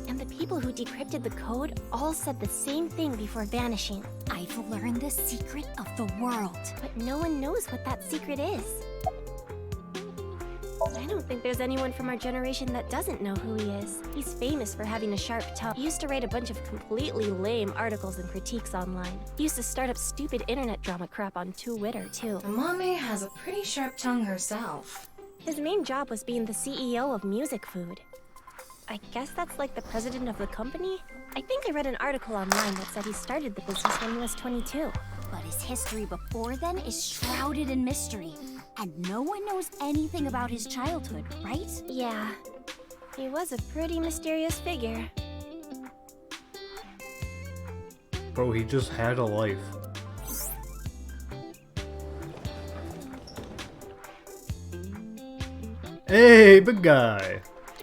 And the people who decrypted the code all said the same thing before vanishing. I've learned the secret of the world. But no one knows what that secret is. I don't think there's anyone from our generation that doesn't know who he is. He's famous for having a sharp tongue. He used to write a bunch of completely lame articles and critiques online. He used to start up stupid internet drama crap on Twitter, too. Amame has a pretty sharp tongue herself. His main job was being the CEO of Music Food. I guess that's like the president of the company? I think I read an article online that said he started the business when he was 22. But his history before then is shrouded in mystery. And no one knows anything about his childhood, right? Yeah. He was a pretty mysterious figure. Bro, he just had a life. Hey, big guy!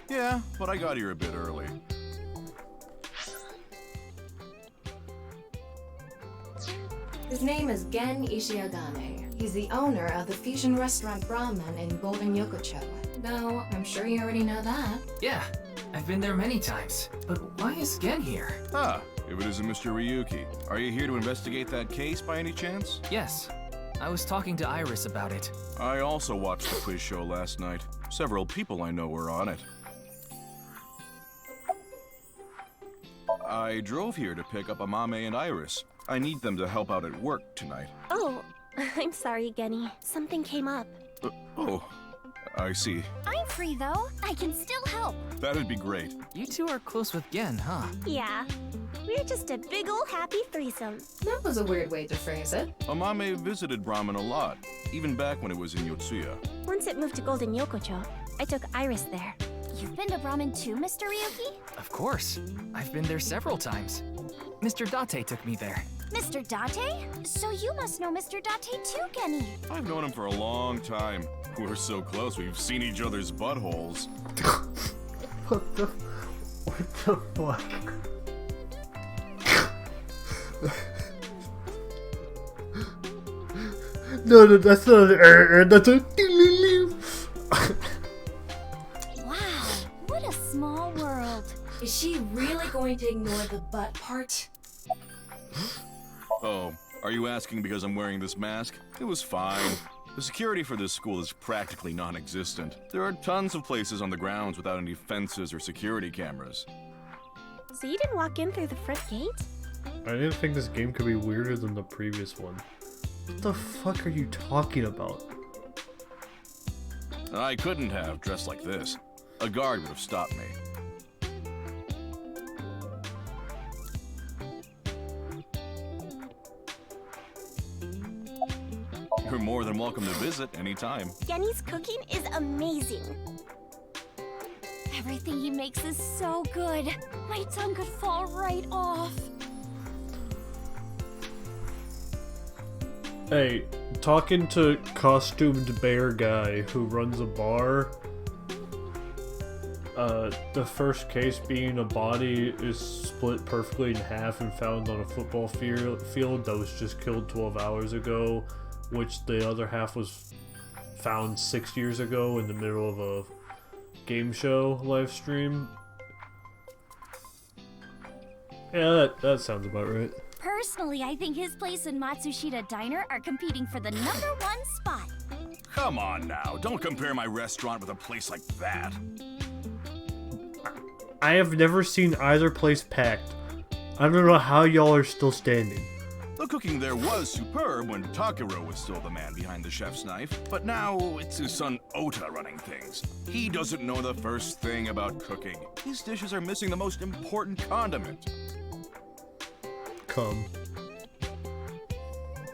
Yeah, but I got here a bit early. His name is Gen Ishiagane. He's the owner of the fusion restaurant Ramen in Golden Yokocho. Though, I'm sure you already know that. Yeah, I've been there many times. But why is Gen here? Ah, if it isn't Mr. Ryuki. Are you here to investigate that case by any chance? Yes. I was talking to Iris about it. I also watched the quiz show last night. Several people I know were on it. I drove here to pick up Amame and Iris. I need them to help out at work tonight. Oh, I'm sorry, Genny. Something came up. Oh, I see. I'm free, though. I can still help. That'd be great. You two are close with Gen, huh? Yeah. We're just a big ol' happy threesome. That was a weird way to phrase it. Amame visited Brahman a lot, even back when it was in Yotsuya. Once it moved to Golden Yokocho, I took Iris there. You've been to Brahman too, Mr. Ryuki? Of course. I've been there several times. Mr. Date took me there. Mr. Date? So you must know Mr. Date too, Genny. I've known him for a long time. We're so close, we've seen each other's buttholes. What the fuck? No, that's not that's a... Wow, what a small world. Is she really going to ignore the butt part? Oh, are you asking because I'm wearing this mask? It was fine. The security for this school is practically non-existent. There are tons of places on the grounds without any fences or security cameras. So you didn't walk in through the front gate? I didn't think this game could be weirder than the previous one. What the fuck are you talking about? I couldn't have dressed like this. A guard would have stopped me. You're more than welcome to visit anytime. Genny's cooking is amazing. Everything he makes is so good. My tongue could fall right off. Hey, talking to costumed bear guy who runs a bar. The first case being a body is split perfectly in half and found on a football field that was just killed 12 hours ago, which the other half was found 6 years ago in the middle of a game show live stream. Yeah, that sounds about right. Personally, I think his place and Matsushita Diner are competing for the #1 spot. Come on now, don't compare my restaurant with a place like that. I have never seen either place packed. I don't know how y'all are still standing. The cooking there was superb when Takiro was still the man behind the chef's knife, but now it's his son Ota running things. He doesn't know the first thing about cooking. His dishes are missing the most important condiment. Come.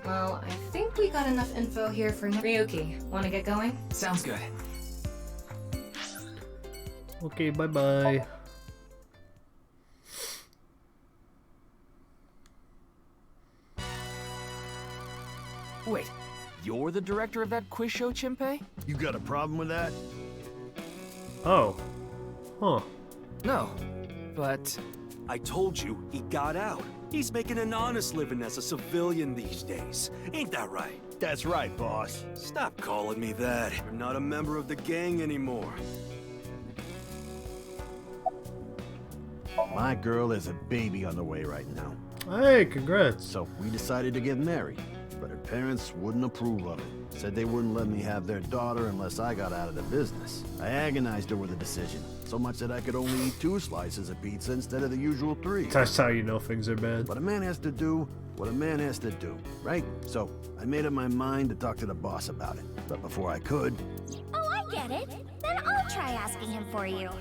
Well, I think we got enough info here for Ryuki. Wanna get going? Sounds good. Okay, bye-bye. Wait, you're the director of that quiz show, Chimpe? You got a problem with that? Oh. Huh. No, but... I told you, he got out. He's making an honest living as a civilian these days. Ain't that right? That's right, boss. Stop calling me that. I'm not a member of the gang anymore. My girl has a baby on the way right now. Hey, congrats. So we decided to get married, but her parents wouldn't approve of it. Said they wouldn't let me have their daughter unless I got out of the business. I agonized over the decision, so much that I could only eat 2 slices of pizza instead of the usual 3. That's how you know things are bad. But a man has to do what a man has to do, right? So I made up my mind to talk to the boss about it. But before I could... Oh, I get it. Then I'll try asking him for you.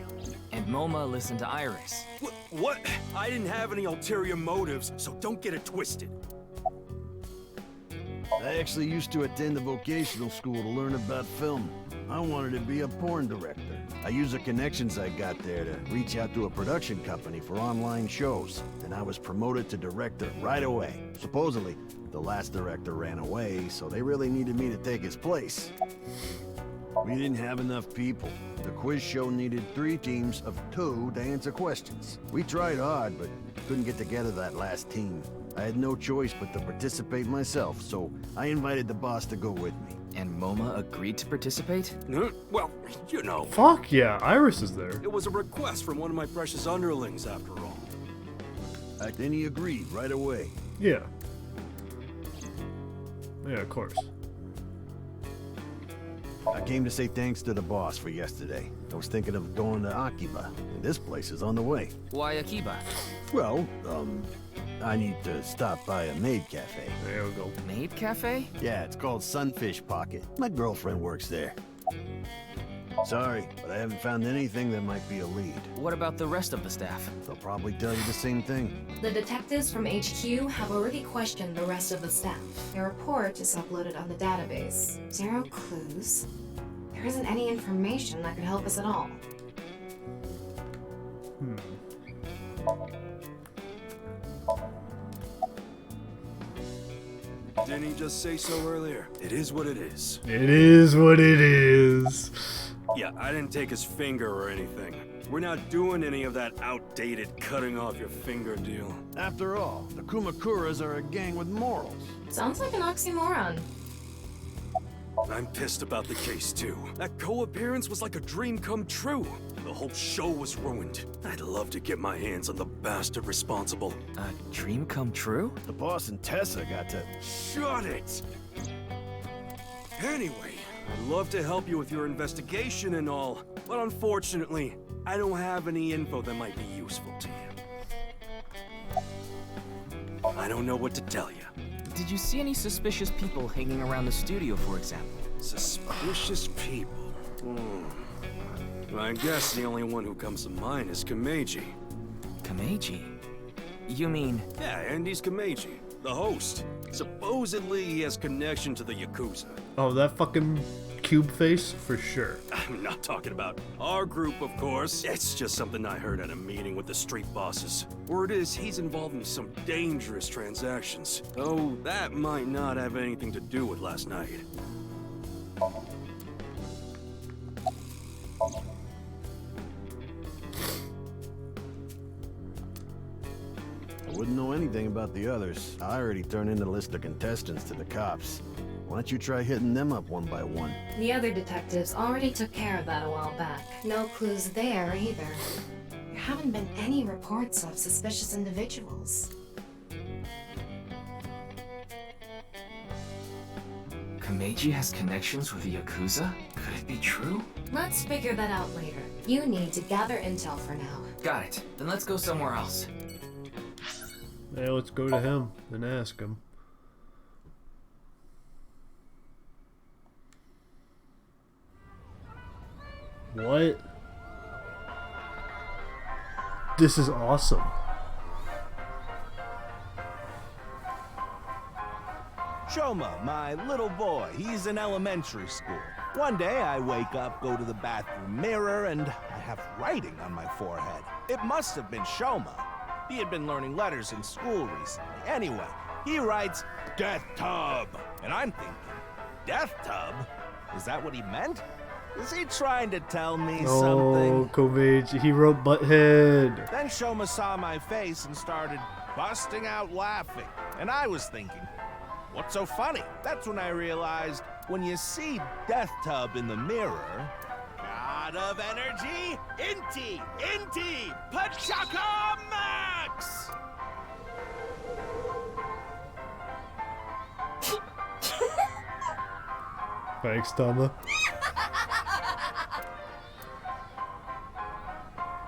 And Moma listened to Iris. What? I didn't have any ulterior motives, so don't get it twisted. I actually used to attend a vocational school to learn about film. I wanted to be a porn director. I used the connections I got there to reach out to a production company for online shows, and I was promoted to director right away. Supposedly, the last director ran away, so they really needed me to take his place. We didn't have enough people. The quiz show needed 3 teams of 2 to answer questions. We tried hard, but couldn't get together that last team. I had no choice but to participate myself, so I invited the boss to go with me. And Moma agreed to participate? Well, you know. Fuck yeah, Iris is there. It was a request from one of my precious underlings, after all. Then he agreed right away. Yeah. Yeah, of course. I came to say thanks to the boss for yesterday. I was thinking of going to Akiba, and this place is on the way. Why Akiba? Well, I need to stop by a maid cafe. There we go. Maid cafe? Yeah, it's called Sunfish Pocket. My girlfriend works there. Sorry, but I haven't found anything that might be a lead. What about the rest of the staff? They'll probably tell you the same thing. The detectives from HQ have already questioned the rest of the staff. Their report is uploaded on the database. 0 clues. There isn't any information that could help us at all. Didn't he just say so earlier? It is what it is. It is what it is. Yeah, I didn't take his finger or anything. We're not doing any of that outdated cutting off your finger deal. After all, the Kumakuras are a gang with morals. Sounds like an oxymoron. I'm pissed about the case, too. That co-appearance was like a dream come true. The whole show was ruined. I'd love to get my hands on the bastard responsible. A dream come true? The boss and Tessa got to... Shut it! Anyway, I'd love to help you with your investigation and all, but unfortunately, I don't have any info that might be useful to you. I don't know what to tell you. Did you see any suspicious people hanging around the studio, for example? Suspicious people? I guess the only one who comes to mind is Kameji. Kameji? You mean... Yeah, Andy's Kameji. the host. Supposedly he has connection to the Yakuza. Oh, that fucking cube face? For sure. I'm not talking about our group, of course. It's just something I heard at a meeting with the street bosses. Word is he's involved in some dangerous transactions. Though that might not have anything to do with last night. I wouldn't know anything about the others. I already turned in a list of contestants to the cops. Why don't you try hitting them up one by one? The other detectives already took care of that a while back. No clues there either. There haven't been any reports of suspicious individuals. Komeiji has connections with the Yakuza? Could it be true? Let's figure that out later. You need to gather intel for now. Got it. Then let's go somewhere else. Yeah, let's go to him and ask him. What? This is awesome. Shoma, my little boy, he's in elementary school. One day I wake up, go to the bathroom mirror, and I have writing on my forehead. It must have been Shoma. He had been learning letters in school recently. Anyway, he writes, Death Tub. And I'm thinking, Death Tub? Is that what he meant? Is he trying to tell me something? Oh, Komeiji, he wrote Butthead. Then Shoma saw my face and started busting out laughing. And I was thinking, what's so funny? That's when I realized, when you see Death Tub in the mirror, God of energy, Inti, Pachaka Max! Thanks, Tama.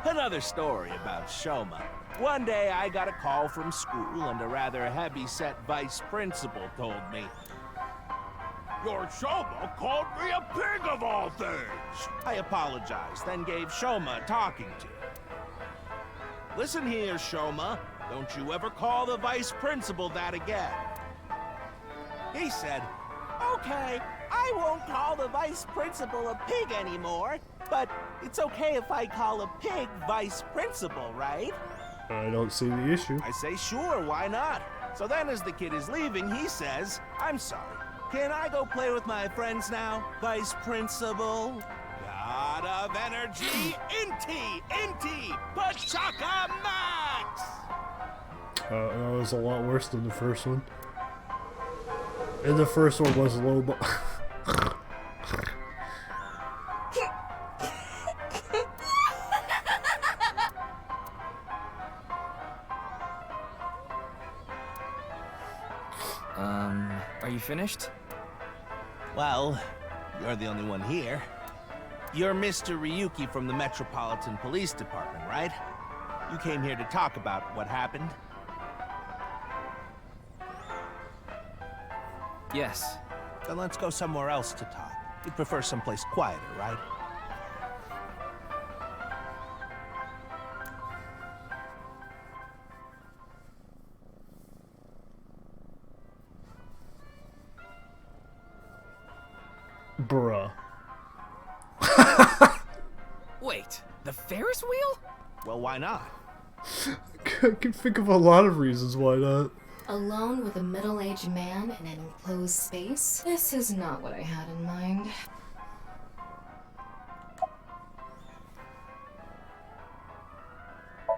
Another story about Shoma. One day I got a call from school and a rather heavy-set vice principal told me, Your Shoma called me a pig of all things! I apologized, then gave Shoma a talking to. Listen here, Shoma. Don't you ever call the vice principal that again. He said, Okay, I won't call the vice principal a pig anymore, but it's okay if I call a pig vice principal, right? I don't see the issue. I say, sure, why not? So then as the kid is leaving, he says, I'm sorry. Can I go play with my friends now, Vice Principal? God of energy, Inti, Pachaka Max! That was a lot worse than the first one. And the first one was low, but... Are you finished? Well, you're the only one here. You're Mr. Ryuki from the Metropolitan Police Department, right? You came here to talk about what happened? Yes. Then let's go somewhere else to talk. You'd prefer someplace quieter, right? Bruh. Wait, the Ferris wheel? Well, why not? I can think of a lot of reasons why not. Alone with a middle-aged man in an enclosed space? This is not what I had in mind.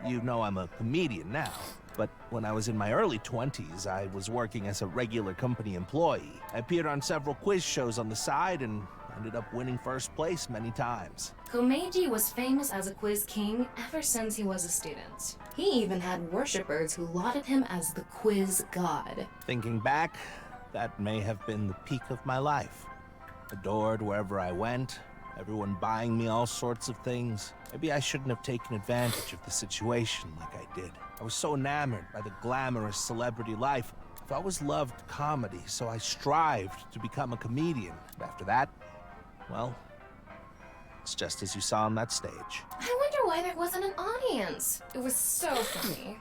You know I'm a comedian now, but when I was in my early 20s, I was working as a regular company employee. I appeared on several quiz shows on the side and ended up winning first place many times. Komeiji was famous as a quiz king ever since he was a student. He even had worshippers who lauded him as the quiz god. Thinking back, that may have been the peak of my life. Adored wherever I went, everyone buying me all sorts of things. Maybe I shouldn't have taken advantage of the situation like I did. I was so enamored by the glamorous celebrity life. I've always loved comedy, so I strived to become a comedian. And after that, well, it's just as you saw on that stage. I wonder why there wasn't an audience. It was so funny.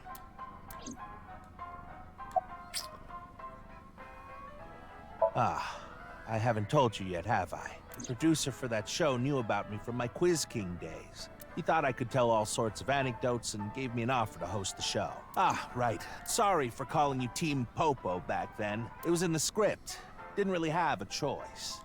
Ah, I haven't told you yet, have I? The producer for that show knew about me from my Quiz King days. He thought I could tell all sorts of anecdotes and gave me an offer to host the show. Ah, right. Sorry for calling you Team Popo back then. It was in the script. Didn't really have a choice.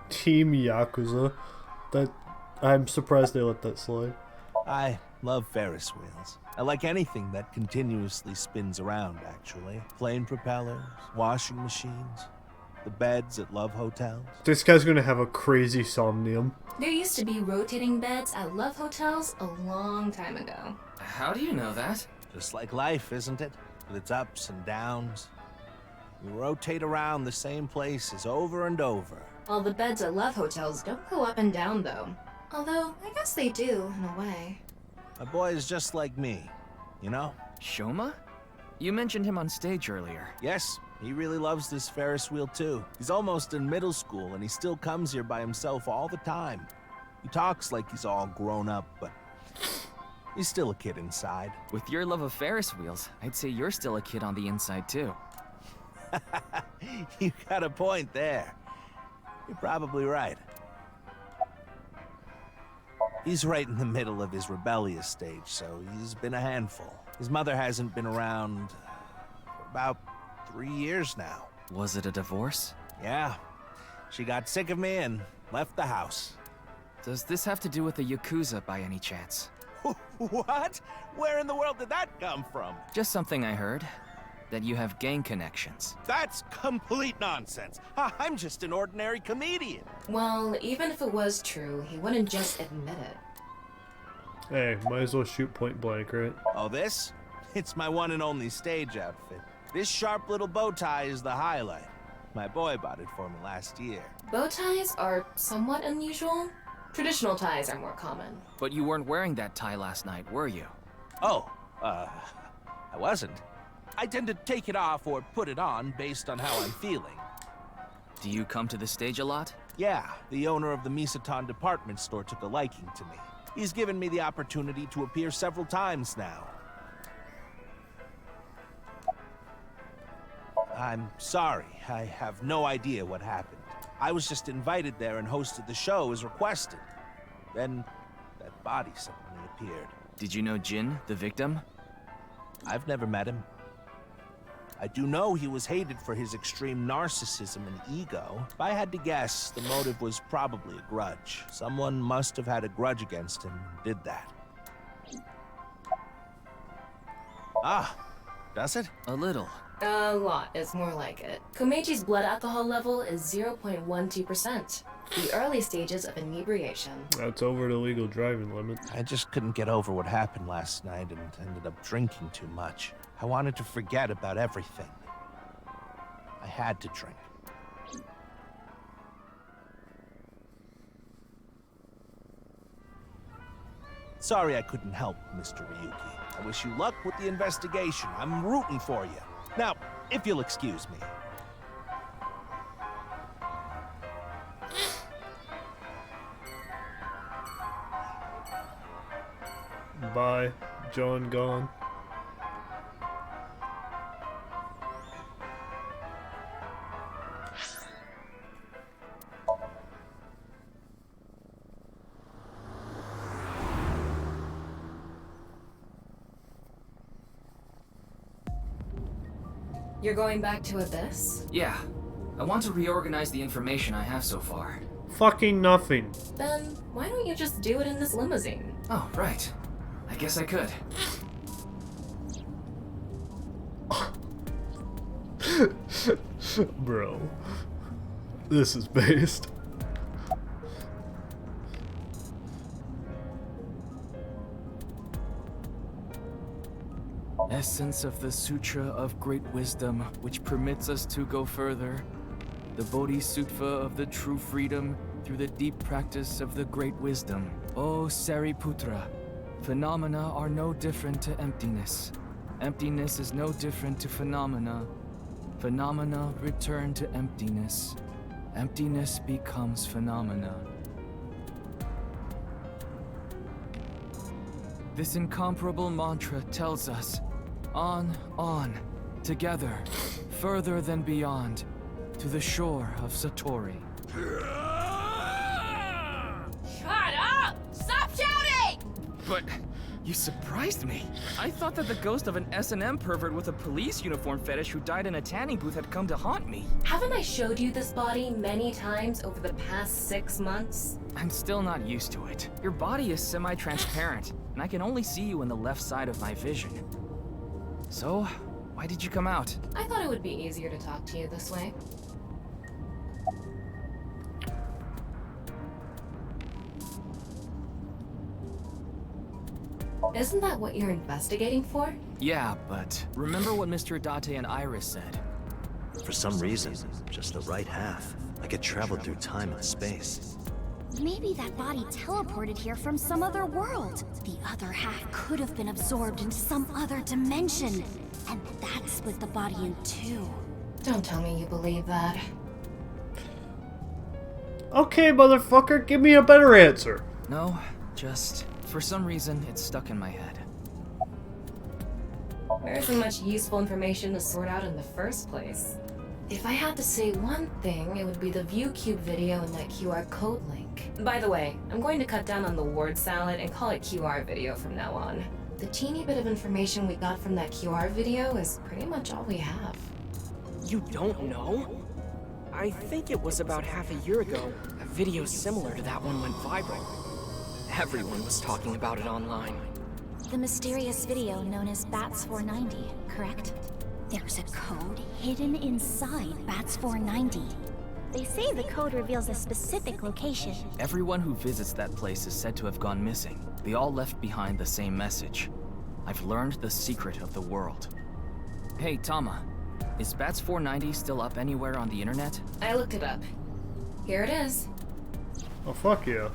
Team Yakuza. That I'm surprised they let that slide. I love Ferris wheels. I like anything that continuously spins around, actually. Plane propellers, washing machines, the beds at love hotels. This guy's gonna have a crazy Somnium. There used to be rotating beds at love hotels a long time ago. How do you know that? Just like life, isn't it? With its ups and downs. We rotate around the same places over and over. All the beds at love hotels don't go up and down, though. Although, I guess they do, in a way. My boy is just like me, you know? Shoma? You mentioned him on stage earlier. Yes, he really loves this Ferris wheel too. He's almost in middle school and he still comes here by himself all the time. He talks like he's all grown up, but he's still a kid inside. With your love of Ferris wheels, I'd say you're still a kid on the inside too. You got a point there. You're probably right. He's right in the middle of his rebellious stage, so he's been a handful. His mother hasn't been around for about 3 years now. Was it a divorce? Yeah. She got sick of me and left the house. Does this have to do with the Yakuza by any chance? What? Where in the world did that come from? Just something I heard. That you have gang connections. That's complete nonsense. I'm just an ordinary comedian. Well, even if it was true, he wouldn't just admit it. Hey, might as well shoot point blank, right? Oh, this? It's my one and only stage outfit. This sharp little bow tie is the highlight. My boy bought it for me last year. Bow ties are somewhat unusual. Traditional ties are more common. But you weren't wearing that tie last night, were you? Oh, I wasn't. I tend to take it off or put it on based on how I'm feeling. Do you come to the stage a lot? Yeah, the owner of the Misaton department store took a liking to me. He's given me the opportunity to appear several times now. I'm sorry, I have no idea what happened. I was just invited there and hosted the show as requested. Then, that body suddenly appeared. Did you know Jin, the victim? I've never met him. I do know he was hated for his extreme narcissism and ego. If I had to guess, the motive was probably a grudge. Someone must have had a grudge against him and did that. Ah, does it? A little. A lot is more like it. Komechi's blood alcohol level is 0.12%. The early stages of inebriation. That's over the legal driving limit. I just couldn't get over what happened last night and ended up drinking too much. I wanted to forget about everything. I had to drink. Sorry I couldn't help, Mr. Ryuki. I wish you luck with the investigation. I'm rooting for you. Now, if you'll excuse me. Bye, John gone. You're going back to Abyss? Yeah. I want to reorganize the information I have so far. Fucking nothing. Then why don't you just do it in this limousine? Oh, right. I guess I could. Bro. This is based. Essence of the Sutra of Great Wisdom, which permits us to go further. The Bodhisattva of the true freedom through the deep practice of the Great Wisdom. O Sariputra, phenomena are no different to emptiness. Emptiness is no different to phenomena. Phenomena return to emptiness. Emptiness becomes phenomena. This incomparable mantra tells us, on, together, further than beyond, to the shore of Satori. Shut up! Stop shouting! But you surprised me. I thought that the ghost of an S&M pervert with a police uniform fetish who died in a tanning booth had come to haunt me. Haven't I showed you this body many times over the past 6 months? I'm still not used to it. Your body is semi-transparent, and I can only see you in the left side of my vision. So, why did you come out? I thought it would be easier to talk to you this way. Isn't that what you're investigating for? Yeah, but remember what Mr. Date and Iris said? For some reason, just the right half. Like it traveled through time and space. Maybe that body teleported here from some other world. The other half could have been absorbed into some other dimension. And that split the body in two. Don't tell me you believe that. Okay, motherfucker, give me a better answer. No, just for some reason it's stuck in my head. There isn't much useful information to sort out in the first place. If I had to say one thing, it would be the ViewCube video and that QR code link. By the way, I'm going to cut down on the word salad and call it QR video from now on. The teeny bit of information we got from that QR video is pretty much all we have. You don't know? I think it was about half a year ago. A video similar to that one went viral. Everyone was talking about it online. The mysterious video known as Bats 490, correct? There's a code hidden inside Bats 490. They say the code reveals a specific location. Everyone who visits that place is said to have gone missing. They all left behind the same message. I've learned the secret of the world. Hey, Tama. Is Bats 490 still up anywhere on the internet? I looked it up. Here it is. Oh, fuck yeah.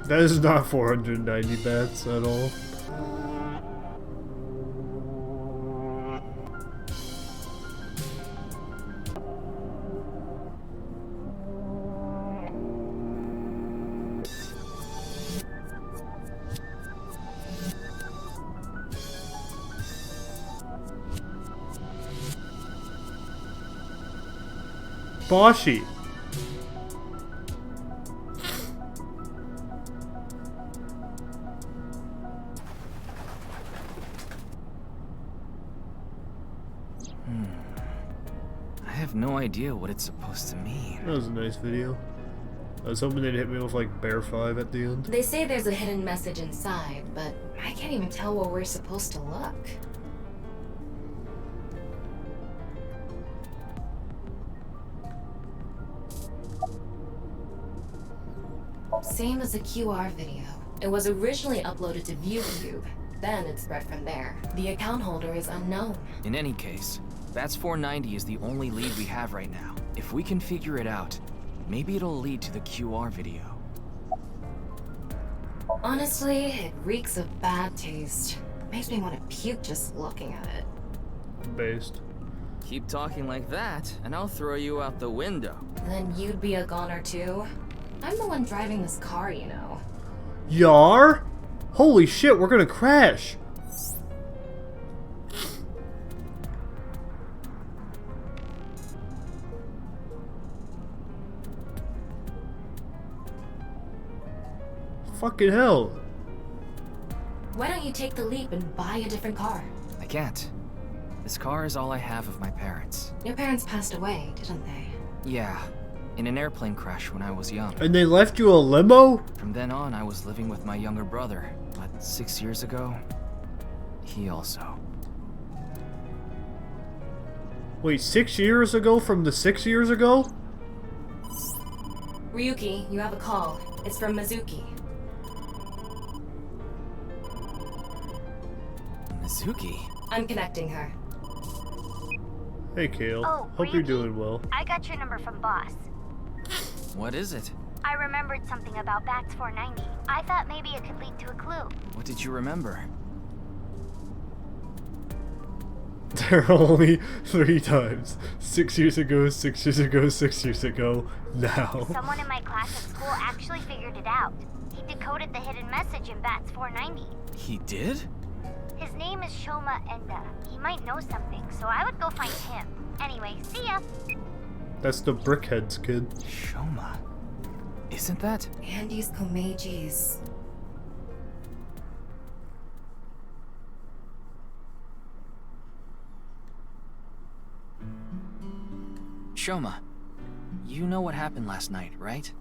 That is not 490 bats at all. Boshi. I have no idea what it's supposed to mean. That was a nice video. I was hoping they'd hit me with like Bear 5 at the end. They say there's a hidden message inside, but I can't even tell where we're supposed to look. Same as the QR video. It was originally uploaded to ViewCube. Then it spread from there. The account holder is unknown. In any case, Bats 490 is the only lead we have right now. If we can figure it out, maybe it'll lead to the QR video. Honestly, it reeks of bad taste. Makes me want to puke just looking at it. Based. Keep talking like that, and I'll throw you out the window. Then you'd be a goner too? I'm the one driving this car, you know. Yar? Holy shit, we're gonna crash! Fucking hell. Why don't you take the leap and buy a different car? I can't. This car is all I have of my parents. Your parents passed away, didn't they? Yeah, in an airplane crash when I was young. And they left you a limo? From then on, I was living with my younger brother. But 6 years ago, he also. Wait, 6 years ago from the 6 years ago? Ryuki, you have a call. It's from Mizuki. Mizuki? I'm connecting her. Hey, Kale. Oh, Hope you're doing well. I got your number from Boss. What is it? I remembered something about Bats 490. I thought maybe it could lead to a clue. What did you remember? There are only 3 times. 6 years ago, 6 years ago, 6 years ago, now. Someone in my class at school actually figured it out. He decoded the hidden message in Bats 490. He did? His name is Shoma Enda. He might know something, so I would go find him. Anyway, see ya! That's the Brickheads kid. Shoma. Isn't that? Andy's Komeji's. Shoma, you know what happened last night, right?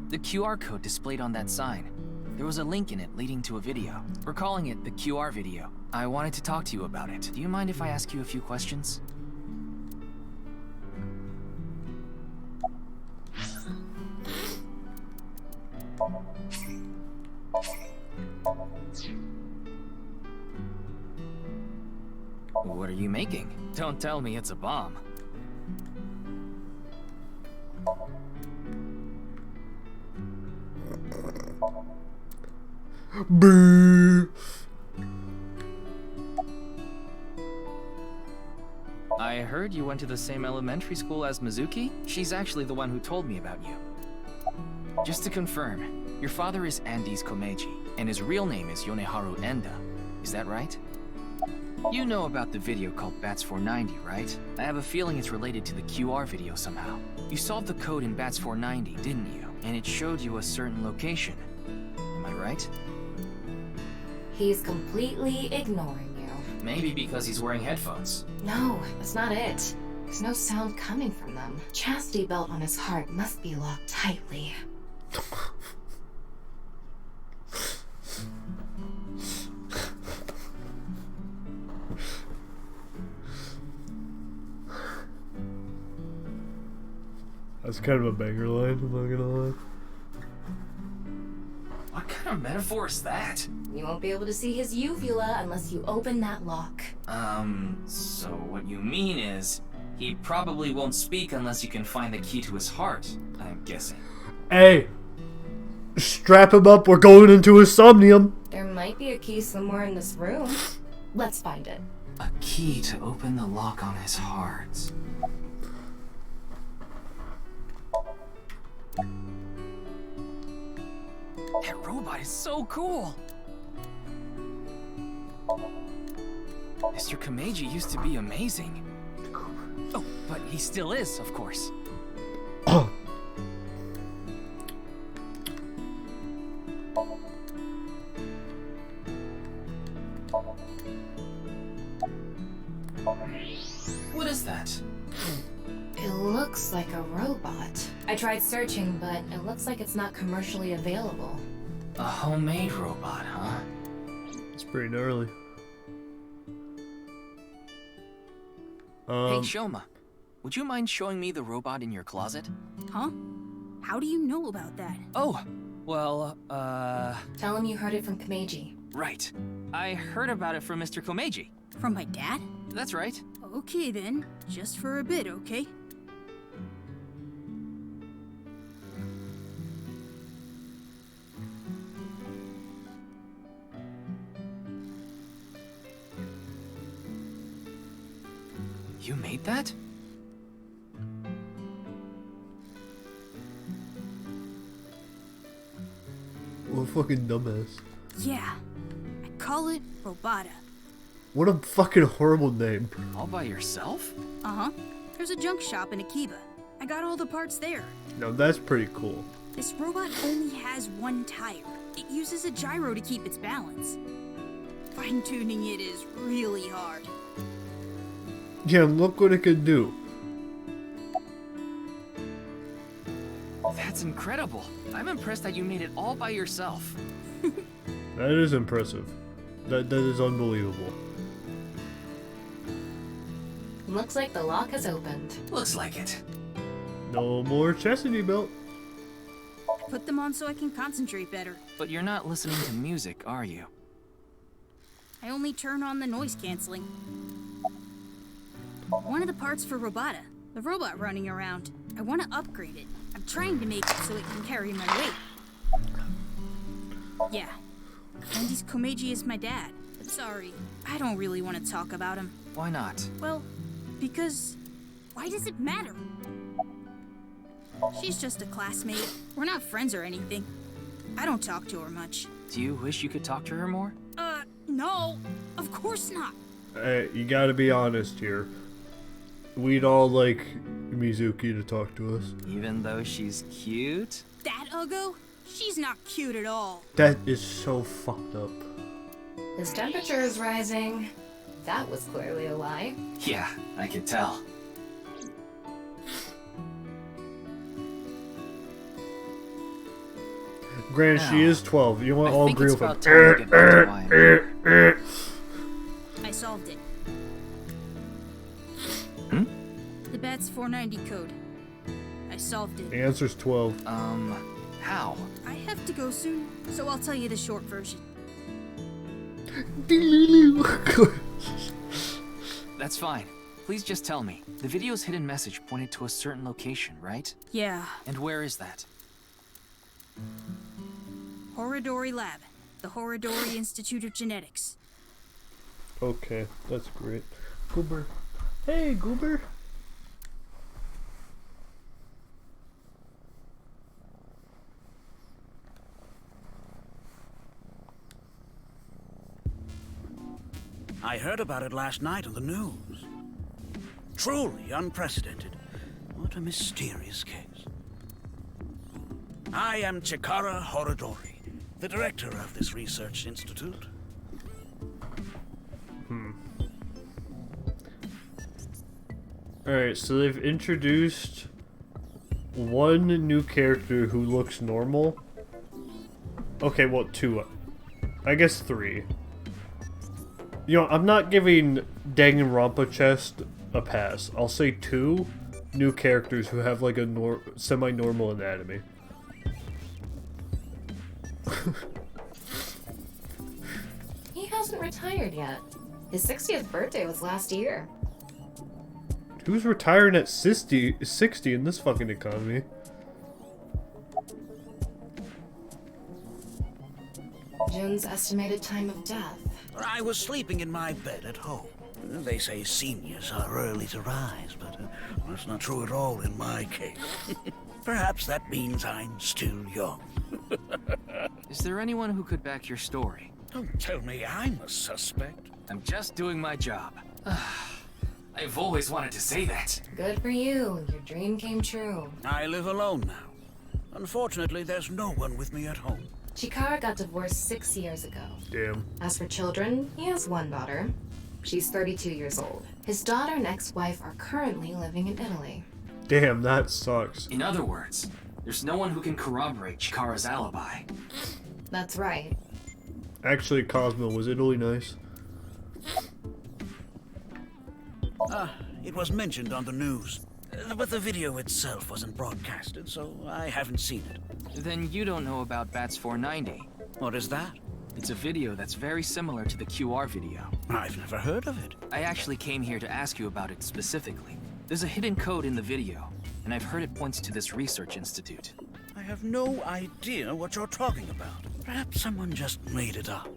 The QR code displayed on that sign. There was a link in it leading to a video. We're calling it the QR video. I wanted to talk to you about it. Do you mind if I ask you a few questions? What are you making? Don't tell me it's a bomb. Boo! I heard you went to the same elementary school as Mizuki? She's actually the one who told me about you. Just to confirm, your father is Andes Komeji, and his real name is Yoneharu Enda. Is that right? You know about the video called Bats 490, right? I have a feeling it's related to the QR video somehow. You solved the code in Bats 490, didn't you? And it showed you a certain location. Am I right? He's completely ignoring you. Maybe because he's wearing headphones. No, that's not it. There's no sound coming from them. Chastity belt on his heart must be locked tightly. That's kind of a banger line, I'm not gonna lie. What kind of metaphor is that? You won't be able to see his uvula unless you open that lock. So what you mean is, he probably won't speak unless you can find the key to his heart, I'm guessing. Hey! Strap him up, we're going into his Somnium! There might be a key somewhere in this room. Let's find it. A key to open the lock on his heart. That robot is so cool! Mr. Komeji used to be amazing. Oh, but he still is, of course. What is that? It looks like a robot. I tried searching, but it looks like it's not commercially available. A homemade robot, huh? It's pretty gnarly. Hey, Shoma, would you mind showing me the robot in your closet? Huh? How do you know about that? Oh, well, Tell him you heard it from Komeji. Right. I heard about it from Mr. Komeji. From my dad? That's right. Okay then, just for a bit, okay? You made that? What a fucking dumbass. Yeah. I call it Robata. What a fucking horrible name. All by yourself? Uh-huh. There's a junk shop in Akiba. I got all the parts there. Now that's pretty cool. This robot only has one tire. It uses a gyro to keep its balance. Fine-tuning it is really hard. Yeah, look what it can do. That's incredible. I'm impressed that you made it all by yourself. That is impressive. That is unbelievable. Looks like the lock has opened. Looks like it. No more chastity belt. Put them on so I can concentrate better. But you're not listening to music, are you? I only turn on the noise canceling. One of the parts for Robota, the robot running around. I want to upgrade it. I'm trying to make it so it can carry my weight. Yeah. Andy's Komeiji is my dad. Sorry, I don't really want to talk about him. Why not? Well, because... why does it matter? She's just a classmate. We're not friends or anything. I don't talk to her much. Do you wish you could talk to her more? No. Of course not. You gotta be honest here. We'd all like Mizuki to talk to us. Even though she's cute? That Uggo? She's not cute at all. That is so fucked up. His temperature is rising. That was clearly a lie. Yeah, I could tell. Granted, she is 12. You want I all think agree it's with about time we get back to Wyatt. I solved it. Hmm? The Bats 490 code. I solved it. The answer's 12. How? I have to go soon, so I'll tell you the short version. That's fine. Please just tell me. The video's hidden message pointed to a certain location, right? Yeah. And where is that? Horodori Lab. The Horodori Institute of Genetics. Okay, that's great. Goober. Hey, Goober. I heard about it last night on the news. Truly unprecedented. What a mysterious case. I am Chikara Horodori, the director of this research institute. Alright, so they've introduced one new character who looks normal. Okay, well, two. I guess three. You know, I'm not giving Danganronpa Chest a pass. I'll say two new characters who have like a semi-normal anatomy. He hasn't retired yet. His 60th birthday was last year. Who's retiring at 60 in this fucking economy? Jun's estimated time of death. I was sleeping in my bed at home. They say seniors are early to rise, but that's not true at all in my case. Perhaps that means I'm still young. Is there anyone who could back your story? Don't tell me I'm a suspect. I'm just doing my job. I've always wanted to say that. Good for you. Your dream came true. I live alone now. Unfortunately, there's no one with me at home. Chikara got divorced 6 years ago. Damn. As for children, he has one daughter. She's 32 years old. His daughter and ex-wife are currently living in Italy. Damn, that sucks. In other words, there's no one who can corroborate Chikara's alibi. That's right. Actually, Cosmo, was Italy nice? It was mentioned on the news. But the video itself wasn't broadcasted, so I haven't seen it. Then you don't know about Bats 490. What is that? It's a video that's very similar to the QR video. I've never heard of it. I actually came here to ask you about it specifically. There's a hidden code in the video, and I've heard it points to this research institute. I have no idea what you're talking about. Perhaps someone just made it up.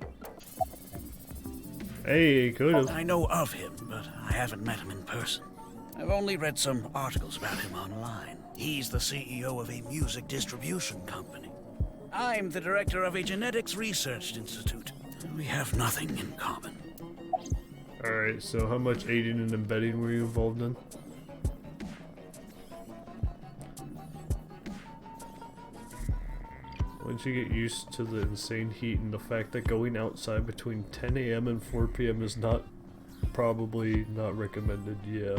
Hey, could've. I know of him, but I haven't met him in person. I've only read some articles about him online. He's the CEO of a music distribution company. I'm the director of a genetics research institute. We have nothing in common. Alright, so how much aiding and embedding were you involved in? Once you get used to the insane heat and the fact that going outside between 10 AM and 4 PM is probably not recommended, yeah.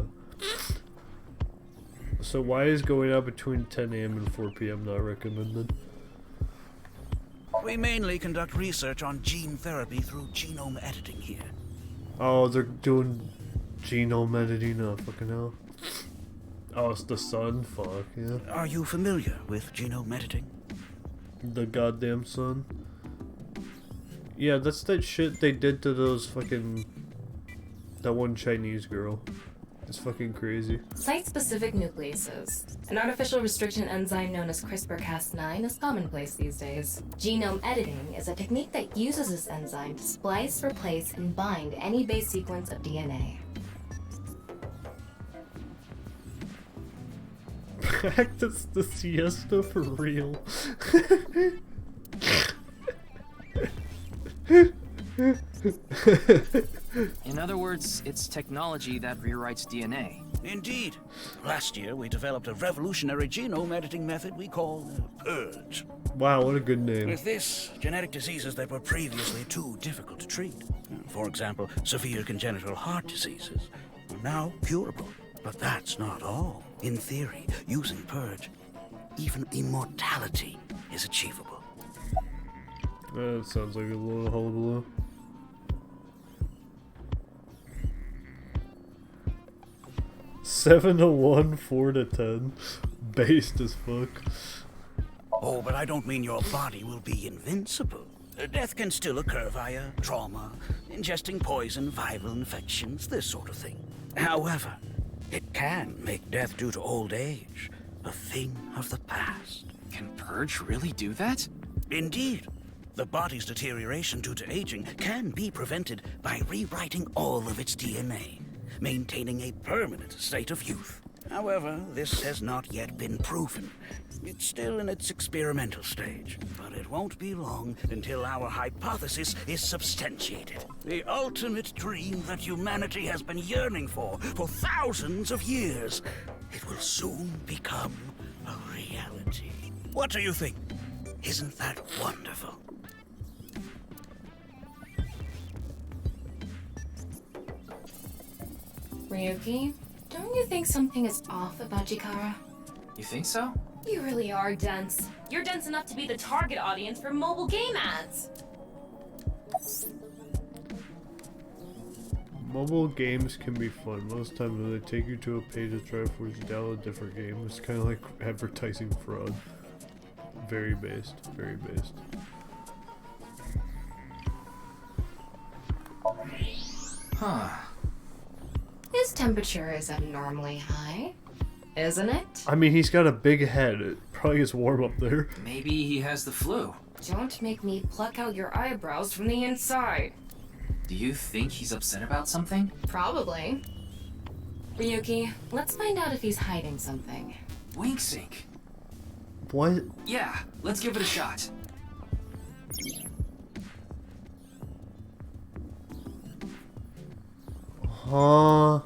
So why is going out between 10 AM and 4 PM not recommended? We mainly conduct research on gene therapy through genome editing here. Oh, they're doing genome editing, oh fucking hell. Oh, it's the sun? Fuck, yeah. Are you familiar with genome editing? The goddamn sun. Yeah, that's that shit they did to those fucking... that one Chinese girl. It's fucking crazy. Site-specific nucleases. An artificial restriction enzyme known as CRISPR-Cas9 is commonplace these days. Genome editing is a technique that uses this enzyme to splice, replace, and bind any base sequence of DNA. Practice the siesta for real. In other words, it's technology that rewrites DNA. Indeed. Last year, we developed a revolutionary genome editing method we call Purge. Wow, what a good name. With this, genetic diseases that were previously too difficult to treat, for example, severe congenital heart diseases, are now curable. But that's not all. In theory, using Purge, even immortality is achievable. That sounds like a little hullabaloo. Seven to 1, 4 to 10. Based as fuck. Oh, but I don't mean your body will be invincible. Death can still occur via trauma, ingesting poison, viral infections, this sort of thing. However, it can make death due to old age a thing of the past. Can Purge really do that? Indeed. The body's deterioration due to aging can be prevented by rewriting all of its DNA, maintaining a permanent state of youth. However, this has not yet been proven. It's still in its experimental stage, but it won't be long until our hypothesis is substantiated. The ultimate dream that humanity has been yearning for thousands of years. It will soon become a reality. What do you think? Isn't that wonderful? Ryuki, don't you think something is off about Chikara? You think so? You really are dense. You're dense enough to be the target audience for mobile game ads. Mobile games can be fun. Most times when they take you to a page to try to force you to download a different game, it's kind of like advertising fraud. Very based. Very based. Huh. His temperature is abnormally high, isn't it? I mean, he's got a big head. It probably gets warm up there. Maybe he has the flu. Don't make me pluck out your eyebrows from the inside. Do you think he's upset about something? Probably. Ryuki, let's find out if he's hiding something. Wink sync. What? Yeah, let's give it a shot. Huh?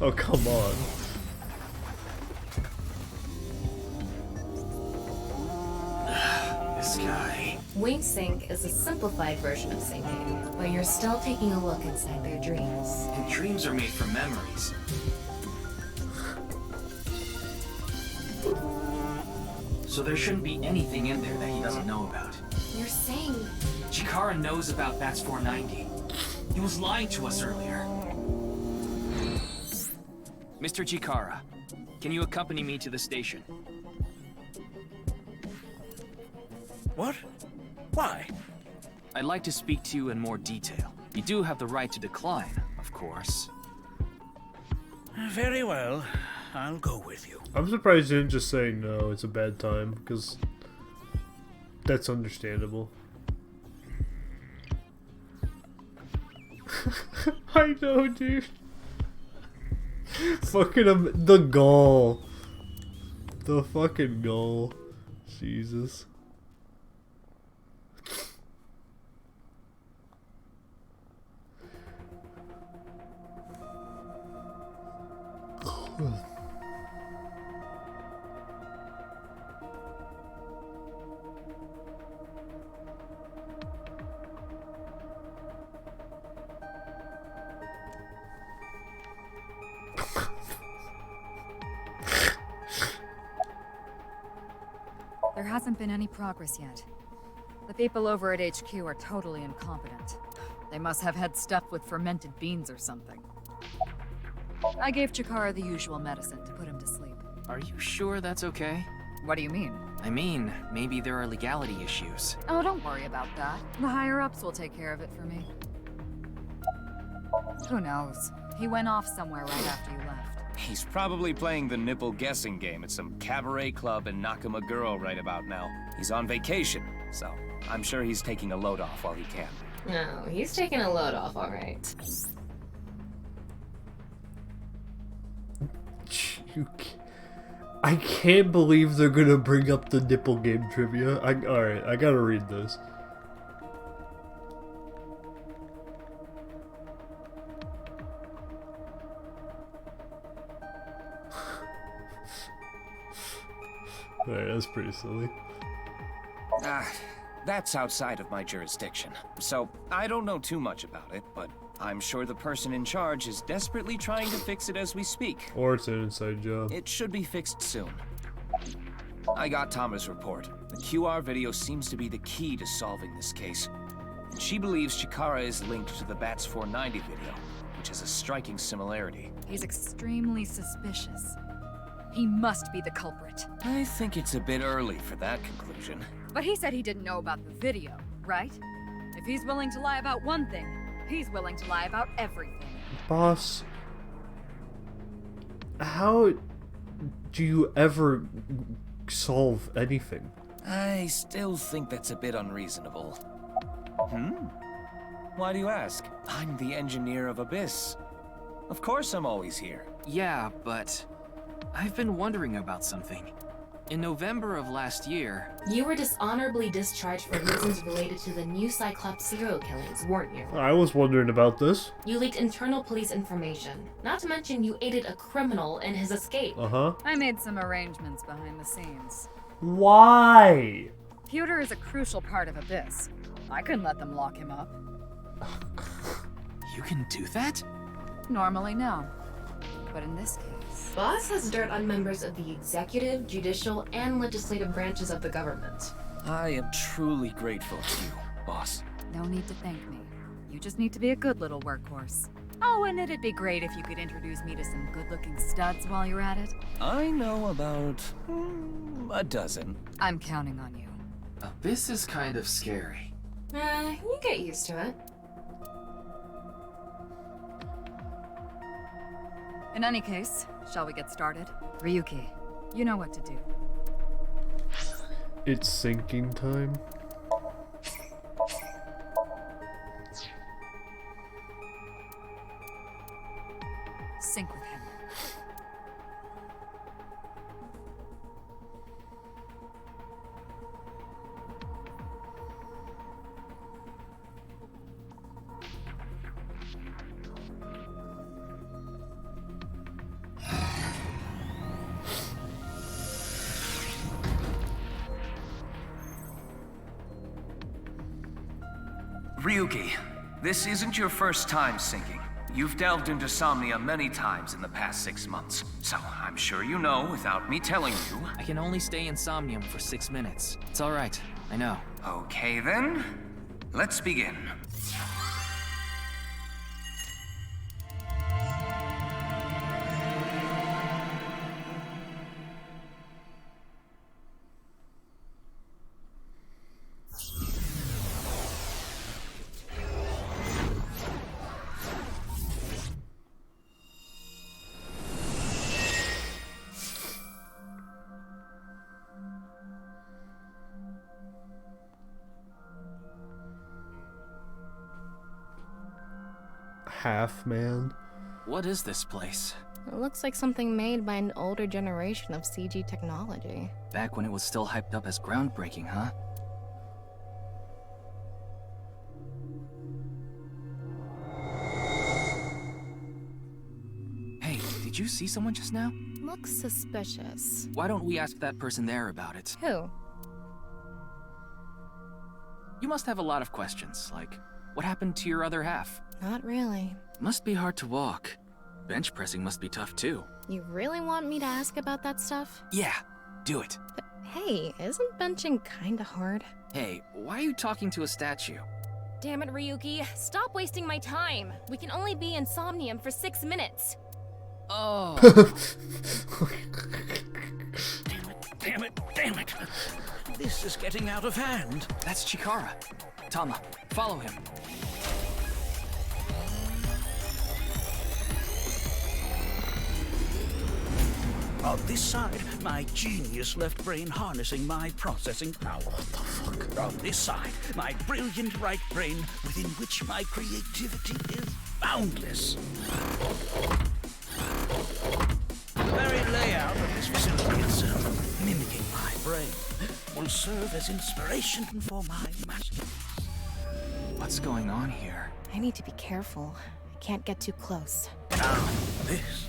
Oh, come on. This guy. Wing sync is a simplified version of syncing, but you're still taking a look inside their dreams. And dreams are made from memories. So there shouldn't be anything in there that he doesn't know about. You're saying... Chikara knows about Bats 490. He was lying to us earlier. Mr. Chikara, can you accompany me to the station? What? Why? I'd like to speak to you in more detail. You do have the right to decline, of course. Very well. I'll go with you. I'm surprised you didn't just say no, it's a bad time, because that's understandable. I know, dude. Fucking the goal. The fucking goal. Jesus. There hasn't been any progress yet. The people over at HQ are totally incompetent. They must have had stuff with fermented beans or something. I gave Chikara the usual medicine to put him to sleep. Are you sure that's okay? What do you mean? I mean, maybe there are legality issues. Oh, don't worry about that. The higher-ups will take care of it for me. Who knows? He went off somewhere right after you left. He's probably playing the nipple guessing game at some cabaret club in Nakamaguro right about now. He's on vacation, so I'm sure he's taking a load off while he can. No, he's taking a load off, alright. I can't believe they're gonna bring up the nipple game trivia. Alright, I gotta read this. Alright, that's pretty silly. That's outside of my jurisdiction, so I don't know too much about it, but I'm sure the person in charge is desperately trying to fix it as we speak. Or it's an inside job. It should be fixed soon. I got Tama's report. The QR video seems to be the key to solving this case. And she believes Chikara is linked to the Bats 490 video, which has a striking similarity. He's extremely suspicious. He must be the culprit. I think it's a bit early for that conclusion. But he said he didn't know about the video, right? If he's willing to lie about one thing, he's willing to lie about everything. Boss, how do you ever solve anything? I still think that's a bit unreasonable. Why do you ask? I'm the engineer of Abyss. Of course I'm always here. Yeah, but I've been wondering about something. In November of last year... You were dishonorably discharged for reasons related to the new Cyclops serial killings, weren't you? I was wondering about this. You leaked internal police information. Not to mention you aided a criminal in his escape. Uh-huh. I made some arrangements behind the scenes. Why? Pewter is a crucial part of Abyss. I couldn't let them lock him up. You can do that? Normally, no. But in this case... Boss has dirt on members of the executive, judicial, and legislative branches of the government. I am truly grateful to you, boss. No need to thank me. You just need to be a good little workhorse. Oh, and it'd be great if you could introduce me to some good-looking studs while you're at it. I know about a dozen. I'm counting on you. Abyss is kind of scary. You get used to it. In any case, shall we get started? Ryuki, you know what to do. It's sinking time. Sync with him. Ryuki, this isn't your first time syncing. You've delved into Somnium many times in the past 6 months, so I'm sure you know without me telling you. I can only stay in Somnium for 6 minutes. It's alright, I know. Okay then, let's begin. Half man. What is this place? It looks like something made by an older generation of CG technology. Back when it was still hyped up as groundbreaking, huh? Hey, did you see someone just now? Looks suspicious. Why don't we ask that person there about it? Who? You must have a lot of questions, like, what happened to your other half? Not really. Must be hard to walk. Bench pressing must be tough too. You really want me to ask about that stuff? Yeah, do it. But hey, isn't benching kinda hard? Hey, why are you talking to a statue? Damn it, Ryuki. Stop wasting my time. We can only be in Somnium for 6 minutes. Oh. Damn it, damn it. This is getting out of hand. That's Chikara. Tama, follow him. On this side, my genius left brain harnessing my processing power. What the fuck? On this side, my brilliant right brain within which my creativity is boundless. The very layout of this facility itself, mimicking my brain, will serve as inspiration for my masterpiece. What's going on here? I need to be careful. I can't get too close. Now, this.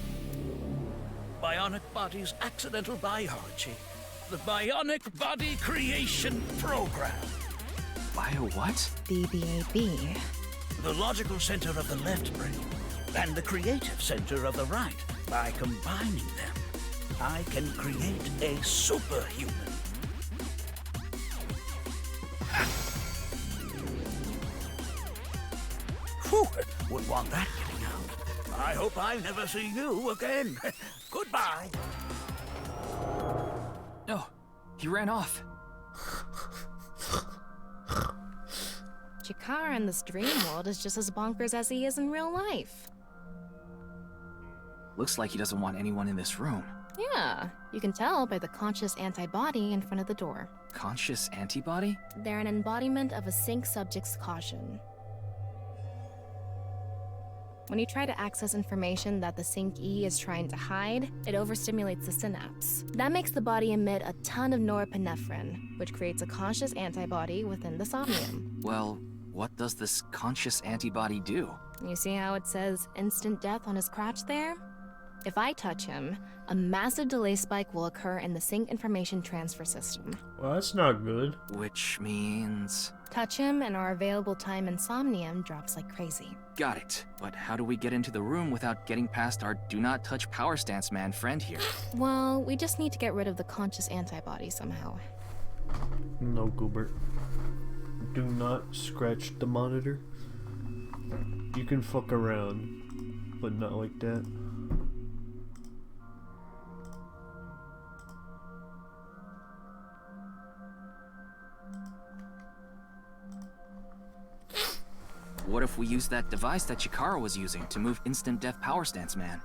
Bionic Body's accidental biology. The Bionic Body Creation Program. Bio what? BBAB. The logical center of the left brain and the creative center of the right. By combining them, I can create a superhuman. Whew, wouldn't want that getting out. I hope I never see you again. Goodbye. No, he ran off. Chikara in this dream world is just as bonkers as he is in real life. Looks like he doesn't want anyone in this room. Yeah, you can tell by the conscious antibody in front of the door. Conscious antibody? They're an embodiment of a sync subject's caution. When you try to access information that the Sync E is trying to hide, it overstimulates the synapse. That makes the body emit a ton of norepinephrine, which creates a conscious antibody within the Somnium. Well, what does this conscious antibody do? You see how it says instant death on his crotch there? If I touch him, a massive delay spike will occur in the Sync information transfer system. Well, that's not good. Which means... Touch him and our available time in Somnium drops like crazy. Got it. But how do we get into the room without getting past our do not touch power stance man friend here? Well, we just need to get rid of the conscious antibody somehow. No, Goobert. Do not scratch the monitor. You can fuck around, but not like that. What if we use that device that Chikara was using to move Instant Death Power Stance Man?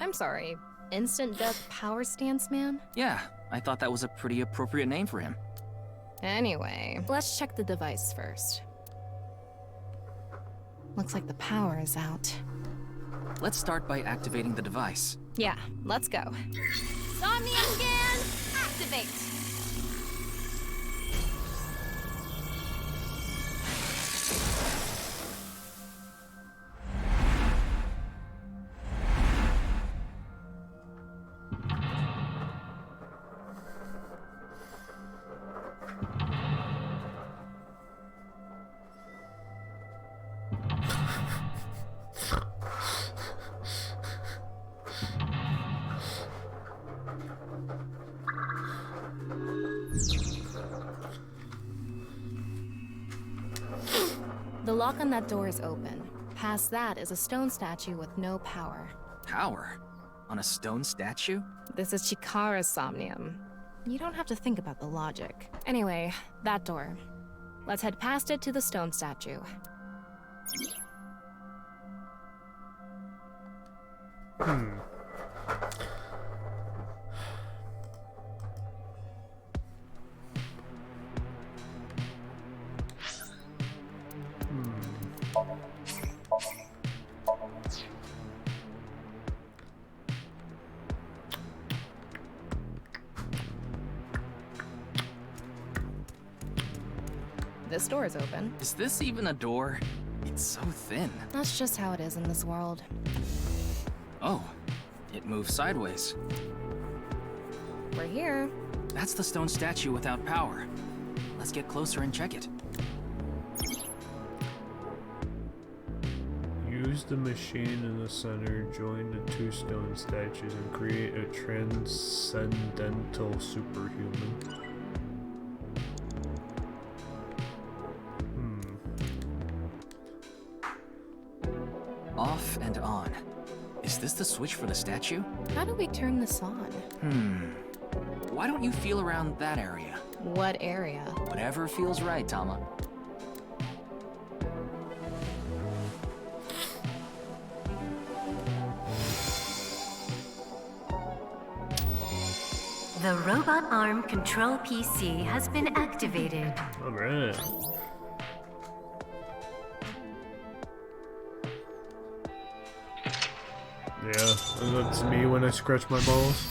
I'm sorry, Instant Death Power Stance Man? Yeah, I thought that was a pretty appropriate name for him. Anyway, let's check the device first. Looks like the power is out. Let's start by activating the device. Yeah, let's go. Somnium scan, activate! The lock on that door is open. Past that is a stone statue with no power. Power? On a stone statue? This is Chikara's Somnium. You don't have to think about the logic. Anyway, that door. Let's head past it to the stone statue. This door is open. Is this even a door? It's so thin. That's just how it is in this world. Oh, it moves sideways. We're here. That's the stone statue without power. Let's get closer and check it. Use the machine in the center, join the two stone statues, and create a transcendental superhuman. Off and on. Is this the switch for the statue? How do we turn this on? Why don't you feel around that area? What area? Whatever feels right, Tama. The robot arm control PC has been activated. Alright. Yeah, that's me when I scratch my balls.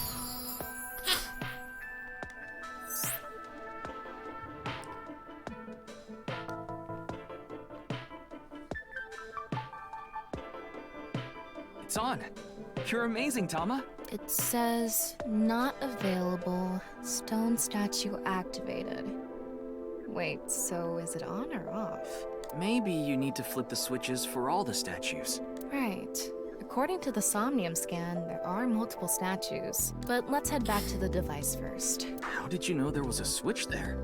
It's on. You're amazing, Tama. It says, not available, stone statue activated. Wait, so is it on or off? Maybe you need to flip the switches for all the statues. Right. According to the Somnium scan, there are multiple statues. But let's head back to the device first. How did you know there was a switch there?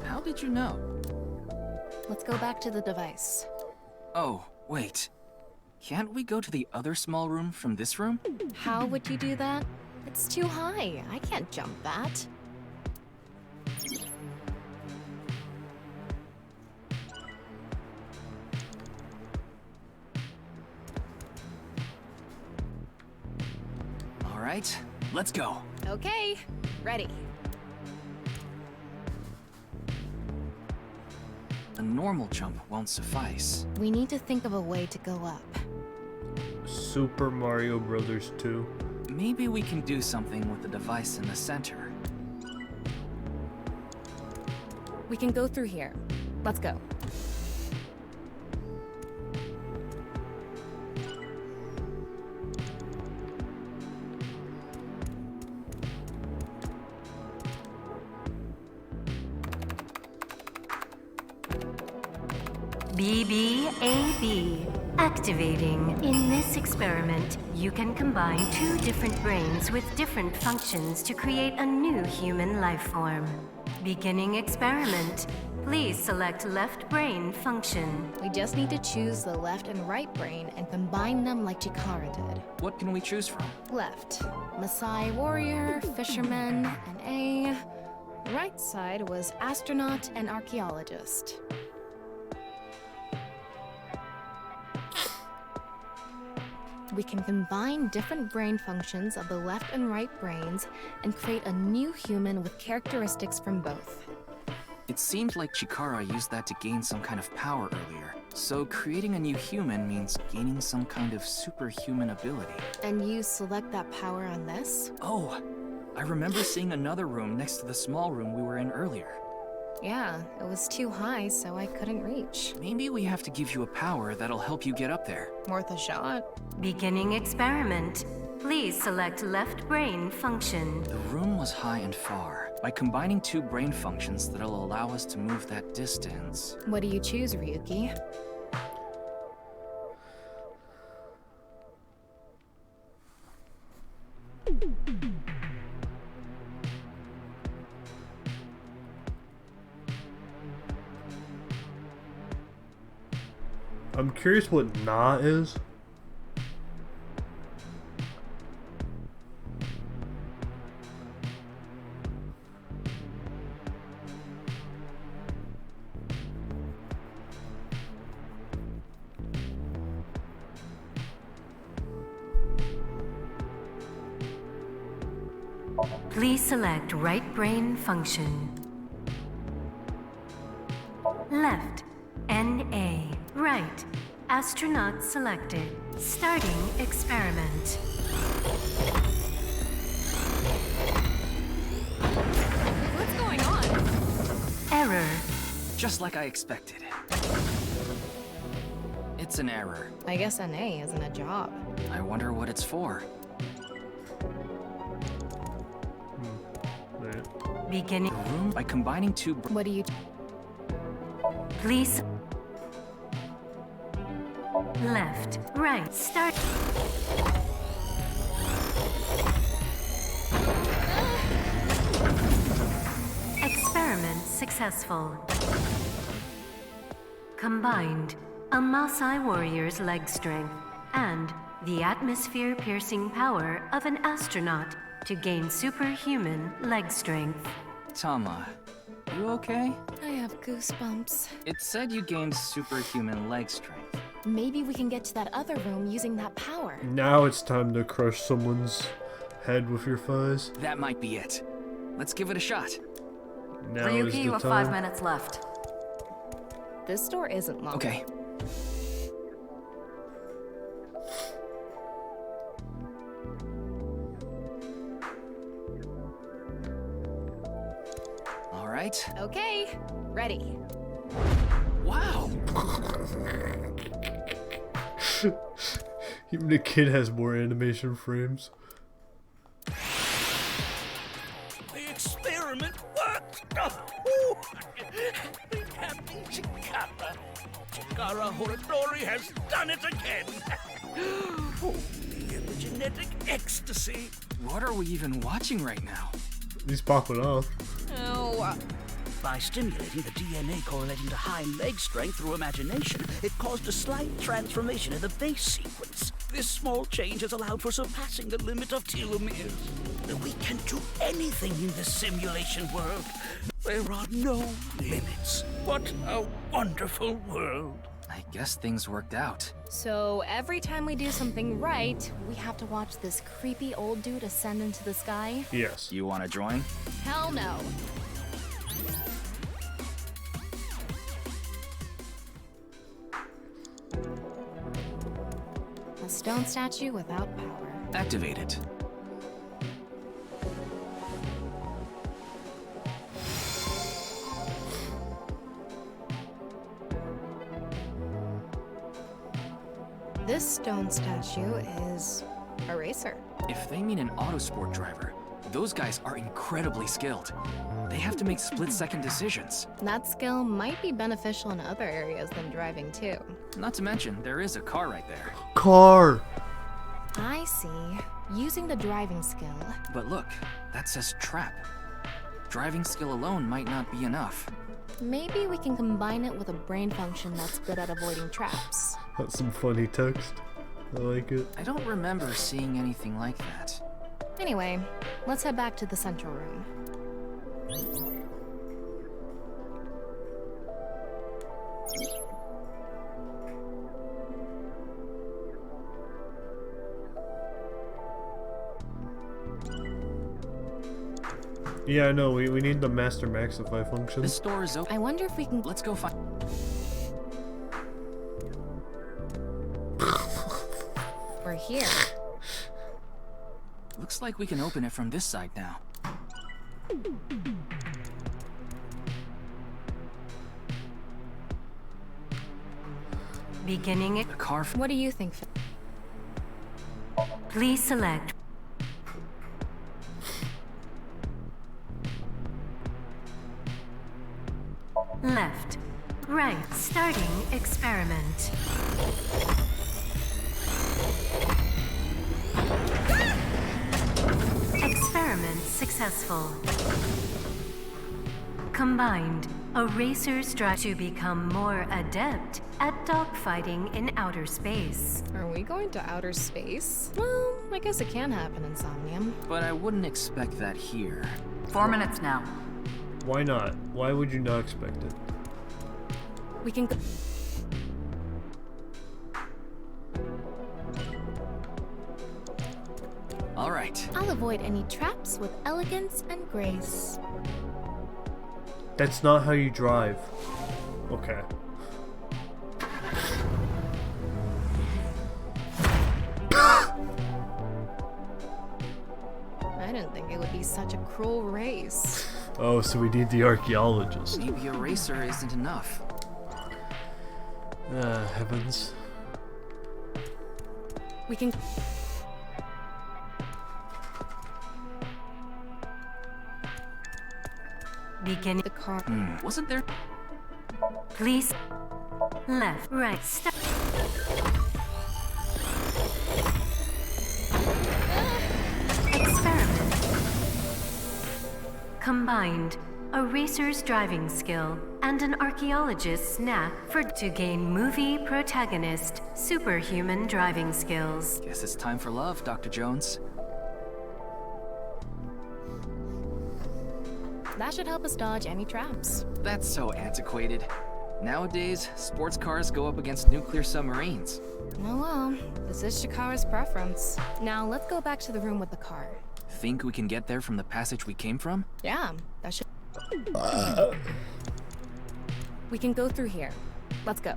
How did you know? Let's go back to the device. Oh, wait. Can't we go to the other small room from this room? How would you do that? It's too high. I can't jump that. All right, let's go. Okay, ready. A normal jump won't suffice. We need to think of a way to go up. Super Mario Brothers 2. Maybe we can do something with the device in the center. We can go through here. Let's go. BBAB. Activating. In this experiment, you can combine two different brains with different functions to create a new human life form. Beginning experiment. Please select left brain function. We just need to choose the left and right brain and combine them like Chikara did. What can we choose from? Left, Maasai warrior, fisherman, and A. Right side was astronaut and archaeologist. We can combine different brain functions of the left and right brains and create a new human with characteristics from both. It seemed like Chikara used that to gain some kind of power earlier. So creating a new human means gaining some kind of superhuman ability. And you select that power on this? Oh, I remember seeing another room next to the small room we were in earlier. Yeah, it was too high, so I couldn't reach. Maybe we have to give you a power that'll help you get up there. Worth a shot. Beginning experiment. Please select left brain function. The room was high and far. By combining two brain functions that'll allow us to move that distance. What do you choose, Ryuki? I'm curious what Na is. Please select right brain function. Left, NA. Right, astronaut selected. Starting experiment. What's going on? Error. Just like I expected. It's an error. I guess NA isn't a job. I wonder what it's for. Beginning. The room by combining two. What do you? Please. Left, right, start. Experiment successful. Combined a Maasai warrior's leg strength and the atmosphere-piercing power of an astronaut to gain superhuman leg strength. Tama, you okay? I have goosebumps. It said you gained superhuman leg strength. Maybe we can get to that other room using that power. Now it's time to crush someone's head with your fuzz. That might be it. Let's give it a shot. Now is the Ryuki, you have time. 5 minutes left. This door isn't locked. Okay. All right. Okay, ready. Wow. Even the kid has more animation frames. The experiment worked! Oh, Captain Chikara. Chikara Horadori has done it again! Oh, the epigenetic ecstasy! What are we even watching right now? He's popping off. Oh. By stimulating the DNA correlating to hind leg strength through imagination, it caused a slight transformation in the base sequence. This small change has allowed for surpassing the limit of telomeres. We can do anything in this simulation world. There are no limits. What a wonderful world. I guess things worked out. So every time we do something right, we have to watch this creepy old dude ascend into the sky? Yes. You want to join? Hell no. A stone statue without power. Activate it. This stone statue is a racer. If they mean an autosport driver, those guys are incredibly skilled. They have to make split-second decisions. That skill might be beneficial in other areas than driving too. Not to mention, there is a car right there. Car! I see. Using the driving skill. But look, that says trap. Driving skill alone might not be enough. Maybe we can combine it with a brain function that's good at avoiding traps. That's some funny text. I like it. I don't remember seeing anything like that. Anyway, let's head back to the central room. Yeah, I know. We need the Master Maxify function. This door is open. I wonder if we can... Let's go find... We're here. Looks like we can open it from this side now. Beginning it. The car... What do you think, Phil? Please select. Left. Right. Starting experiment. Experiment successful. Combined, a racer strives to become more adept at dogfighting in outer space. Are we going to outer space? Well, I guess it can happen in Somnium. But I wouldn't expect that here. 4 minutes now. Why not? Why would you not expect it? We can... All right. I'll avoid any traps with elegance and grace. That's not how you drive. Okay. I didn't think it would be such a cruel race. Oh, so we need the archaeologist. Maybe a racer isn't enough. Heavens. We can... Beginning the car. Wasn't there? Please. Left, right, stop. Experiment. Combined, a racer's driving skill, and an archaeologist's knack to gain movie protagonist superhuman driving skills. Guess it's time for love, Dr. Jones. That should help us dodge any traps. That's so antiquated. Nowadays, sports cars go up against nuclear submarines. Oh well, this is Shikara's preference. Now let's go back to the room with the car. Think we can get there from the passage we came from? Yeah, that should... We can go through here. Let's go.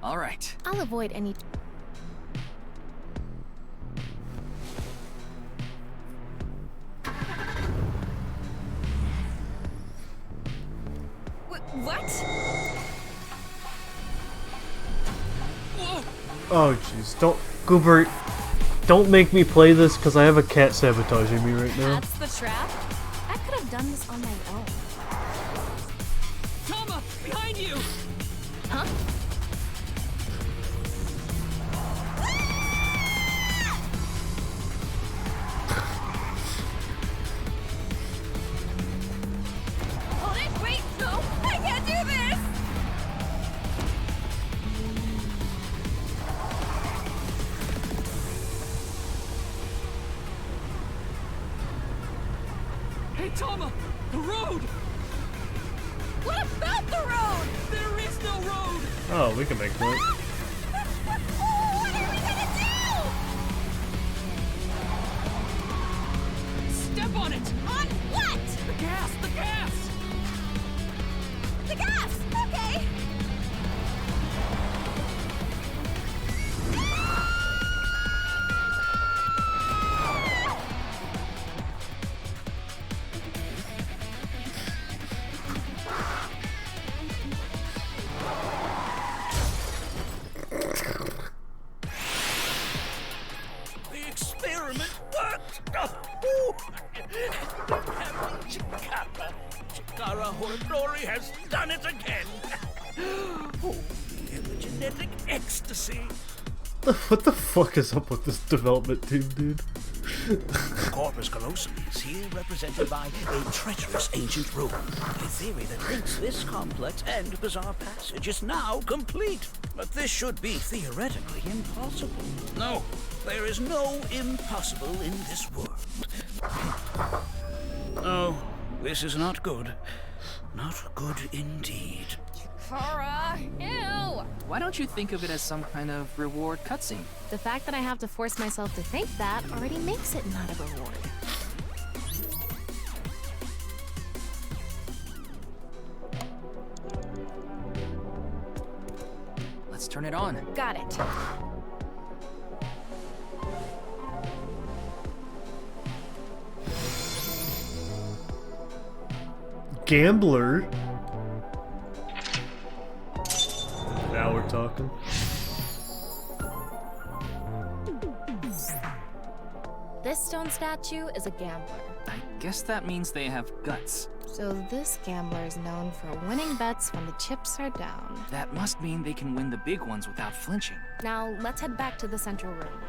All right. I'll avoid any... What? Whoa. Oh jeez, don't, Goober, don't make me play this because I have a cat sabotaging me right now. That's the trap? I could have done this on my own. Tama, behind you! Huh? Hold it! Wait! No! I can't do this! Hey, Tama! The road! What about the road? There is no road! Oh, we can make that. What are we gonna do? Step on it! On what? The gas! The gas! The gas! Okay! The experiment worked! Chikara Horodori has done it again! Oh, epigenetic ecstasy! What the fuck is up with this development team, dude? Corpus callosum is here represented by a treacherous ancient ruin. A theory that links this complex and bizarre passage is now complete. But this should be theoretically impossible. No, there is no impossible in this world. Oh, this is not good. Not good indeed. Kara! Ew! Why don't you think of it as some kind of reward cutscene? The fact that I have to force myself to think that already makes it not a reward. Let's turn it on. Got it. Gambler? Now we're talking. This stone statue is a gambler. I guess that means they have guts. So this gambler is known for winning bets when the chips are down. That must mean they can win the big ones without flinching. Now, let's head back to the central room.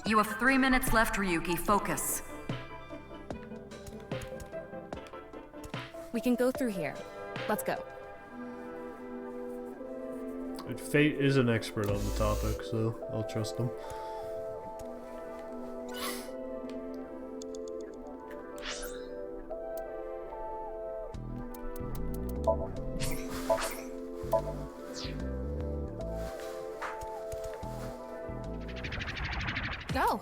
You have 3 minutes left, Ryuki. Focus. We can go through here. Let's go. Fate is an expert on the topic, so I'll trust him. Go.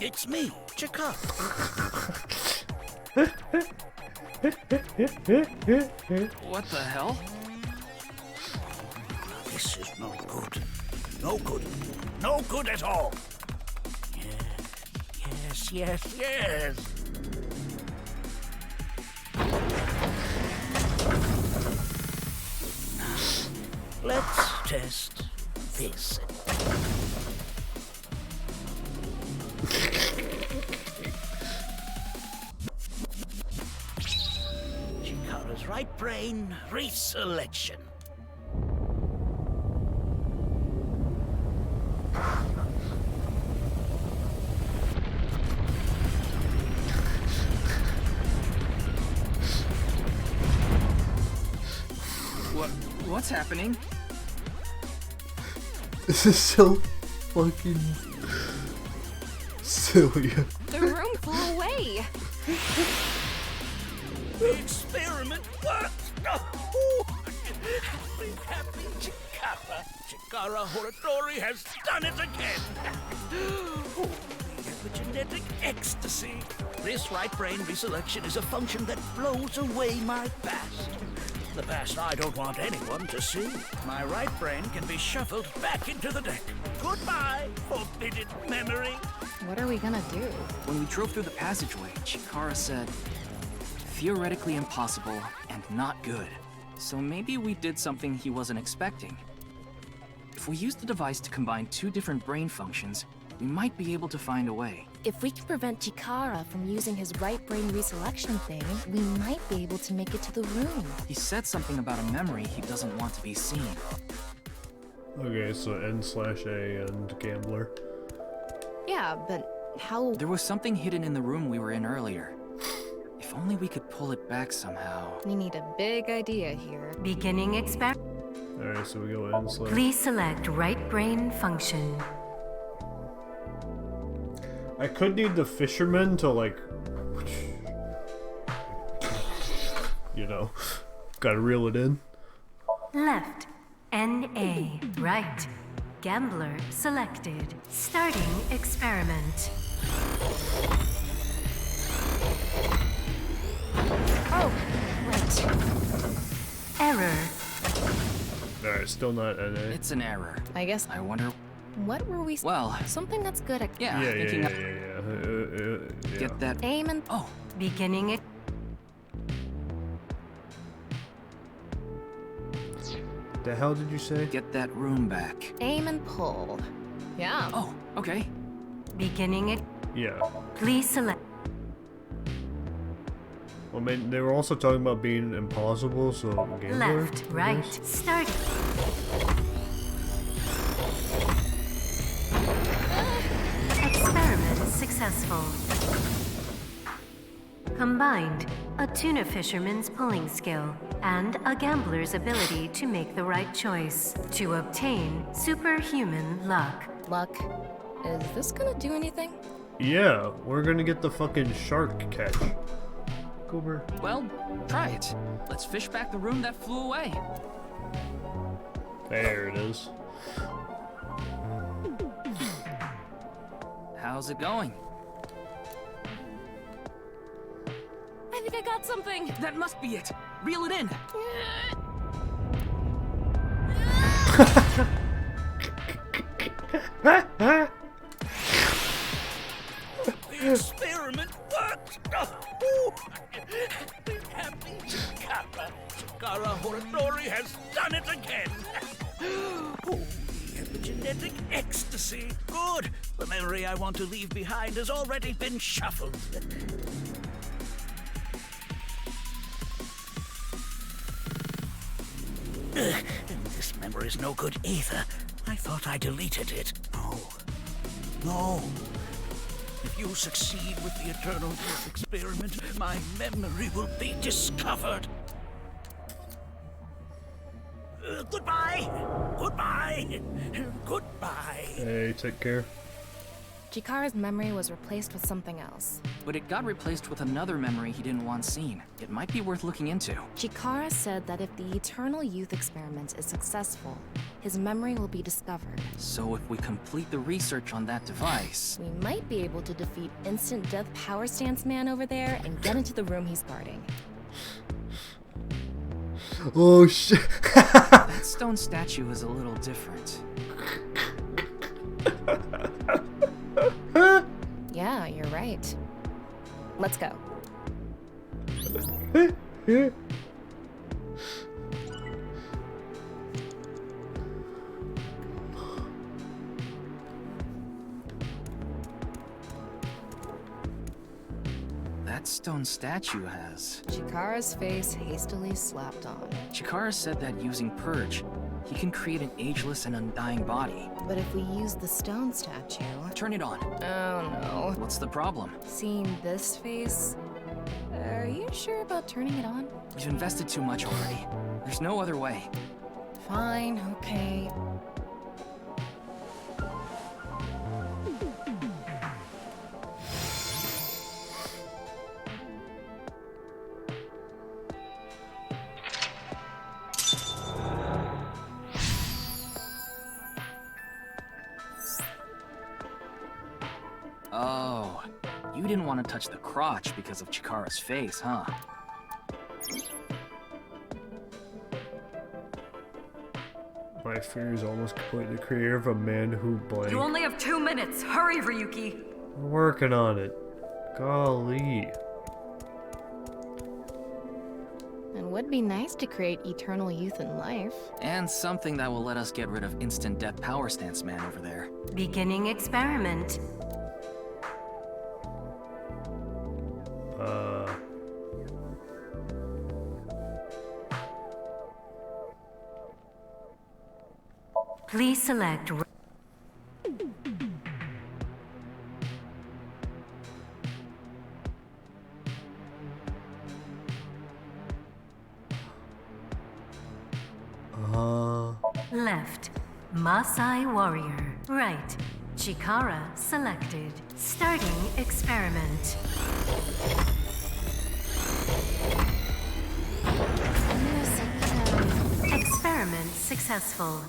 It's me, Chikara. What the hell? This is no good. No good. No good at all. Yes, yes, yes. Let's test this. Chikara's right brain reselection. What's happening? This is so fucking silly. The room flew away. The experiment worked! Oh, happy Chikara. Chikara Horatori has done it again! Oh, the epigenetic ecstasy. This right brain reselection is a function that blows away my past. The past I don't want anyone to see. My right brain can be shuffled back into the deck. Goodbye, forbidden memory. What are we gonna do? When we drove through the passageway, Chikara said, theoretically impossible and not good. So maybe we did something he wasn't expecting. If we use the device to combine two different brain functions, we might be able to find a way. If we can prevent Chikara from using his right brain reselection thing, we might be able to make it to the room. He said something about a memory he doesn't want to be seen. Okay, so N/A and Gambler. Yeah, but how... There was something hidden in the room we were in earlier. If only we could pull it back somehow. We need a big idea here. Beginning experiment. Alright, so we go N/. Please select right brain function. I could need the fisherman to, like... You know, gotta reel it in. Left. NA. Right. Gambler selected. Starting experiment. Oh, right. Error. Alright, still not NA. It's an error. I guess... I wonder... What were we... Well... Something that's good at... Yeah, Yeah. Get that... Aim and... Oh. Beginning... The hell did you say? Get that room back. Aim and pull. Yeah. Oh, okay. Beginning... Yeah. Please select... Well, I mean, they were also talking about being impossible, so Gambler? Left, right, starting. Experiment successful. Combined, a tuna fisherman's pulling skill and a gambler's ability to make the right choice to obtain superhuman luck. Luck. Is this gonna do anything? Yeah, we're gonna get the fucking shark catch. Goober. Well, try it. Let's fish back the room that flew away. There it is. How's it going? I think I got something. That must be it. Reel it in. The experiment worked! Oh, happy Chikara. Chikara Horatori has done it again! Oh, the epigenetic ecstasy. Good! The memory I want to leave behind has already been shuffled. This memory's no good either. I thought I deleted it. No. If you succeed with the Eternal Youth experiment, my memory will be discovered. Goodbye! Hey, take care. Chikara's memory was replaced with something else. But it got replaced with another memory he didn't want seen. It might be worth looking into. Chikara said that if the Eternal Youth experiment is successful, his memory will be discovered. So if we complete the research on that device... We might be able to defeat Instant Death Power Stance Man over there and get into the room he's guarding. Oh shit. That stone statue is a little different. Yeah, you're right. Let's go. That stone statue has... Chikara's face hastily slapped on. Chikara said that using Purge, he can create an ageless and undying body. But if we use the stone statue... Turn it on. Oh no. What's the problem? Seeing this face? Are you sure about turning it on? We've invested too much already. There's no other way. Fine, okay. Oh, you didn't want to touch the crotch because of Chikara's face, huh? My fear is almost completely clear of a man who blank. You only have 2 minutes. Hurry, Ryuki. We're working on it. Golly. It would be nice to create eternal youth in life. And something that will let us get rid of instant death power stance man over there. Beginning experiment. Please select. Left, Maasai Warrior. Right, Chikara selected. Starting experiment. Experiment successful.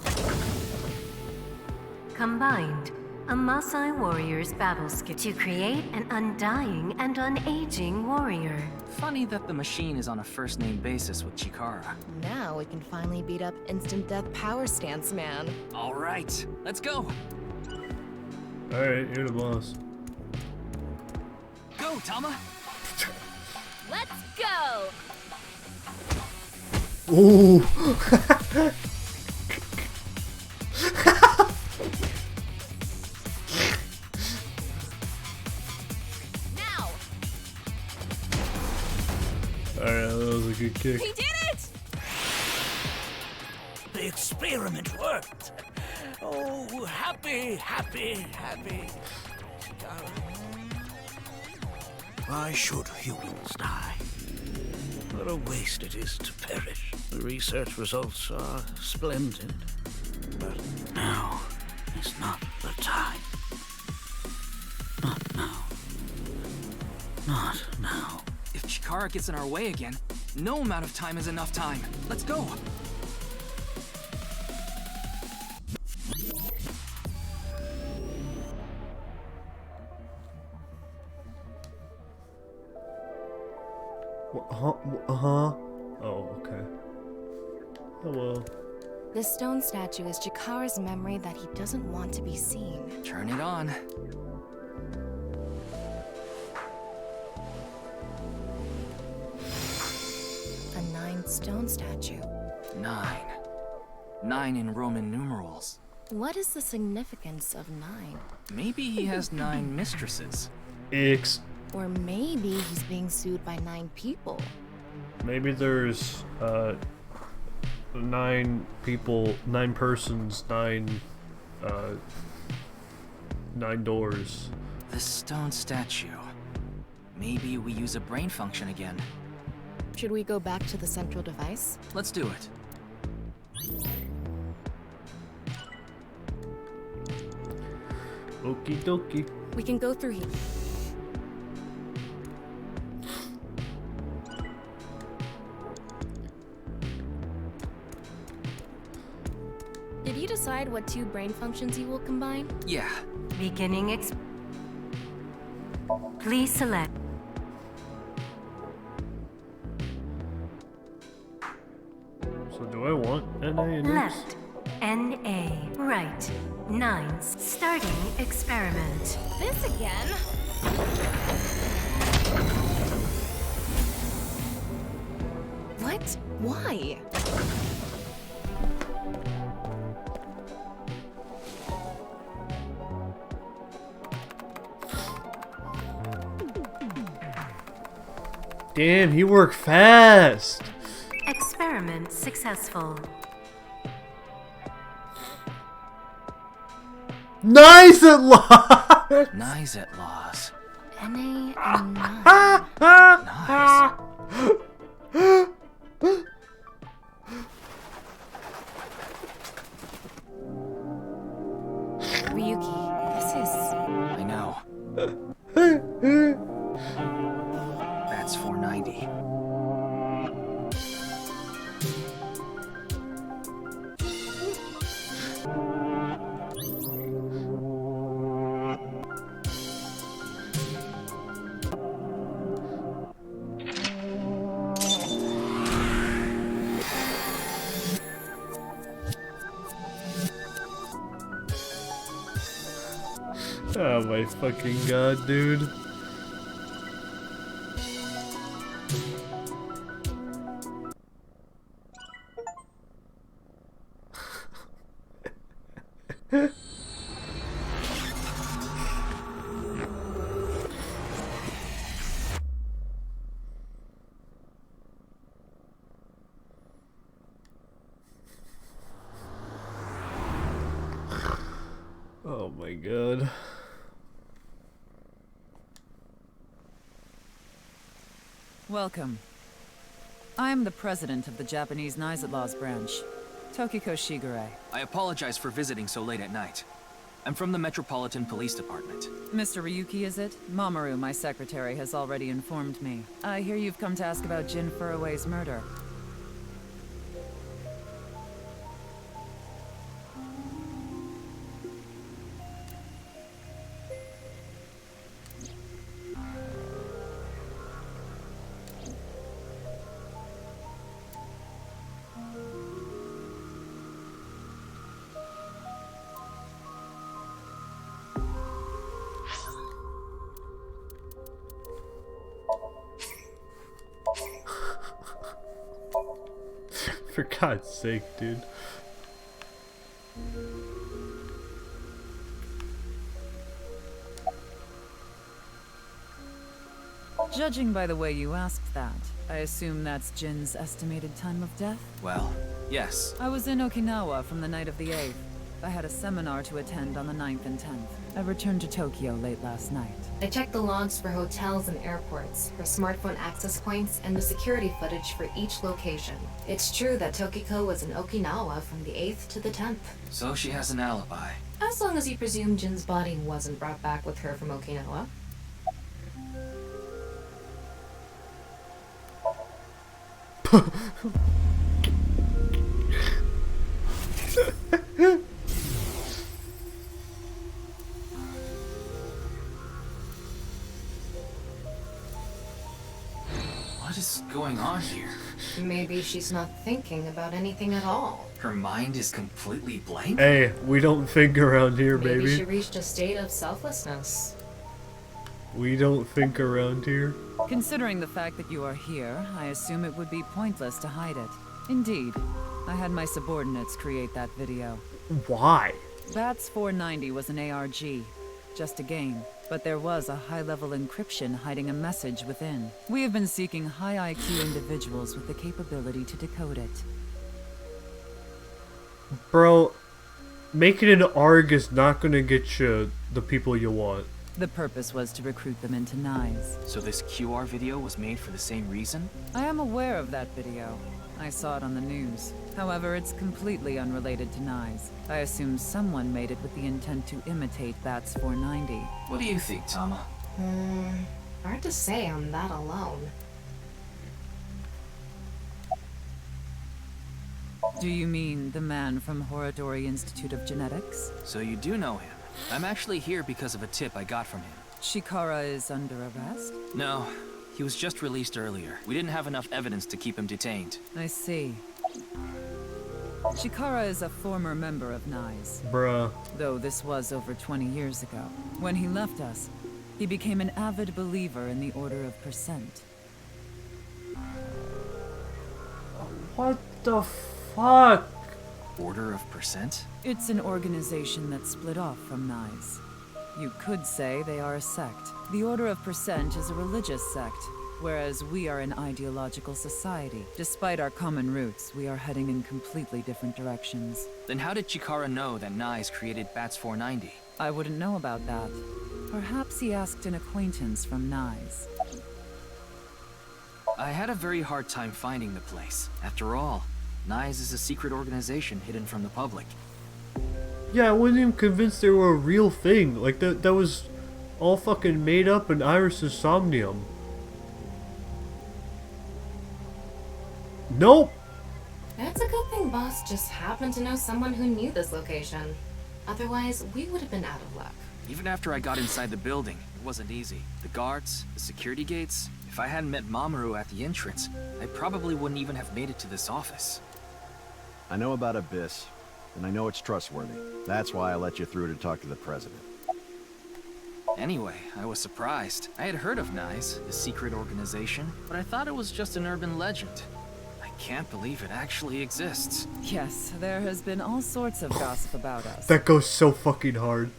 Combined, a Maasai warrior's battle skill to create an undying and unaging warrior. Funny that the machine is on a first-name basis with Chikara. Now we can finally beat up instant death power stance man. All right, let's go. All right, you're the boss. Go, Tama. Let's go. Ooh. Now. Alright, that was a good kick. He did it! The experiment worked. Oh, happy, happy, happy. Why should humans die? What a waste it is to perish. The research results are splendid. But now is not the time. Not now. Not now. If Chikara gets in our way again, no amount of time is enough time. Let's go. Oh, okay. Oh well. This stone statue is Chikara's memory that he doesn't want to be seen. Turn it on. A 9 stone statue. 9. 9 in Roman numerals. What is the significance of 9? Maybe he has 9 mistresses. X. Or maybe he's being sued by 9 people. Maybe there's 9 people, 9 persons, 9 doors. The stone statue. Maybe we use a brain function again. Should we go back to the central device? Let's do it. Okie dokie. We can go through here. Did you decide what 2 brain functions you will combine? Yeah. Beginning Please select. So do I want NA and X? Left, NA, right, 9. Starting experiment. This again? What? Why? Damn, he worked fast. Experiment successful. Nice at loss. Nice at loss. NA and 9. Nice. That's 490. Oh my fucking god, dude. Oh my god. Welcome. I am the president of the Japanese Knives at Laws branch, Tokiko Shigure. I apologize for visiting so late at night. I'm from the Metropolitan Police Department. Mr. Ryuki, is it? Mamoru, my secretary, has already informed me. I hear you've come to ask about Jin Furue's murder. For God's sake, dude. Judging by the way you asked that, I assume that's Jin's estimated time of death? Well, yes. I was in Okinawa from the night of the 8th. I had a seminar to attend on the 9th and 10th. I returned to Tokyo late last night. I checked the logs for hotels and airports, for smartphone access points, and the security footage for each location. It's true that Tokiko was in Okinawa from the 8th to the 10th. So she has an alibi. As long as you presume Jin's body wasn't brought back with her from Okinawa. What is going on here? Maybe she's not thinking about anything at all. Her mind is completely blank? Hey, we don't think around here, Maybe baby. she reached a state of selflessness. We don't think around here. Considering the fact that you are here, I assume it would be pointless to hide it. Indeed. I had my subordinates create that video. Why? Bats 490 was an ARG. Just a game. But there was a high-level encryption hiding a message within. We have been seeking high IQ individuals with the capability to decode it. Bro, making an ARG is not gonna get you the people you want. The purpose was to recruit them into knives. So this QR video was made for the same reason? I am aware of that video. I saw it on the news. However, it's completely unrelated to knives. I assume someone made it with the intent to imitate Bats 490. What do you think, Tama? Hard to say on that alone. Do you mean the man from Horodori Institute of Genetics? So you do know him. I'm actually here because of a tip I got from him. Shikara is under arrest? No, he was just released earlier. We didn't have enough evidence to keep him detained. I see. Shikara is a former member of NICE. Bruh. Though this was over 20 years ago. When he left us, he became an avid believer in the Order of Percent. What the fuck? Order of Percent? It's an organization that split off from NICE. You could say they are a sect. The Order of Percent is a religious sect, whereas we are an ideological society. Despite our common roots, we are heading in completely different directions. Then how did Chikara know that Nyes created Bats 490? I wouldn't know about that. Perhaps he asked an acquaintance from NICE. I had a very hard time finding the place. After all, NICE is a secret organization hidden from the public. Yeah, I wasn't even convinced they were a real thing. Like, that was all fucking made up and Iris' Somnium. Nope! It's a good thing Boss just happened to know someone who knew this location. Otherwise, we would have been out of luck. Even after I got inside the building, it wasn't easy. The guards, the security gates. If I hadn't met Mamoru at the entrance, I probably wouldn't even have made it to this office. I know about Abyss, and I know it's trustworthy. That's why I let you through to talk to the president. Anyway, I was surprised. I had heard of NICE, the secret organization, but I thought it was just an urban legend. I can't believe it actually exists. Yes, there has been all sorts of gossip about us. That goes so fucking hard.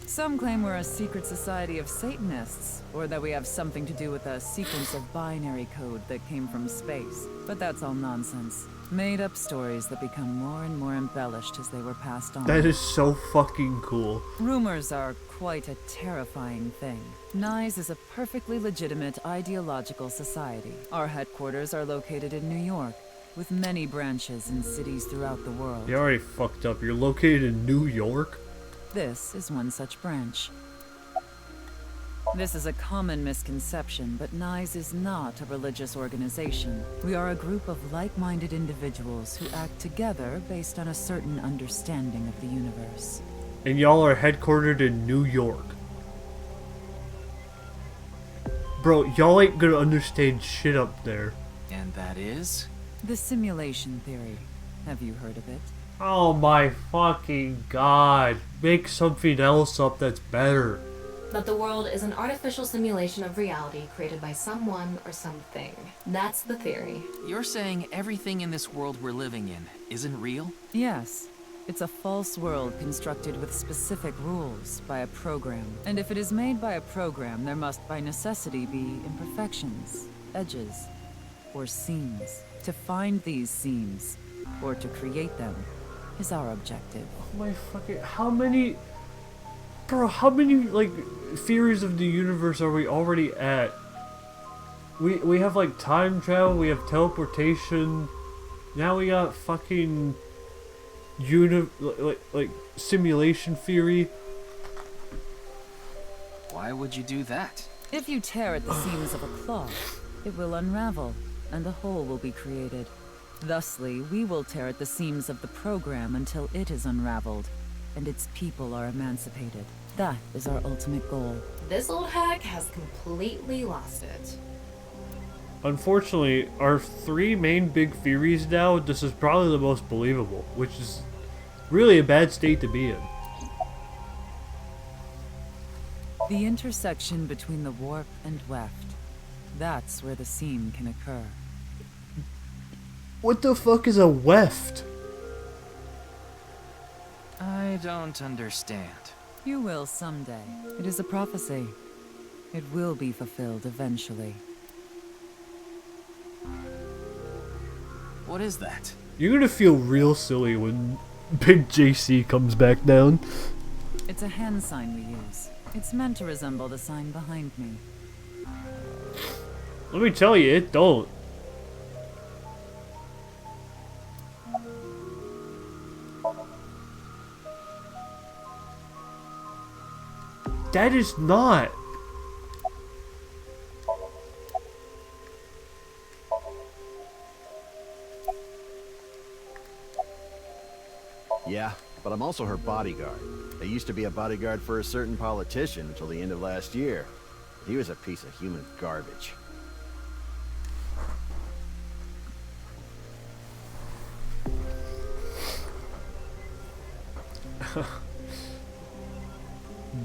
Some claim we're a secret society of Satanists, or that we have something to do with a sequence of binary code that came from space. But that's all nonsense. Made-up stories that become more and more embellished as they were passed on. That is so fucking cool. Rumors are quite a terrifying thing. NICE is a perfectly legitimate ideological society. Our headquarters are located in New York, with many branches in cities throughout the world. You already fucked up. You're located in New York? This is one such branch. This is a common misconception, but NICE is not a religious organization. We are a group of like-minded individuals who act together based on a certain understanding of the universe. And y'all are headquartered in New York. Bro, y'all ain't gonna understand shit up there. And that is? The simulation theory. Have you heard of it? Oh my fucking god. Make something else up that's better. That the world is an artificial simulation of reality created by someone or something. That's the theory. You're saying everything in this world we're living in isn't real? Yes. It's a false world constructed with specific rules by a program. And if it is made by a program, there must by necessity be imperfections, edges, or seams. To find these seams, or to create them, is our objective. Oh my fucking... How many... Bro, how many, like, theories of the universe are we already at? We have, like, time travel, we have teleportation, now we got fucking... like simulation theory. Why would you do that? If you tear at the seams of a cloth, it will unravel, and a hole will be created. Thusly, we will tear at the seams of the program until it is unraveled, and its people are emancipated. That is our ultimate goal. This old hack has completely lost it. Unfortunately, our three main big theories now, this is probably the most believable, which is really a bad state to be in. The intersection between the warp and weft. That's where the seam can occur. What the fuck is a weft? I don't understand. You will someday. It is a prophecy. It will be fulfilled eventually. What is that? You're gonna feel real silly when Big JC comes back down. It's a hand sign we use. It's meant to resemble the sign behind me. Let me tell you, it don't. That is not. Yeah, but I'm also her bodyguard. I used to be a bodyguard for a certain politician until the end of last year. He was a piece of human garbage.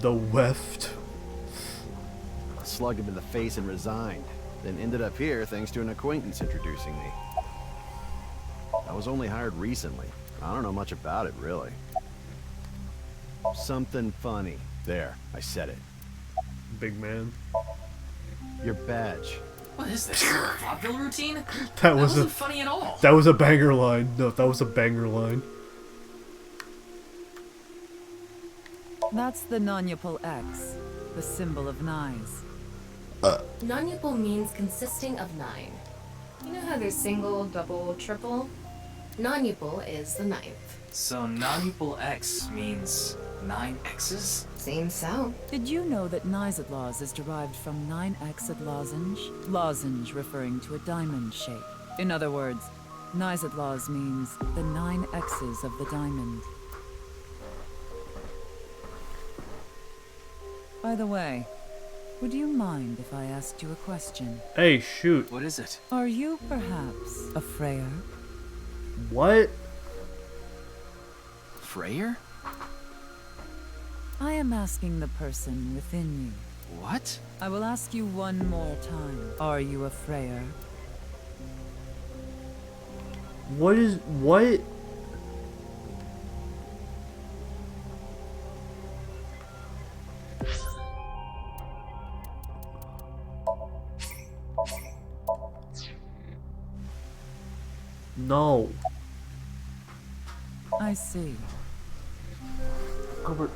The weft. I slugged him in the face and resigned. Then ended up here thanks to an acquaintance introducing me. I was only hired recently. I don't know much about it, really. Something funny. There, I said it. Big man. Your badge. What is this? Vaudeville routine? That wasn't funny at all. That was a banger line. No, that was a banger line. That's the non-upal X, the symbol of NICE. Non-upal means consisting of 9. You know how there's single, double, triple? Non-upal is the 9th. So non-upal X means 9 X's? Seems so. Did you know that Nizadlaws is derived from 9-Xed lozenge? Lozenge referring to a diamond shape. In other words, Nizadlaws means the 9 X's of the diamond. By the way, would you mind if I asked you a question? Hey, shoot. What is it? Are you perhaps a Freyer? What? Freyer? I am asking the person within you. What? I will ask you one more time. Are you a Freyer? What? No. I see. Albert.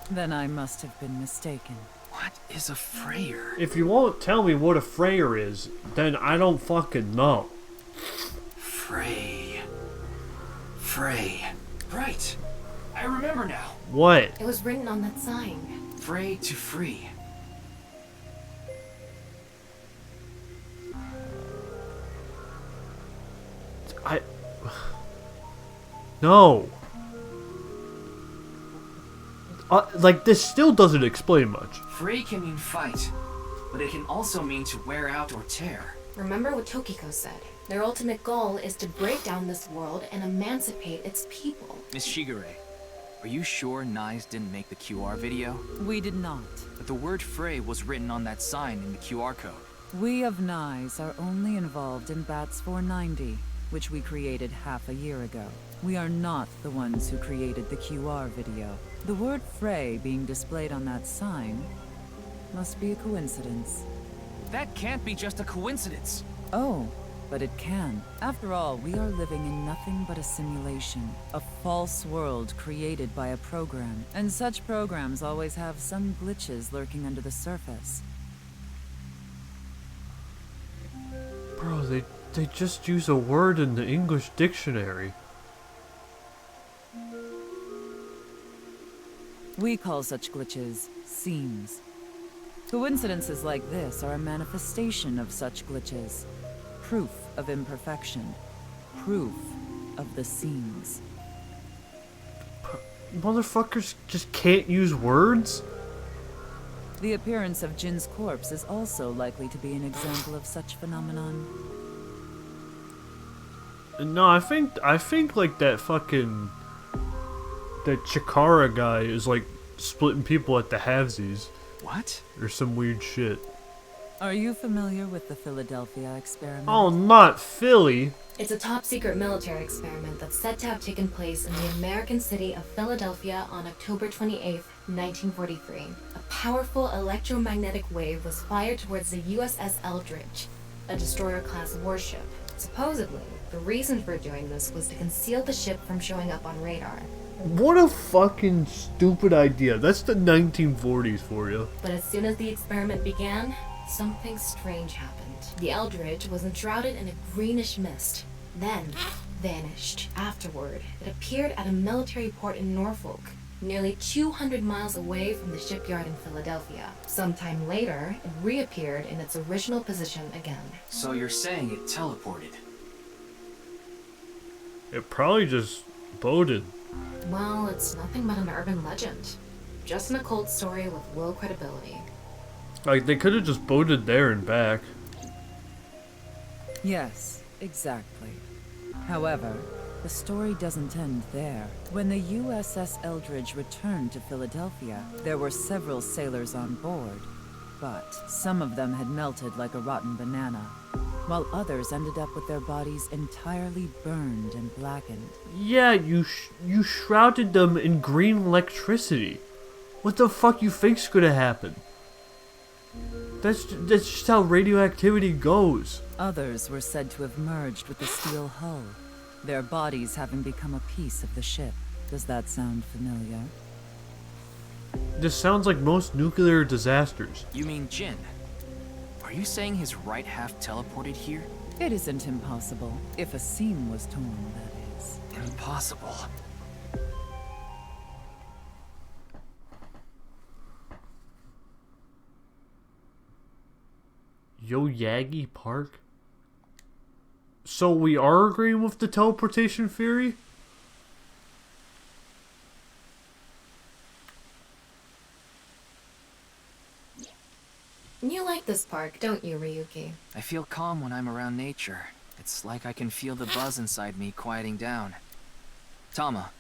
Then I must have been mistaken. What is a Freyer? If you won't tell me what a Freyer is, then I don't fucking know. Frey. Right. I remember now. What? It was written on that sign. Frey to free. No. Like, this still doesn't explain much. Frey can mean fight, but it can also mean to wear out or tear. Remember what Tokiko said. Their ultimate goal is to break down this world and emancipate its people. Miss Shigure, are you sure Nyes didn't make the QR video? We did not. But the word Frey was written on that sign in the QR code. We of Nyes are only involved in Bats 490, which we created half a year ago. We are not the ones who created the QR video. The word Frey being displayed on that sign must be a coincidence. That can't be just a coincidence. Oh, but it can. After all, we are living in nothing but a simulation. A false world created by a program. And such programs always have some glitches lurking under the surface. Bro, they just use a word in the English dictionary. We call such glitches seams. Coincidences like this are a manifestation of such glitches. Proof of imperfection. Proof of the seams. Motherfuckers just can't use words? The appearance of Jin's corpse is also likely to be an example of such phenomenon. No, I think like that Chikara guy is like splitting people at the halvesies. What? Or some weird shit. Are you familiar with the Philadelphia experiment? Oh, not Philly. It's a top-secret military experiment that's said to have taken place in the American city of Philadelphia on October 28, 1943. A powerful electromagnetic wave was fired towards the USS Eldridge, a destroyer-class warship. Supposedly, the reason for doing this was to conceal the ship from showing up on radar. What a fucking stupid idea. That's the 1940s for you. But as soon as the experiment began, something strange happened. The Eldridge was enshrouded in a greenish mist, then vanished. Afterward, it appeared at a military port in Norfolk, nearly 200 miles away from the shipyard in Philadelphia. Sometime later, it reappeared in its original position again. So you're saying it teleported? It probably just boated. Well, it's nothing but an urban legend. Just an occult story with low credibility. Like, they could have just boated there and back. Yes, exactly. However, the story doesn't end there. When the USS Eldridge returned to Philadelphia, there were several sailors on board, but some of them had melted like a rotten banana, while others ended up with their bodies entirely burned and blackened. Yeah, you shrouded them in green electricity. What the fuck you think's gonna happen? That's just how radioactivity goes. Others were said to have merged with the steel hull, their bodies having become a piece of the ship. Does that sound familiar? This sounds like most nuclear disasters. You mean Jin? Are you saying his right half teleported here? It isn't impossible. If a seam was torn, that is. Impossible. Yoyagi Park? So we are agreeing with the teleportation theory? You like this park, don't you, Ryuki? I feel calm when I'm around nature. It's like I can feel the buzz inside me quieting down. Tama,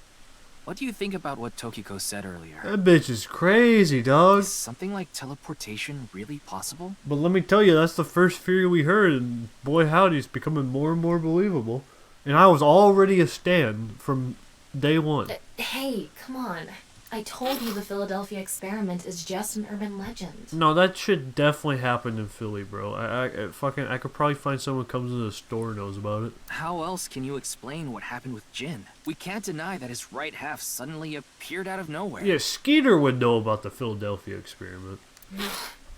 what do you think about what Tokiko said earlier? That bitch is crazy, dog. Is something like teleportation really possible? But let me tell you, that's the first theory we heard, and boy howdy, it's becoming more and more believable. And I was already a stan from day one. Hey, come on. I told you the Philadelphia experiment is just an urban legend. No, that shit definitely happened in Philly, bro. I could probably find someone who comes into the store and knows about it. How else can you explain what happened with Jin? We can't deny that his right half suddenly appeared out of nowhere. Yeah, Skeeter would know about the Philadelphia experiment.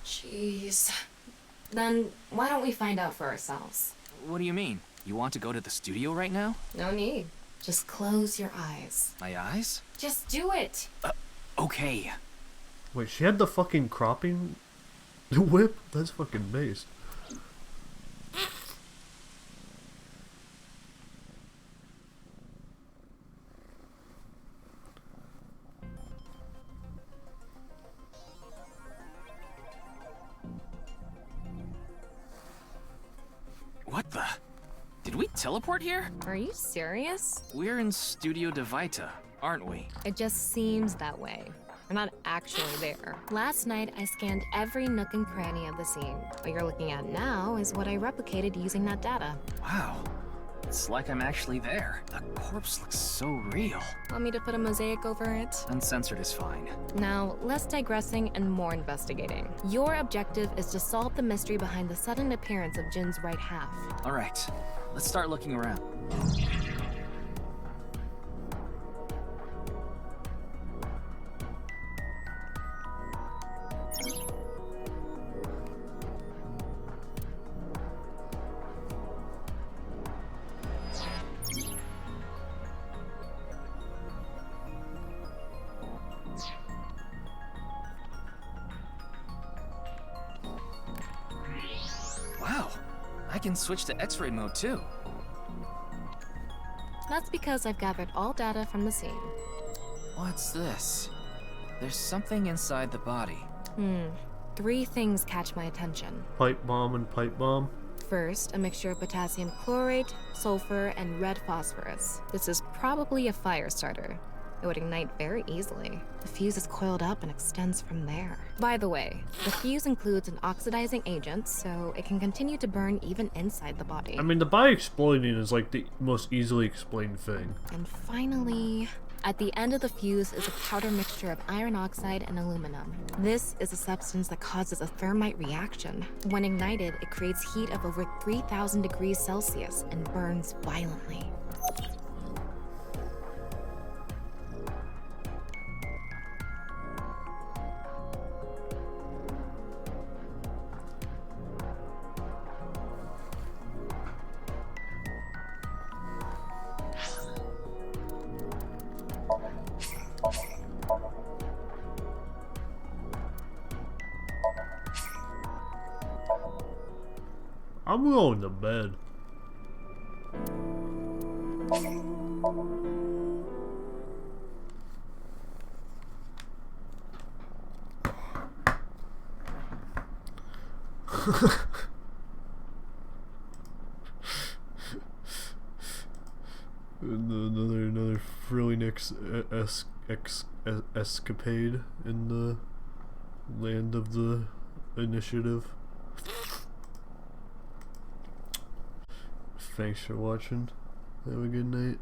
Jeez. Then why don't we find out for ourselves? What do you mean? You want to go to the studio right now? No need. Just close your eyes. My eyes? Just do it. Okay. Wait, she had the fucking cropping whip? That's fucking based. What the? Did we teleport here? Are you serious? We're in Studio Devita, aren't we? It just seems that way. We're not actually there. Last night, I scanned every nook and cranny of the scene. What you're looking at now is what I replicated using that data. Wow. It's like I'm actually there. The corpse looks so real. Want me to put a mosaic over it? Uncensored is fine. Now, less digressing and more investigating. Your objective is to solve the mystery behind the sudden appearance of Jin's right half. All right, let's start looking around. Wow, I can switch to X-ray mode too. That's because I've gathered all data from the scene. What's this? There's something inside the body. 3 things catch my attention. Pipe bomb and pipe bomb. First, a mixture of potassium chlorate, sulfur, and red phosphorus. This is probably a fire starter. It would ignite very easily. The fuse is coiled up and extends from there. By the way, the fuse includes an oxidizing agent, so it can continue to burn even inside the body. I mean, the body exploding is like the most easily explained thing. And finally, at the end of the fuse is a powder mixture of iron oxide and aluminum. This is a substance that causes a thermite reaction. When ignited, it creates heat of over 3,000 degrees Celsius and burns violently. I'm going to bed. Another thrilling escapade in the land of the initiative. Thanks for watching. Have a good night.